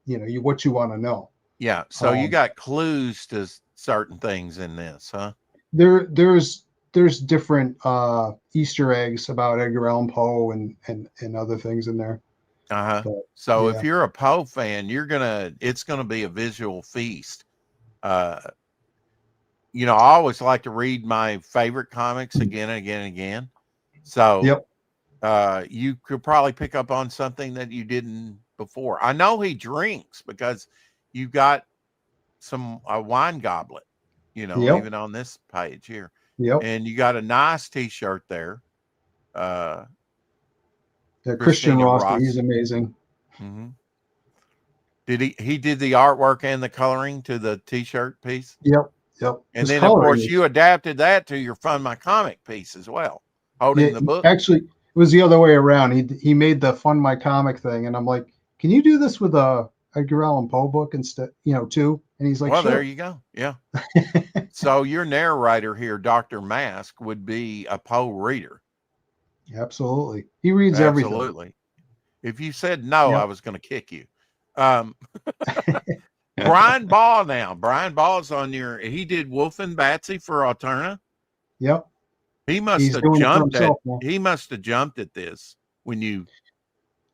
Speaker 3: What you want to know.
Speaker 1: Yeah. So you got clues to certain things in this, huh?
Speaker 3: There's different Easter eggs about Edgar Allan Poe and other things in there.
Speaker 1: So if you're a Poe fan, it's gonna be a visual feast. I always like to read my favorite comics again and again and again. So you could probably pick up on something that you didn't before. I know he drinks because you've got a wine goblet, even on this page here. And you got a nice t-shirt there.
Speaker 3: Christian Ross, he's amazing.
Speaker 1: Mm-hmm. Did he did the artwork and the coloring to the t-shirt piece?
Speaker 3: Yep.
Speaker 1: And then of course you adapted that to your Fund My Comic piece as well, holding the book.
Speaker 3: Actually, it was the other way around. He made the Fund My Comic thing, and I'm like, can you do this with a Edgar Allan Poe book instead, too? And he's like,
Speaker 1: well,
Speaker 3: sure.
Speaker 1: There you go. Yeah. So your narrator here, Dr. Mask, would be a Poe reader.
Speaker 3: Absolutely. He reads everything.
Speaker 1: Absolutely. If you said no, I was going to kick you. Brian Ball now. Brian Ball's on he did Wolf and Batsy for Alterna.
Speaker 3: Yep.
Speaker 1: He must have jumped at this when you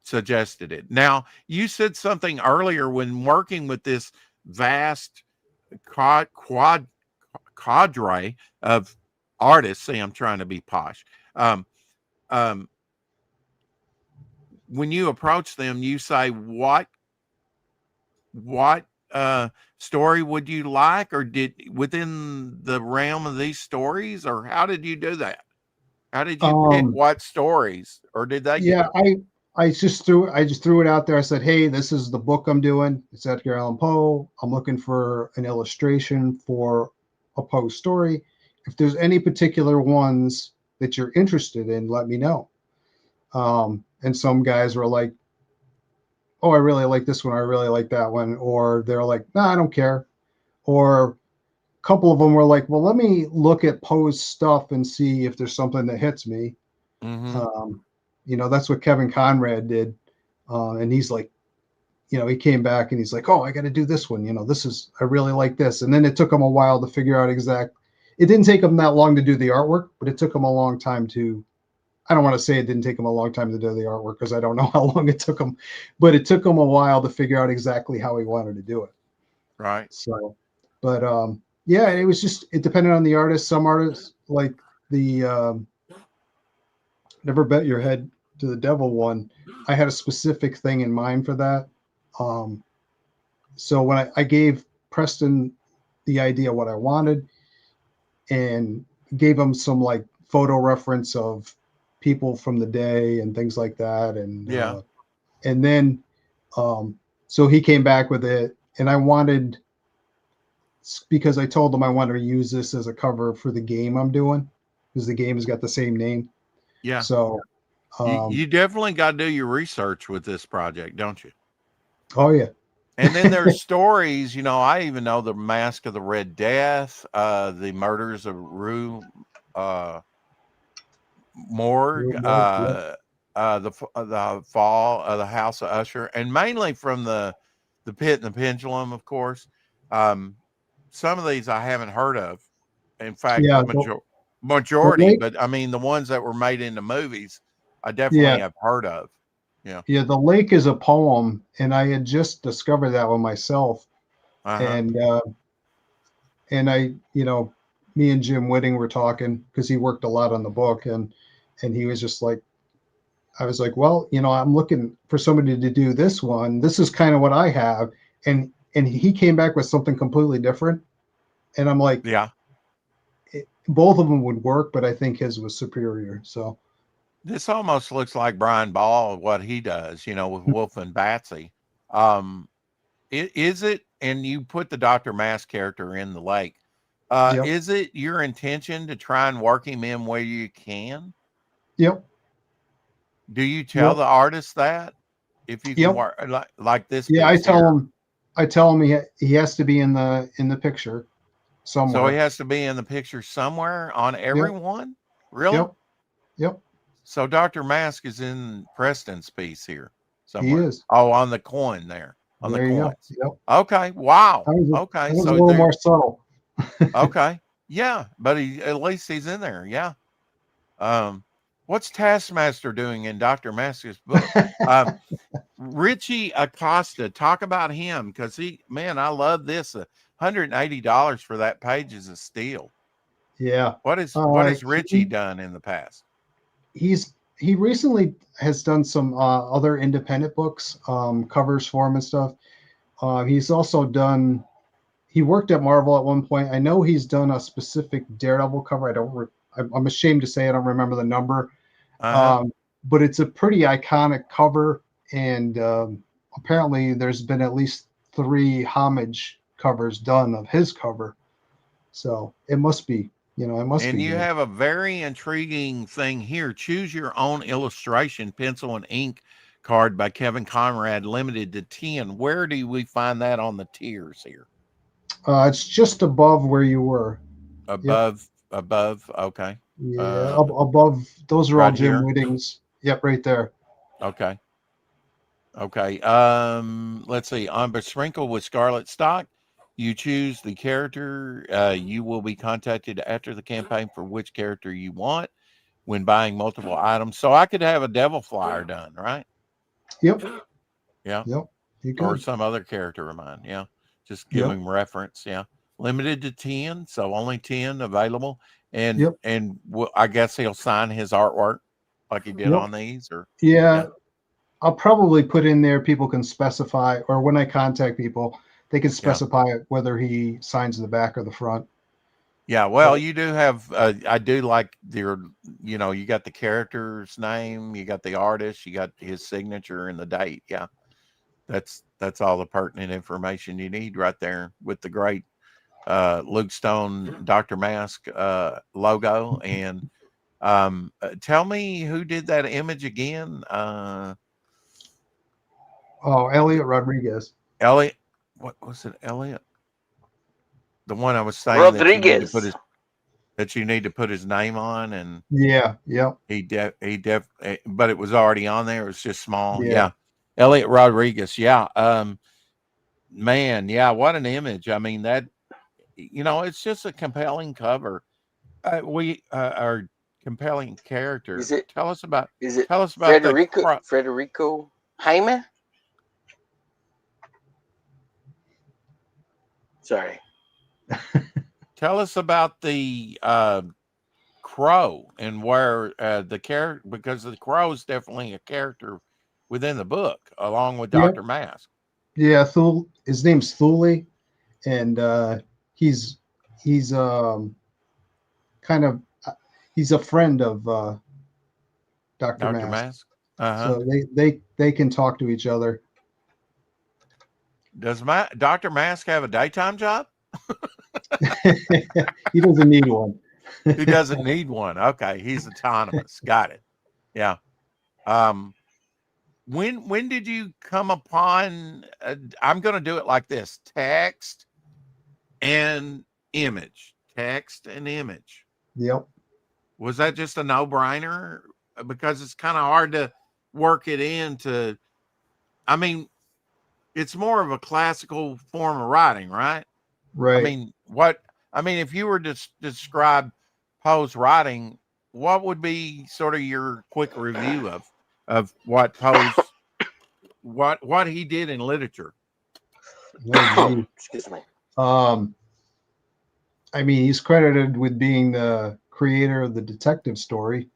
Speaker 1: suggested it. Now, you said something earlier when working with this vast cadre of artists. See, I'm trying to be posh. When you approach them, you say, what story would you like, or did within the realm of these stories, or how did you do that? How did you pick what stories, or did they?
Speaker 3: I just threw it out there. I said, hey, this is the book I'm doing. It's Edgar Allan Poe. I'm looking for an illustration for a Poe story. If there's any particular ones that you're interested in, let me know. And some guys were like, oh, I really like this one. I really like that one. Or they're like, nah, I don't care. Or a couple of them were like, well, let me look at Poe's stuff and see if there's something that hits me.
Speaker 1: Mm-hmm.
Speaker 3: That's what Kevin Conrad did. And he's like, he came back and he's like, oh, I got to do this one. I really like this. And then it took him a while to figure out it didn't take him that long to do the artwork, but it took him a long time I don't want to say it didn't take him a long time to do the artwork because I don't know how long it took him, but it took him a while to figure out exactly how he wanted to do it.
Speaker 1: Right.
Speaker 3: So, but it was it depended on the artist. Some artists, like the Never Bet Your Head to the Devil one, I had a specific thing in mind for that. So when I gave Preston the idea what I wanted and gave him some like photo reference of people from the day and things like that. And and then so he came back with it, and because I told him I wanted to use this as a cover for the game I'm doing, because the game has got the same name.
Speaker 1: Yeah.
Speaker 3: So
Speaker 1: you definitely got to do your research with this project, don't you?
Speaker 3: Oh yeah.
Speaker 1: And then there's stories, I even know the Mask of the Red Death, the Murders of Rue Morgue, the fall of the House of Usher, and mainly from the Pit and the Pendulum, of course. Some of these I haven't heard of. In fact,
Speaker 3: Yeah, the
Speaker 1: majority,
Speaker 3: lake,
Speaker 1: but I mean the ones that were made into movies, I definitely
Speaker 3: yeah,
Speaker 1: have heard of. Yeah.
Speaker 3: yeah, the lake is a poem, and I had just discovered that one myself,
Speaker 1: Uh-huh.
Speaker 3: and I, me and Jim Whitting were talking because he worked a lot on the book, and he was just like, I was like, well, I'm looking for somebody to do this one. This is kind of what I have, and he came back with something completely different, and I'm like,
Speaker 1: Yeah.
Speaker 3: both of them would work, but I think his was superior. So
Speaker 1: This almost looks like Brian Ball, what he does, with Wolf and Batsy. Um, is it, and you put the Dr. Mask character in the lake,
Speaker 3: yep,
Speaker 1: is it your intention to try and work him in where you can?
Speaker 3: yep,
Speaker 1: Do you tell
Speaker 3: yep,
Speaker 1: the artist that if you can
Speaker 3: yep.
Speaker 1: work like this
Speaker 3: Yeah, I
Speaker 1: piece
Speaker 3: tell
Speaker 1: here?
Speaker 3: him, he has to be in the picture
Speaker 1: So he
Speaker 3: somewhere.
Speaker 1: has to be in the picture somewhere on
Speaker 3: Yep,
Speaker 1: everyone? Really?
Speaker 3: yep, yep.
Speaker 1: So Dr. Mask is in Preston's piece here
Speaker 3: He
Speaker 1: somewhere.
Speaker 3: is.
Speaker 1: Oh, on the coin there, on the
Speaker 3: There you go.
Speaker 1: coins.
Speaker 3: Yep.
Speaker 1: Okay. Wow.
Speaker 3: That
Speaker 1: Okay.
Speaker 3: was a
Speaker 1: So
Speaker 3: little
Speaker 1: there,
Speaker 3: more subtle.
Speaker 1: okay. Yeah. But at least he's in there. Yeah. What's Taskmaster doing in Dr. Mask's book? Um, Richie Acosta, talk about him because I love this. $180 for that page is a steal.
Speaker 3: Yeah.
Speaker 1: What has Richie
Speaker 3: He
Speaker 1: done in the past?
Speaker 3: he recently has done some other independent books, covers for him and stuff. He's also done. He worked at Marvel at one point. I know he's done a specific Daredevil cover. I'm ashamed to say I don't remember the number.
Speaker 1: Uh-huh.
Speaker 3: But it's a pretty iconic cover, and apparently there's been at least 3 homage covers done of his cover. So it must be, it must
Speaker 1: And
Speaker 3: be
Speaker 1: you
Speaker 3: good.
Speaker 1: have a very intriguing thing here. Choose your own illustration, pencil and ink card by Kevin Conrad, limited to 10. Where do we find that on the tiers here?
Speaker 3: It's just above where you were. Yep.
Speaker 1: Above. Okay.
Speaker 3: Yeah, above. Those are all
Speaker 1: Right
Speaker 3: Jim
Speaker 1: here.
Speaker 3: Whitting's. Yep, right there.
Speaker 1: Okay. Okay. Let's see. On Besprinkled with Scarlet stock, you choose the character. You will be contacted after the campaign for which character you want when buying multiple items. So I could have a devil flyer done, right?
Speaker 3: Yep.
Speaker 1: Yeah.
Speaker 3: Yep. You
Speaker 1: Or
Speaker 3: could.
Speaker 1: some other character of mine. Yeah. Just give
Speaker 3: Yep.
Speaker 1: him reference. Yeah. Limited to 10. So only 10 available. And,
Speaker 3: Yep.
Speaker 1: I guess he'll sign his artwork like he did
Speaker 3: Yep.
Speaker 1: on these or,
Speaker 3: Yeah.
Speaker 1: yeah.
Speaker 3: I'll probably put in there. People can specify, or when I contact people, they can
Speaker 1: Yeah.
Speaker 3: specify whether he signs the back or the front.
Speaker 1: Yeah, well, you do have. I do like your. You got the character's name, you got the artist, you got his signature and the date. Yeah, that's all the pertinent information you need right there with the great Luke Stone Dr. Mask logo. And tell me who did that image again?
Speaker 3: Elliot Rodriguez.
Speaker 1: Elliot. What was it, Elliot? The one I was saying that you need to put
Speaker 4: Rodriguez.
Speaker 1: his name on, and
Speaker 3: Yeah. Yep.
Speaker 1: but it was already on there. It was just small.
Speaker 3: Yeah.
Speaker 1: Yeah. Elliot Rodriguez. Yeah. Man. Yeah. What an image. I mean, it's just a compelling cover. We are compelling character.
Speaker 4: Is it
Speaker 1: Tell us about
Speaker 4: Federico
Speaker 1: the
Speaker 4: Federico Jaime? Sorry.
Speaker 1: tell us about the crow and where the character, because the crow is definitely a character within the book along with
Speaker 3: Yep.
Speaker 1: Dr. Mask.
Speaker 3: Yeah. His name's Thule, and he's kind of he's a friend of Dr.
Speaker 1: Dr.
Speaker 3: Mask.
Speaker 1: Mask. Uh-huh.
Speaker 3: So they can talk to each other.
Speaker 1: Does Dr. Mask have a daytime job?
Speaker 3: He doesn't need one.
Speaker 1: He doesn't need one. Okay, he's autonomous. Got it. Yeah. When did you come upon? I'm going to do it like this: text and image. Text and image.
Speaker 3: Yep.
Speaker 1: Was that just a no-brainer? Because it's kind of hard to work it into, I mean, it's more of a classical form of writing, right?
Speaker 3: Right.
Speaker 1: I mean, if you were to describe Poe's writing, what would be sort of your quick review of what Poe's, what he did in literature?
Speaker 3: Oh,
Speaker 4: Excuse me.
Speaker 3: I mean, he's credited with being the creator of the detective story.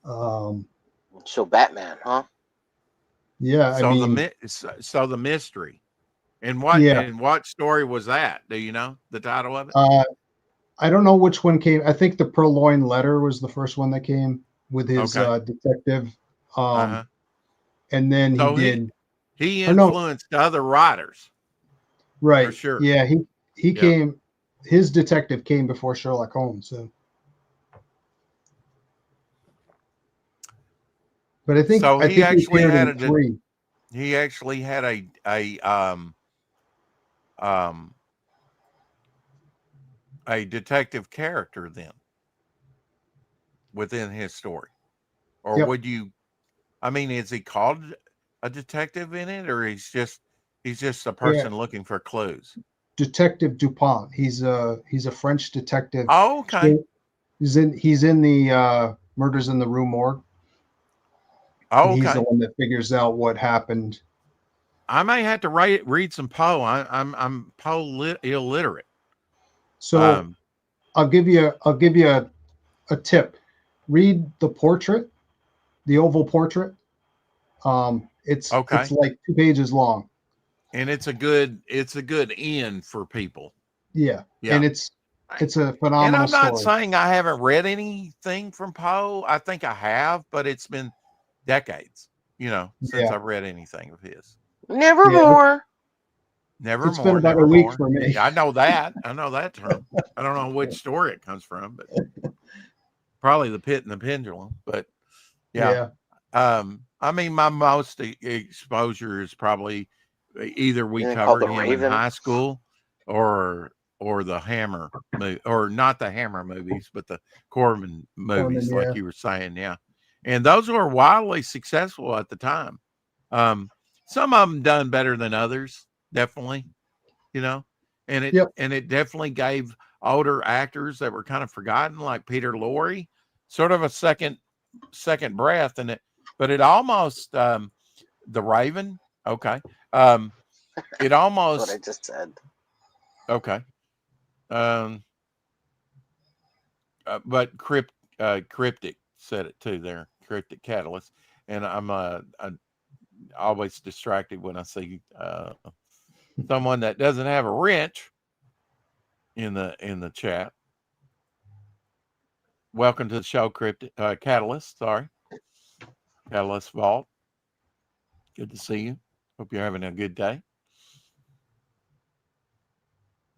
Speaker 4: So Batman, huh?
Speaker 3: Yeah, I
Speaker 1: So
Speaker 3: mean,
Speaker 1: the mystery, and
Speaker 3: yeah.
Speaker 1: what story was that? Do you know the title of it?
Speaker 3: I don't know which one came. I think the Purloined Letter was the first one that came with his
Speaker 1: Okay.
Speaker 3: detective.
Speaker 1: Uh-huh.
Speaker 3: And then he
Speaker 1: So
Speaker 3: did.
Speaker 1: he
Speaker 3: Or no,
Speaker 1: influenced other writers for
Speaker 3: right?
Speaker 1: sure.
Speaker 3: Yeah, he
Speaker 1: Yeah.
Speaker 3: came. His detective came before Sherlock Holmes. So. But
Speaker 1: So
Speaker 3: I
Speaker 1: he
Speaker 3: think he
Speaker 1: actually
Speaker 3: appeared
Speaker 1: had
Speaker 3: in three.
Speaker 1: he actually had um a detective character then within his story, or
Speaker 3: Yep.
Speaker 1: would you? I mean, is he called a detective in it, or he's just a
Speaker 3: Yeah.
Speaker 1: person looking for clues?
Speaker 3: Detective Dupont. He's a French detective.
Speaker 1: Oh, okay.
Speaker 3: He's in the Murders in the Rue Morgue, and
Speaker 1: Oh,
Speaker 3: he's the
Speaker 1: okay.
Speaker 3: one that figures out what happened.
Speaker 1: I may have to read some Poe. I'm Poe illiterate.
Speaker 3: So I'll give you a tip. Read the portrait, the oval portrait. It's
Speaker 1: Okay,
Speaker 3: like 2 pages long.
Speaker 1: and it's a good end for people.
Speaker 3: Yeah,
Speaker 1: Yeah.
Speaker 3: and it's a
Speaker 1: And
Speaker 3: phenomenal
Speaker 1: I'm not
Speaker 3: story.
Speaker 1: saying I haven't read anything from Poe. I think I have, but it's been decades, since
Speaker 3: Yeah,
Speaker 1: I've read anything of his.
Speaker 3: yeah.
Speaker 4: Nevermore.
Speaker 3: It's been
Speaker 1: Nevermore,
Speaker 3: about a week
Speaker 1: nevermore.
Speaker 3: for me.
Speaker 1: Yeah, I know that. I know that term. I don't know which story it comes from, but probably the Pit and the Pendulum. But yeah,
Speaker 3: Yeah.
Speaker 1: I mean, my most exposure is probably either we
Speaker 4: Isn't it called
Speaker 1: covered
Speaker 4: The
Speaker 1: him in
Speaker 4: Raven?
Speaker 1: high school, or the Hammer movie, or not the Hammer movies, but the Corman movies,
Speaker 3: Yeah.
Speaker 1: like you were saying. Yeah, and those were wildly successful at the time. Some of them done better than others, definitely. And
Speaker 3: Yep.
Speaker 1: it definitely gave older actors that were kind of forgotten, like Peter Lorre, sort of a second breath in it. But it almost the Raven, okay. It
Speaker 4: That's what I
Speaker 1: almost
Speaker 4: just said.
Speaker 1: okay. But cryptic said it too there, cryptic catalyst. And I'm always distracted when I see someone that doesn't have a wrench in the chat. Welcome to the show, Cryptic Catalyst. Sorry, Catalyst Vault. Good to see you. Hope you're having a good day.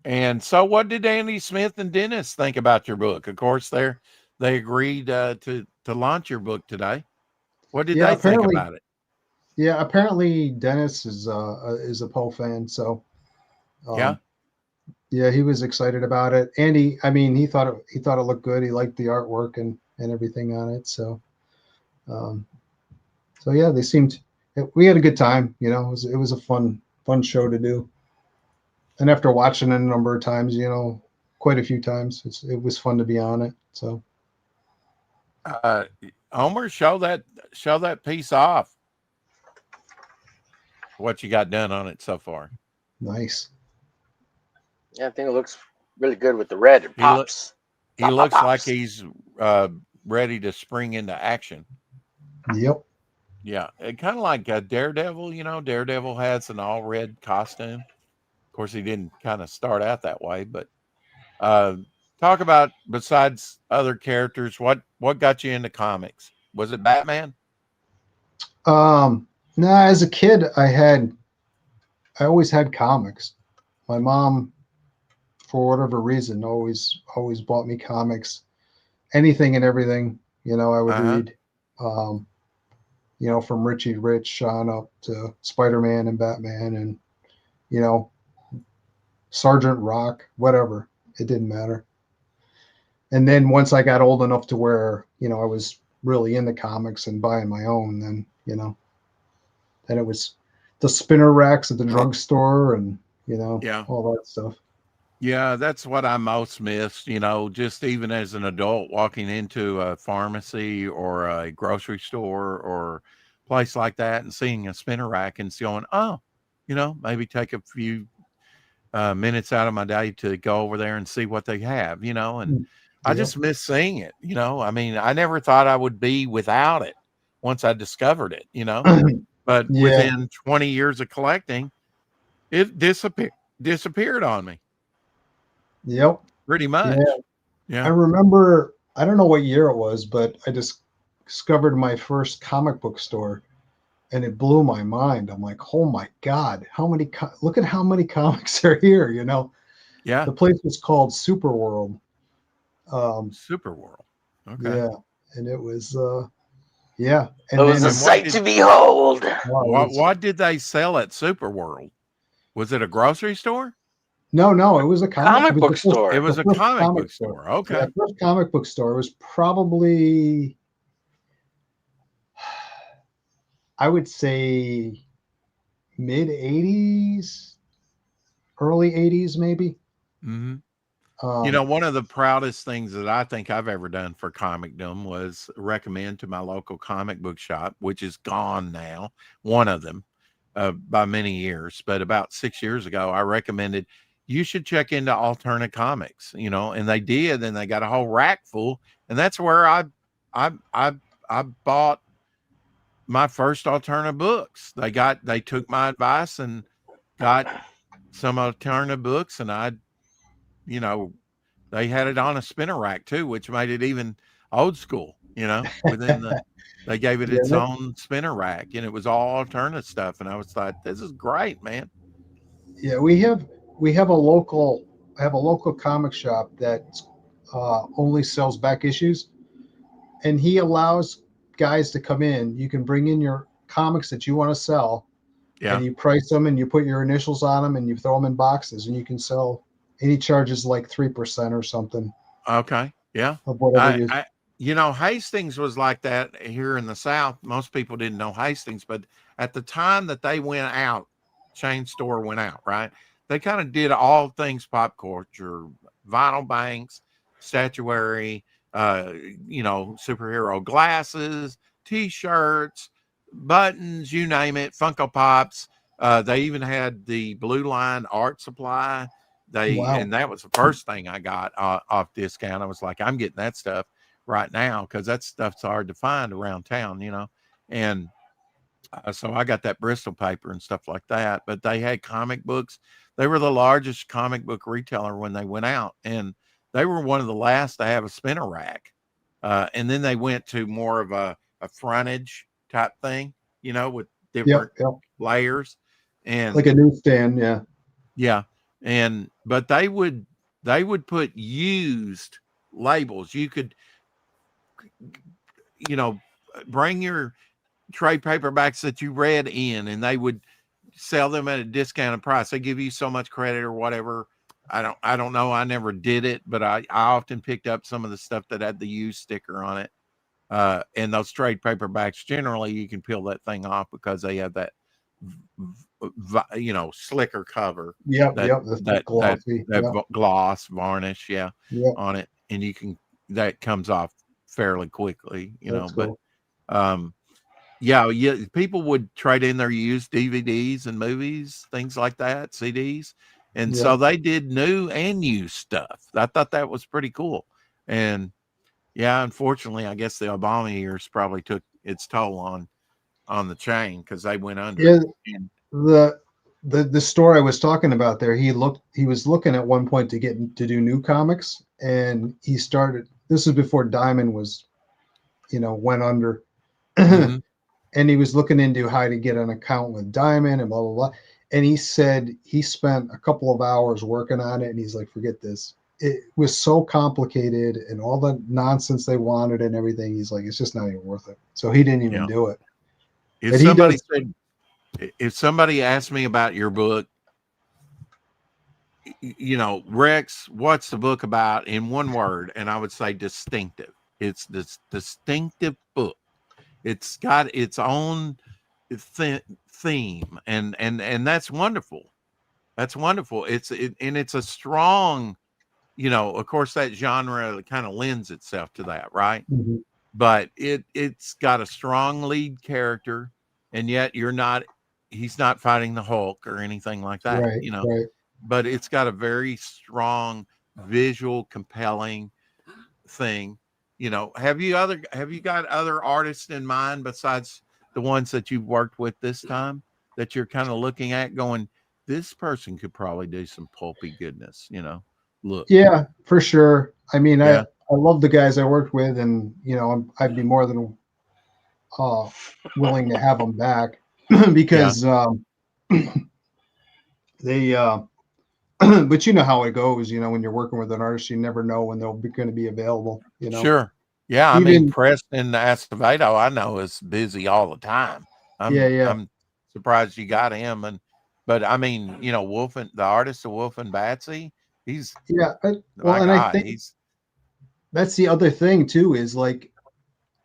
Speaker 1: And so, what did Andy Smith and Dennis think about your book? Of course, they agreed to launch your book today. What did
Speaker 3: Yeah.
Speaker 1: they think about it?
Speaker 3: Yeah. Apparently, Dennis is a Poe fan. So,
Speaker 1: Yeah.
Speaker 3: yeah, he was excited about it. Andy, I mean, he thought it looked good. He liked the artwork and everything on it. So, um, so yeah, they seemed. We had a good time. It was a fun show to do. And after watching it a number of times, quite a few times, it was fun to be on it. So,
Speaker 1: Homer, show that piece off. What you got done on it so far?
Speaker 3: nice.
Speaker 4: Yeah, I think it looks really good with the red. It pops.
Speaker 1: He looks like
Speaker 4: Pops.
Speaker 1: he's ready to spring into action.
Speaker 3: Yep.
Speaker 1: Yeah, kind of like a Daredevil. Daredevil has an all red costume. Of course, he didn't kind of start out that way, but talk about, besides other characters, what got you into comics? Was it Batman?
Speaker 3: No, as a kid, I always had comics. My mom, for whatever reason, always bought me comics, anything and everything. I would
Speaker 1: Uh-huh.
Speaker 3: read. From Richie Rich on up to Spider-Man and Batman and Sergeant Rock, whatever. It didn't matter. And then once I got old enough to where I was really into comics and buying my own, then, then it was the spinner racks at the drugstore and,
Speaker 1: Yeah.
Speaker 3: all that stuff.
Speaker 1: Yeah, that's what I most missed, just even as an adult walking into a pharmacy or a grocery store or place like that and seeing a spinner rack and going, oh, maybe take a few minutes out of my day to go over there and see what they have, and I just miss seeing it, I mean, I never thought I would be without it once I discovered it, but within 20 years of collecting, it disappeared on me.
Speaker 3: Yep.
Speaker 1: Pretty much. Yeah.
Speaker 3: I remember, I don't know what year it was, but I just discovered my first comic book store and it blew my mind. I'm like, oh my God, look at how many comics are here,
Speaker 1: Yeah.
Speaker 3: The place was called Super World.
Speaker 1: Super World. Okay.
Speaker 3: Yeah. And it was, yeah.
Speaker 4: And it was a sight to behold.
Speaker 1: What did they sell at Super World? Was it a grocery store?
Speaker 3: No, it was a comic
Speaker 4: book store.
Speaker 1: It was a comic book store. Okay.
Speaker 3: Yeah, first comic book store was probably, I would say, mid 80s, early 80s, maybe.
Speaker 1: Mm-hmm. One of the proudest things that I think I've ever done for comicdom was recommend to my local comic book shop, which is gone now, one of them, by many years. But about 6 years ago, I recommended you should check into alternate comics, and they did, and they got a whole rack full. And that's where I bought my first alternative books. They took my advice and got some alternative books, and they had it on a spinner rack too, which made it even old school, they gave it its own spinner rack, and it was all alternative stuff. And I was like, this is great, man.
Speaker 3: Yeah, we have a local comic shop that only sells back issues, and he allows guys to come in. You can bring in your comics that you want to sell, and you price them, and you put your initials on them, and you throw them in boxes, and you can sell. And he charges like 3% or something.
Speaker 1: Okay, yeah.
Speaker 3: Of whatever
Speaker 1: Hastings was like that here in the South. Most people didn't know Hastings, but at the time that they went out, chain store went out, right? They kind of did all things pop culture, vinyl banks, statuary, superhero glasses, T-shirts, buttons, you name it, Funko Pops. They even had the Blue Line art supply. And that was the first thing I got off discount. I was like, I'm getting that stuff right now because that stuff's hard to find around town, and so I got that Bristol paper and stuff like that. But they had comic books. They were the largest comic book retailer when they went out, and they were one of the last to have a spinner rack. And then they went to more of a frontage type thing, with different layers, and
Speaker 3: like a newsstand.
Speaker 1: Yeah. But they would put used labels. You could, bring your trade paperbacks that you read in, and they would sell them at a discounted price. They give you so much credit or whatever. I don't know. I never did it, but I often picked up some of the stuff that had the used sticker on it. And those trade paperbacks, generally you can peel that thing off because they have that, slicker cover. That gloss varnish, on it, and that comes off fairly quickly,
Speaker 3: That's
Speaker 1: but
Speaker 3: cool.
Speaker 1: People would trade in their used DVDs and movies, things like that, CDs, and so they did new and used stuff. I thought that was pretty cool. And unfortunately, I guess the Obama years probably took its toll on the chain because they went under.
Speaker 3: The store I was talking about there, he was looking at one point to do new comics, and he started. This is before Diamond was, went under,
Speaker 1: Mm-hmm.
Speaker 3: and he was looking into how to get an account with Diamond and blah blah blah. And he said he spent a couple of hours working on it, and he's like, "Forget this. It was so complicated, and all the nonsense they wanted and everything." He's like, "It's just not even worth it." So he didn't even do it.
Speaker 1: If somebody asked me about your book, Rex, what's the book about in one word? And I would say distinctive. It's this distinctive book. It's got its own theme, and that's wonderful. That's wonderful. And it's a strong, of course, that genre kind of lends itself to that, right?
Speaker 3: Mhm.
Speaker 1: But it's got a strong lead character, and yet he's not fighting the Hulk or anything like that,
Speaker 3: Right, right.
Speaker 1: but it's got a very strong visual, compelling thing. Have you got other artists in mind besides the ones that you've worked with this time that you're kind of looking at going, this person could probably do some pulpy goodness, look.
Speaker 3: Yeah, for sure. I mean, I
Speaker 1: Yeah.
Speaker 3: I love the guys I worked with, and I'd be more than willing to have them back
Speaker 1: Yeah.
Speaker 3: because they. But you know how it goes. When you're working with an artist, you never know when they're going to be available.
Speaker 1: Sure. Yeah. I mean,
Speaker 3: Even
Speaker 1: Preston Acevedo, I know, is busy all the time.
Speaker 3: yeah, yeah,
Speaker 1: I'm surprised you got him. But I mean, the artist of Wolf and Batsy, he's
Speaker 3: yeah.
Speaker 1: my
Speaker 3: And I
Speaker 1: God,
Speaker 3: think that's the other thing too. Is like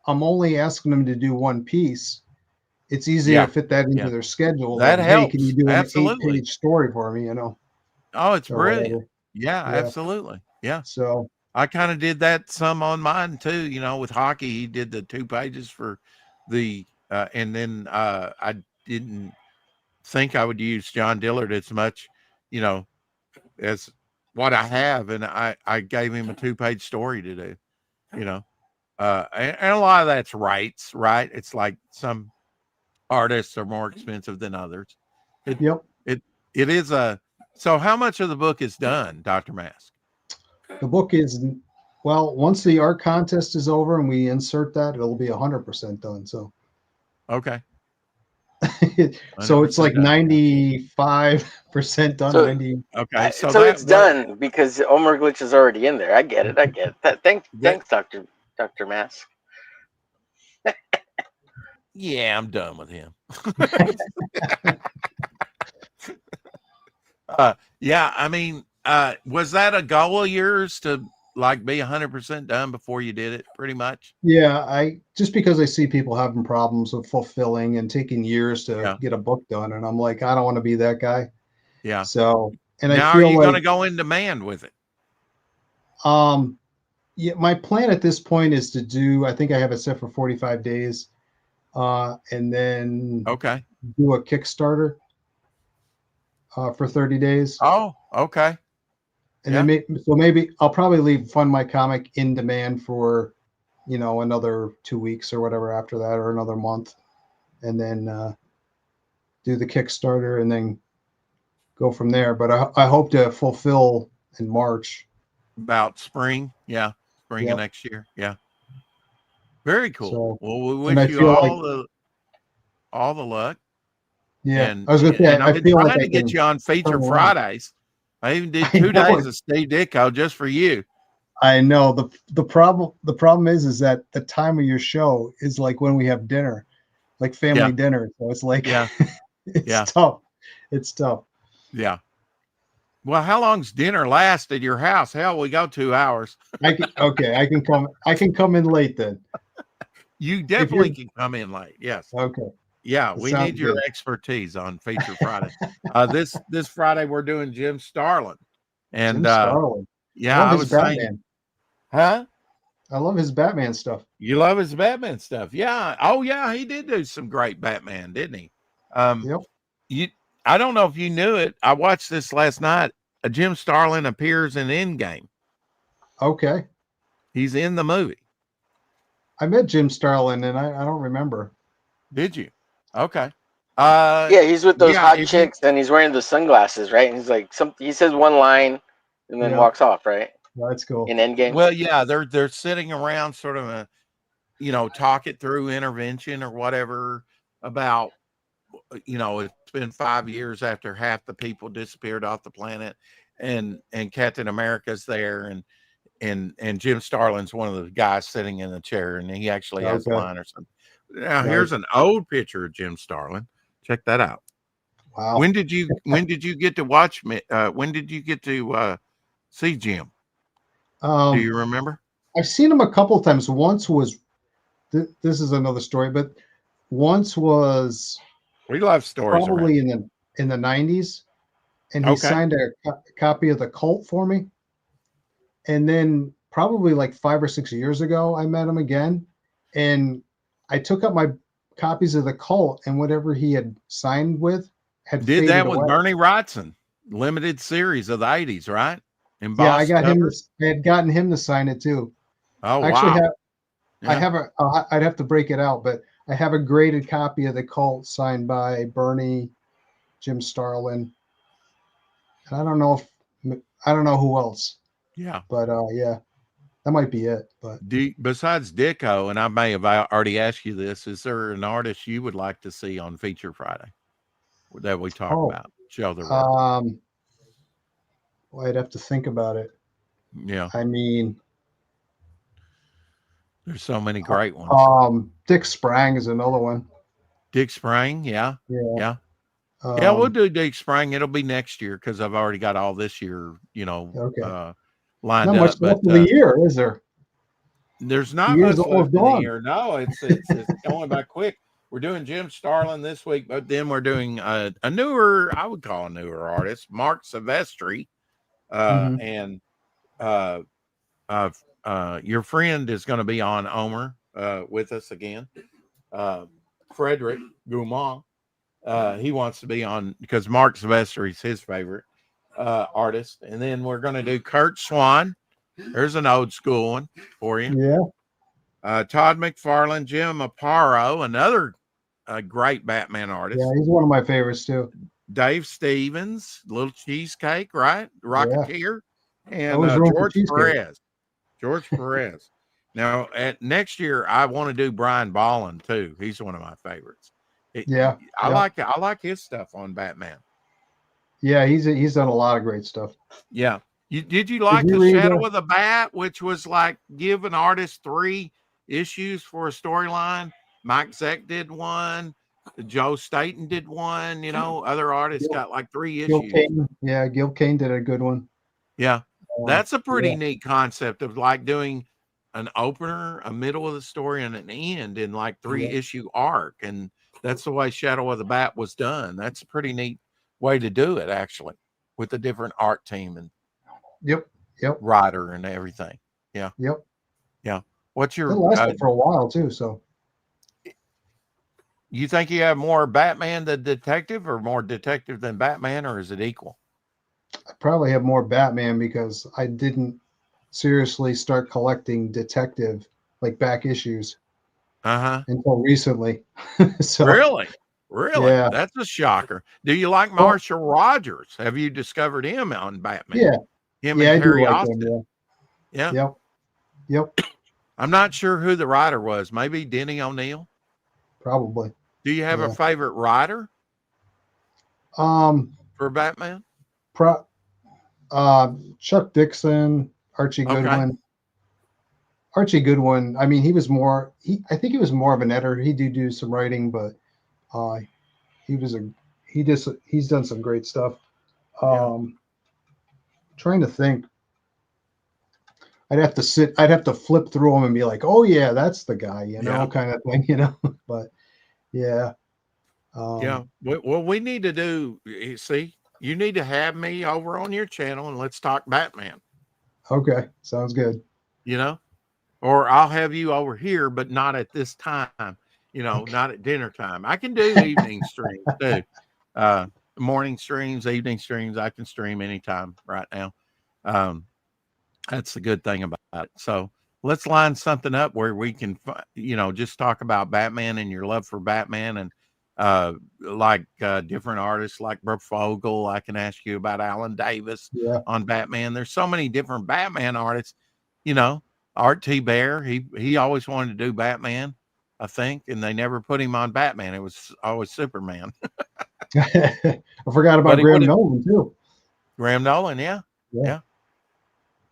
Speaker 3: I'm only asking them to do one piece. It's easy
Speaker 1: yeah,
Speaker 3: to fit that into
Speaker 1: yeah.
Speaker 3: their schedule.
Speaker 1: That
Speaker 3: Than hey, can you
Speaker 1: helps.
Speaker 3: do an
Speaker 1: Absolutely.
Speaker 3: 8-page story for me?
Speaker 1: Oh, it's
Speaker 3: Or
Speaker 1: brilliant.
Speaker 3: whatever.
Speaker 1: Yeah,
Speaker 3: Yeah.
Speaker 1: absolutely. Yeah.
Speaker 3: So
Speaker 1: I kind of did that some on mine too, with hockey. He did the 2 pages for the and then I didn't think I would use John Dillard as much, as what I have, and I gave him a 2-page story to do, and a lot of that's rights, right? It's like some artists are more expensive than others.
Speaker 3: yep.
Speaker 1: It is so how much of the book is done, Dr. Mask?
Speaker 3: The book is once the art contest is over and we insert that, it'll be 100% done. So
Speaker 1: Okay.
Speaker 3: so it's like 95% done.
Speaker 4: So-
Speaker 3: 90.
Speaker 1: Okay.
Speaker 4: So it's done because Omer Glitch is already in there. I get it. Thanks, Dr. Mask.
Speaker 1: Yeah, I'm done with him. Yeah, I mean, was that a goal of yours to like be 100% done before you did it, pretty much?
Speaker 3: Yeah, I just because I see people having problems with fulfilling and taking years to get a book done, and I'm like, I don't want to be that guy.
Speaker 1: Yeah.
Speaker 3: So, and
Speaker 1: now,
Speaker 3: I feel
Speaker 1: are you
Speaker 3: like
Speaker 1: going to go in demand with it?
Speaker 3: Yeah, my plan at this point is to do. I think I have it set for 45 days, and then
Speaker 1: Okay.
Speaker 3: do a Kickstarter for 30 days.
Speaker 1: Oh, okay.
Speaker 3: And then maybe I'll probably fund my comic in demand for, another 2 weeks or whatever after that, or another month, and then do the Kickstarter and then go from there. But I hope to fulfill in March.
Speaker 1: About spring. Yeah. Spring of next year. Yeah. Very cool.
Speaker 3: So,
Speaker 1: well, we
Speaker 3: and I
Speaker 1: wish you
Speaker 3: feel
Speaker 1: all the luck.
Speaker 3: Yeah.
Speaker 1: And
Speaker 3: I was going to say,
Speaker 1: I've
Speaker 3: I
Speaker 1: been
Speaker 3: feel
Speaker 1: trying
Speaker 3: like
Speaker 1: to get you on Feature
Speaker 3: turn around.
Speaker 1: Fridays. I even did 2 days of Steve Ditko just for you.
Speaker 3: I know the problem is that the time of your show is like when we have dinner, like family dinner. So it's like, it's tough. It's tough.
Speaker 1: Yeah. Well, how long's dinner last at your house? Hell, we go 2 hours.
Speaker 3: I can come in late then.
Speaker 1: You definitely can come in late. Yes.
Speaker 3: Okay.
Speaker 1: Yeah, we need your expertise on Feature Friday. This Friday we're doing Jim Starlin. And
Speaker 3: Jim Starlin.
Speaker 1: Yeah, I was
Speaker 3: Batman.
Speaker 1: saying, huh?
Speaker 3: I love his Batman stuff.
Speaker 1: You love his Batman stuff. Yeah. Oh yeah, he did do some great Batman, didn't he?
Speaker 3: Yep.
Speaker 1: I don't know if you knew it. I watched this last night. Jim Starlin appears in Endgame.
Speaker 3: Okay.
Speaker 1: He's in the movie.
Speaker 3: I met Jim Starlin and I don't remember.
Speaker 1: Did you? Okay.
Speaker 4: Yeah, he's with those hot chicks and he's wearing the sunglasses, right? And he's like he says one line and then walks off, right?
Speaker 3: That's cool.
Speaker 4: In Endgame.
Speaker 1: Well, yeah, they're sitting around sort of talk it through intervention or whatever about, it's been 5 years after half the people disappeared off the planet and Captain America's there and Jim Starlin's one of the guys sitting in the chair and he actually has a line or something. Now here's an old picture of Jim Starlin. Check that out.
Speaker 3: Wow.
Speaker 1: When did you get to watch me? When did you get to see Jim? Do you remember?
Speaker 3: I've seen him a couple of times. Once was this is another story, but once was
Speaker 1: We love stories around.
Speaker 3: probably in the 90s, and he
Speaker 1: Okay.
Speaker 3: signed a copy of The Cult for me. And then probably like 5 or 6 years ago, I met him again, and I took up my copies of The Cult, and whatever he had signed with had
Speaker 1: Did
Speaker 3: faded
Speaker 1: that with
Speaker 3: away.
Speaker 1: Bernie Wrightson, limited series of the 80s, right?
Speaker 3: Yeah, I
Speaker 1: Embossed
Speaker 3: got him.
Speaker 1: cover?
Speaker 3: I had gotten him to sign it too.
Speaker 1: Oh,
Speaker 3: I actually
Speaker 1: wow.
Speaker 3: I
Speaker 1: Yeah.
Speaker 3: have I'd have to break it out, but I have a graded copy of The Cult signed by Bernie, Jim Starlin, and I don't know who else,
Speaker 1: Yeah.
Speaker 3: but yeah, that might be it. But
Speaker 1: Besides Dicko, and I may have already asked you this, is there an artist you would like to see on Feature Friday that we talk about? Show the work.
Speaker 3: Well, I'd have to think about it.
Speaker 1: Yeah.
Speaker 3: I mean,
Speaker 1: There's so many great ones.
Speaker 3: Dick Sprang is another one.
Speaker 1: Dick Sprang, yeah.
Speaker 3: Yeah.
Speaker 1: Yeah, we'll do Dick Sprang. It'll be next year because I've already got all this year,
Speaker 3: Okay.
Speaker 1: lined
Speaker 3: Not much
Speaker 1: up.
Speaker 3: left
Speaker 1: But
Speaker 3: of the year, is there?
Speaker 1: there's not
Speaker 3: The year's
Speaker 1: much
Speaker 3: almost
Speaker 1: left in the
Speaker 3: gone.
Speaker 1: year. No, it's going by quick. We're doing Jim Starlin this week, but then we're doing a newer, I would call a newer artist, Mark Silvestri, and your friend is going to be on Omer with us again. Frederick Goumont. He wants to be on because Mark Silvestri is his favorite artist. And then we're going to do Kurt Swan. There's an old school one for you.
Speaker 3: Yeah.
Speaker 1: Todd McFarlane, Jim Aparo, another great Batman artist.
Speaker 3: Yeah, he's one of my favorites too.
Speaker 1: Dave Stevens, Little Cheesecake, right? Rocketeer.
Speaker 3: Yeah.
Speaker 1: And George Perez. George Perez. Now, next year, I want to do Brian Bolland too. He's one of my favorites. I like his stuff on Batman.
Speaker 3: Yeah, he's done a lot of great stuff.
Speaker 1: Yeah. Did you like the Shadow of the Bat, which was like give an artist 3 issues for a storyline? Mike Zeck did one. Joe Staten did one. Other artists got like 3 issues.
Speaker 3: Gil Kane did a good one.
Speaker 1: Yeah. That's a pretty neat concept of like doing an opener, a middle of the story, and an end in like 3 issue arc. And that's the way Shadow of the Bat was done. That's a pretty neat way to do it, actually, with a different art team and writer and everything. Yeah. What's your?
Speaker 3: It lasted for a while too. So,
Speaker 1: you think you have more Batman than detective, or more detective than Batman, or is it equal?
Speaker 3: I probably have more Batman because I didn't seriously start collecting detective like back issues until recently. So
Speaker 1: really,
Speaker 3: yeah,
Speaker 1: that's a shocker. Do you like Marshall Rogers? Have you discovered him on Batman?
Speaker 3: Yeah,
Speaker 1: and Terry Austin.
Speaker 3: Yep.
Speaker 1: I'm not sure who the writer was. Maybe Denny O'Neil.
Speaker 3: Probably.
Speaker 1: Do you have a favorite writer? For Batman?
Speaker 3: Chuck Dixon, Archie Goodwin. Archie Goodwin. I mean, I think he was more of an editor. He do some writing, but he's done some great stuff. Trying to think. I'd have to flip through them and be like, oh yeah, that's the guy, kind of thing, but yeah.
Speaker 1: Well, we need to do, you need to have me over on your channel and let's talk Batman.
Speaker 3: Okay. Sounds good.
Speaker 1: Or I'll have you over here, but not at this time, not at dinner time. I can do evening streams too. Morning streams, evening streams. I can stream anytime right now. That's the good thing about it. So let's line something up where we can, just talk about Batman and your love for Batman and different artists like Brooke Fogel. I can ask you about Alan Davis on Batman. There's so many different Batman artists, Art T. Bear. He always wanted to do Batman, I think, and they never put him on Batman. It was always Superman.
Speaker 3: I forgot about Graham Nolan too.
Speaker 1: Graham Nolan, yeah.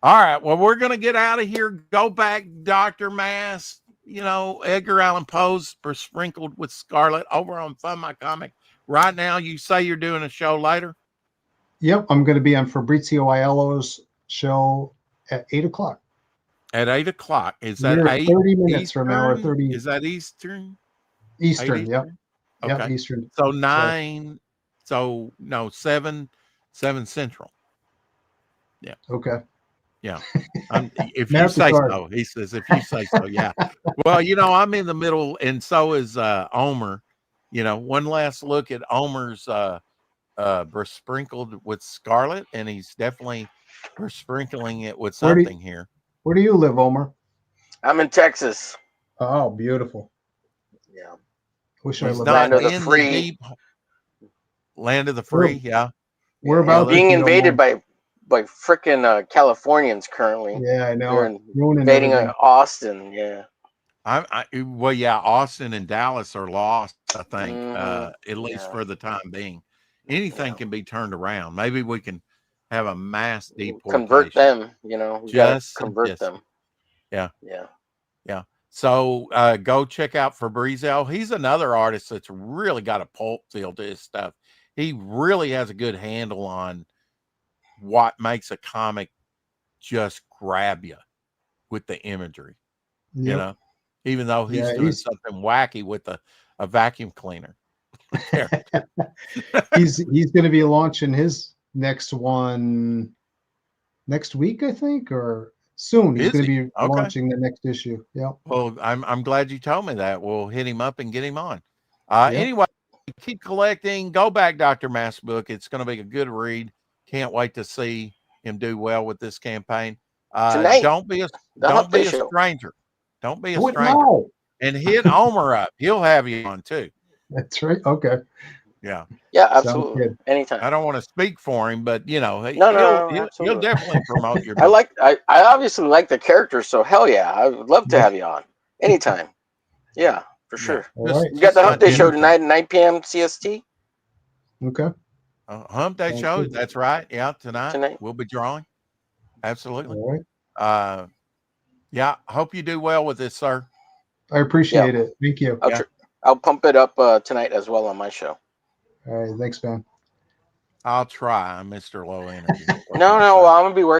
Speaker 1: All right. Well, we're going to get out of here. Go back, Dr. Mask, Edgar Allan Poe's Besprinkled with Scarlet over on Fund My Comic. Right now, you say you're doing a show later?
Speaker 3: Yep. I'm going to be on Fabrizio Aiello's show at 8:00.
Speaker 1: At 8 o'clock. Is that
Speaker 3: You're
Speaker 1: 8
Speaker 3: 30 minutes from now, or
Speaker 1: Eastern?
Speaker 3: 30
Speaker 1: Is that Eastern? 8
Speaker 3: Eastern. Yep.
Speaker 1: Eastern?
Speaker 3: Yep.
Speaker 1: Okay.
Speaker 3: Eastern.
Speaker 1: So 9. So no, 7 Central. Yeah.
Speaker 3: Okay.
Speaker 1: Yeah. If you
Speaker 3: Matt
Speaker 1: say
Speaker 3: Picard.
Speaker 1: so, he says, if you say so, yeah. Well, I'm in the middle, and so is Omer. One last look at Omer's besprinkled with Scarlet, and he's definitely besprinkling it with something here.
Speaker 3: Where do you live, Omer?
Speaker 4: I'm in Texas.
Speaker 3: Oh, beautiful.
Speaker 4: Yeah.
Speaker 3: Wish I
Speaker 1: He's
Speaker 3: lived
Speaker 1: not
Speaker 4: Land of the
Speaker 1: in
Speaker 4: free.
Speaker 1: the deep land of the free. Yeah.
Speaker 3: Whereabouts?
Speaker 4: Being
Speaker 3: if you don't
Speaker 4: invaded
Speaker 3: mind?
Speaker 4: by frickin' Californians currently.
Speaker 3: Yeah, I know.
Speaker 4: They're
Speaker 3: Ruining
Speaker 4: invading
Speaker 3: everything.
Speaker 4: Austin. Yeah.
Speaker 1: Well, yeah, Austin and Dallas are lost, I think,
Speaker 4: Mhm.
Speaker 1: at least
Speaker 4: Yeah.
Speaker 1: for the time being. Anything
Speaker 4: Yeah.
Speaker 1: can be turned around. Maybe we can have a mass
Speaker 4: Convert
Speaker 1: deportation.
Speaker 4: them. We gotta convert them.
Speaker 1: Yeah.
Speaker 4: Yeah.
Speaker 1: Yeah. So go check out Fabrizio. He's another artist that's really got a pulp feel to his stuff. He really has a good handle on what makes a comic just grab you with the imagery,
Speaker 3: Yep.
Speaker 1: even though he's
Speaker 3: Yeah,
Speaker 1: doing something wacky with a vacuum cleaner.
Speaker 3: he's going to be launching his next one next week, I think, or soon. He's
Speaker 1: Is
Speaker 3: going to
Speaker 1: he?
Speaker 3: be
Speaker 1: Okay.
Speaker 3: launching the next issue. Yeah.
Speaker 1: Well, I'm glad you told me that. We'll hit him up and get him on.
Speaker 3: Yep.
Speaker 1: Anyway, keep collecting. Go back, Dr. Mass book. It's going to be a good read. Can't wait to see him do well with this campaign.
Speaker 4: Tonight,
Speaker 1: Don't be a
Speaker 4: show.
Speaker 1: stranger. Don't be a
Speaker 3: Do it
Speaker 1: stranger.
Speaker 3: now.
Speaker 1: And hit Omer up. He'll have you on too.
Speaker 3: That's right. Okay.
Speaker 1: Yeah.
Speaker 4: Yeah,
Speaker 3: Sounds
Speaker 4: absolutely.
Speaker 3: good.
Speaker 4: Anytime.
Speaker 1: I don't want to speak for him, but
Speaker 4: No,
Speaker 1: he'll
Speaker 4: absolutely.
Speaker 1: definitely promote your
Speaker 4: I
Speaker 1: book.
Speaker 4: I obviously like the character, so hell yeah, I would love to have you on anytime. Yeah, for sure.
Speaker 3: All right.
Speaker 4: You got the Hump Day show
Speaker 1: dinner time.
Speaker 4: tonight at 9 p.m. CST.
Speaker 3: Okay.
Speaker 1: Hump Day
Speaker 3: Sounds
Speaker 1: show.
Speaker 3: good.
Speaker 1: That's right. Yeah, tonight. We'll be drawing. Absolutely.
Speaker 3: All right.
Speaker 1: Yeah. Hope you do well with this, sir.
Speaker 3: I appreciate it. Thank you.
Speaker 4: I'll pump it up tonight as well on my show.
Speaker 3: All right. Thanks, man.
Speaker 1: I'll try. I'm Mr. Low Energy.
Speaker 4: No, I'm gonna be working.